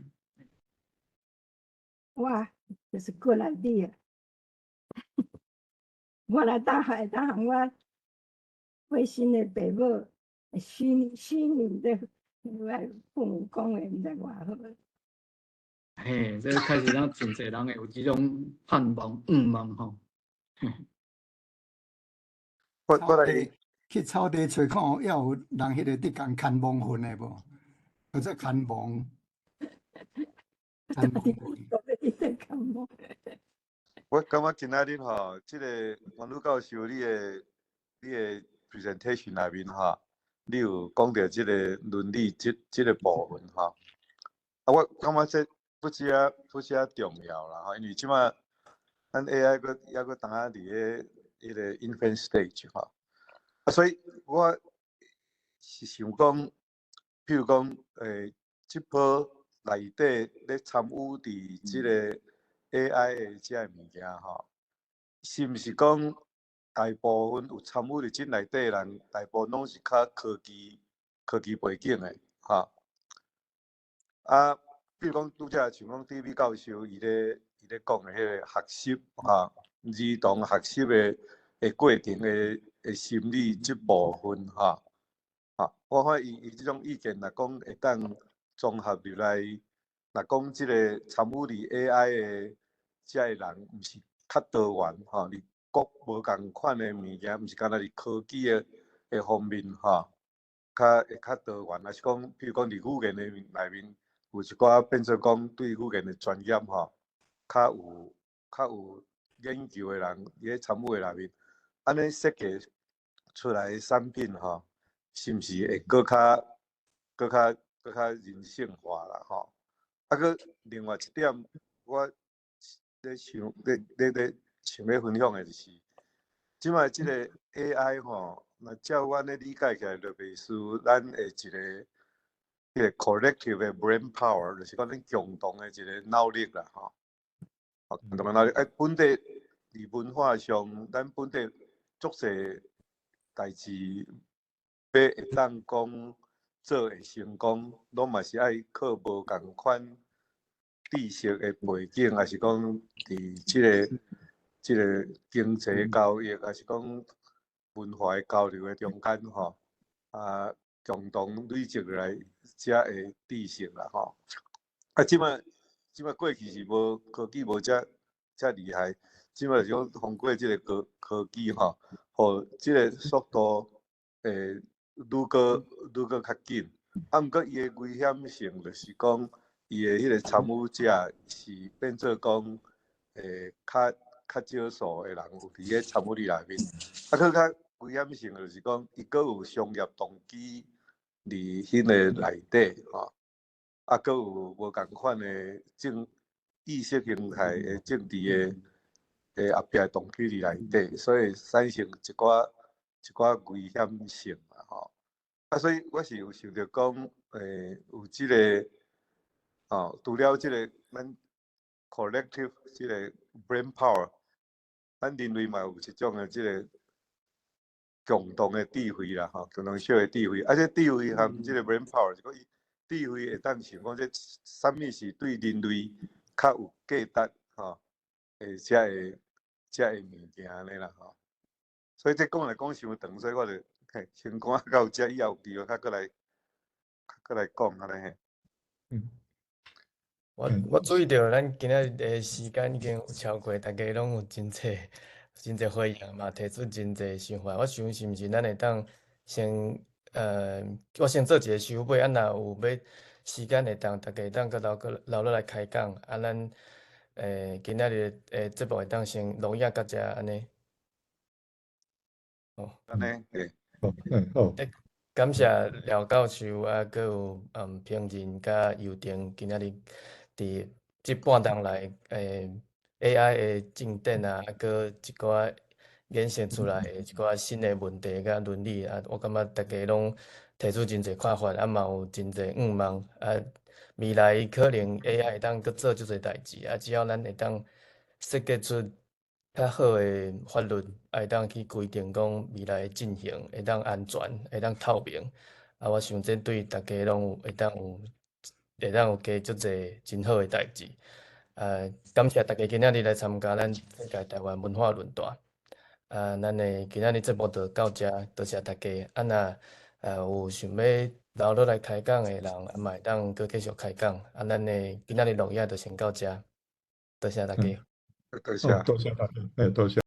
哇，这是 good idea。我来当海当行我会心的爸母，虚拟的父母讲的，唔知偌好。嘿，这开始让真侪人会有这种盼望、愿望吼。我来去草地找看，还有人迄个伫共牵亡魂的无？或者牵亡，我感觉今仔日吼，即个黄鲁教授你的你的 presentation 内面哈，你有讲到即个伦理即个部分哈，我感觉这不只重要啦哈，因为即马咱 AI 还佫当下伫个迄个 infant stage 哈，所以我是想讲，譬如讲即波内底咧参与伫即个 AI 的即个物件吼，是毋是讲大部分有参与伫即内底人，大部分拢是较科技背景的哈。啊，比如讲拄则像讲 TV 教授伊咧讲的迄个学习哈，儿童学习的过程的心理即部分哈。我看伊即种意见，若讲会当综合入来，若讲即个参与伫 AI 的遮个人，毋是较多元吼，伫各无共款的物件，毋是干那伫科技的方面吼，会较多元。还是讲，譬如讲伫语言的内面，有一寡变做讲对语言的专业吼，较有研究的人，伊咧参与的内面，安尼设计出来的产品吼。是毋是会搁较人性化啦吼？啊，搁另外一点，我咧想要分享的就是，即摆即个 AI 吼，那照阮咧理解起来，就袂输咱的一个 collective 的 brain power， 就是讲咱共同的一个脑力啦吼。共同的脑力，本地伫文化上，咱本地足侪代志。要会当讲做会成功，拢嘛是爱靠无共款知识的背景，还是讲伫即个经济交易，还是讲文化的交流的中间吼，共同累积来遮的知识啦吼。即摆过去是无科技无遮厉害，即摆是讲通过即个科技吼，互即个速度愈搁较紧，毋过伊的危险性就是讲，伊的迄个参与者是变做讲，较少数的人有伫咧参与里内面，佫较危险性就是讲，伊佫有商业动机伫迄个内底吼，佫有无共款的意识形态的政治的后壁动机伫内底，所以产生一寡危险性啦吼。所以我是有想着讲，有即个除了即个咱 collective 即个 brain power， 咱人类嘛有一种的即个共同的智慧啦吼，共同小的智慧。这智慧含即个 brain power， 是讲伊智慧会当想讲，这啥物是对人类较有价值吼，遮个物件安尼啦吼。所以这讲来讲伤长，所以我就先讲到遮，以后有机会较过来讲安尼嘿。我注意到咱今仔日的时间已经有超过，大家拢有真侪回应嘛，提出真侪想法。我想是毋是咱会当先我先做一个收尾，若有要时间会当大家会当搁留落来开讲，咱今仔日节目会当先录影到遮安尼。安尼对。好。感谢廖教授搁有平仁甲尤婷今仔日伫即半冬来AI 的进展啊，搁一寡衍生出来的一寡新的问题甲伦理啊，我感觉大家拢提出真侪看法，嘛有真侪望未来可能 AI 会当搁做足侪代志只要咱会当设计出较好的法律，会当去规定讲未来进行会当安全，会当透明。我想这对大家拢会当有加足侪真好的代志。感谢大家今仔日来参加咱世界台湾文化论坛。咱的今仔日节目就到遮，多谢大家。有想要留落来开讲的人，嘛会当搁继续开讲。咱的今仔日录影就先到遮，多谢大家。多谢大家，多谢。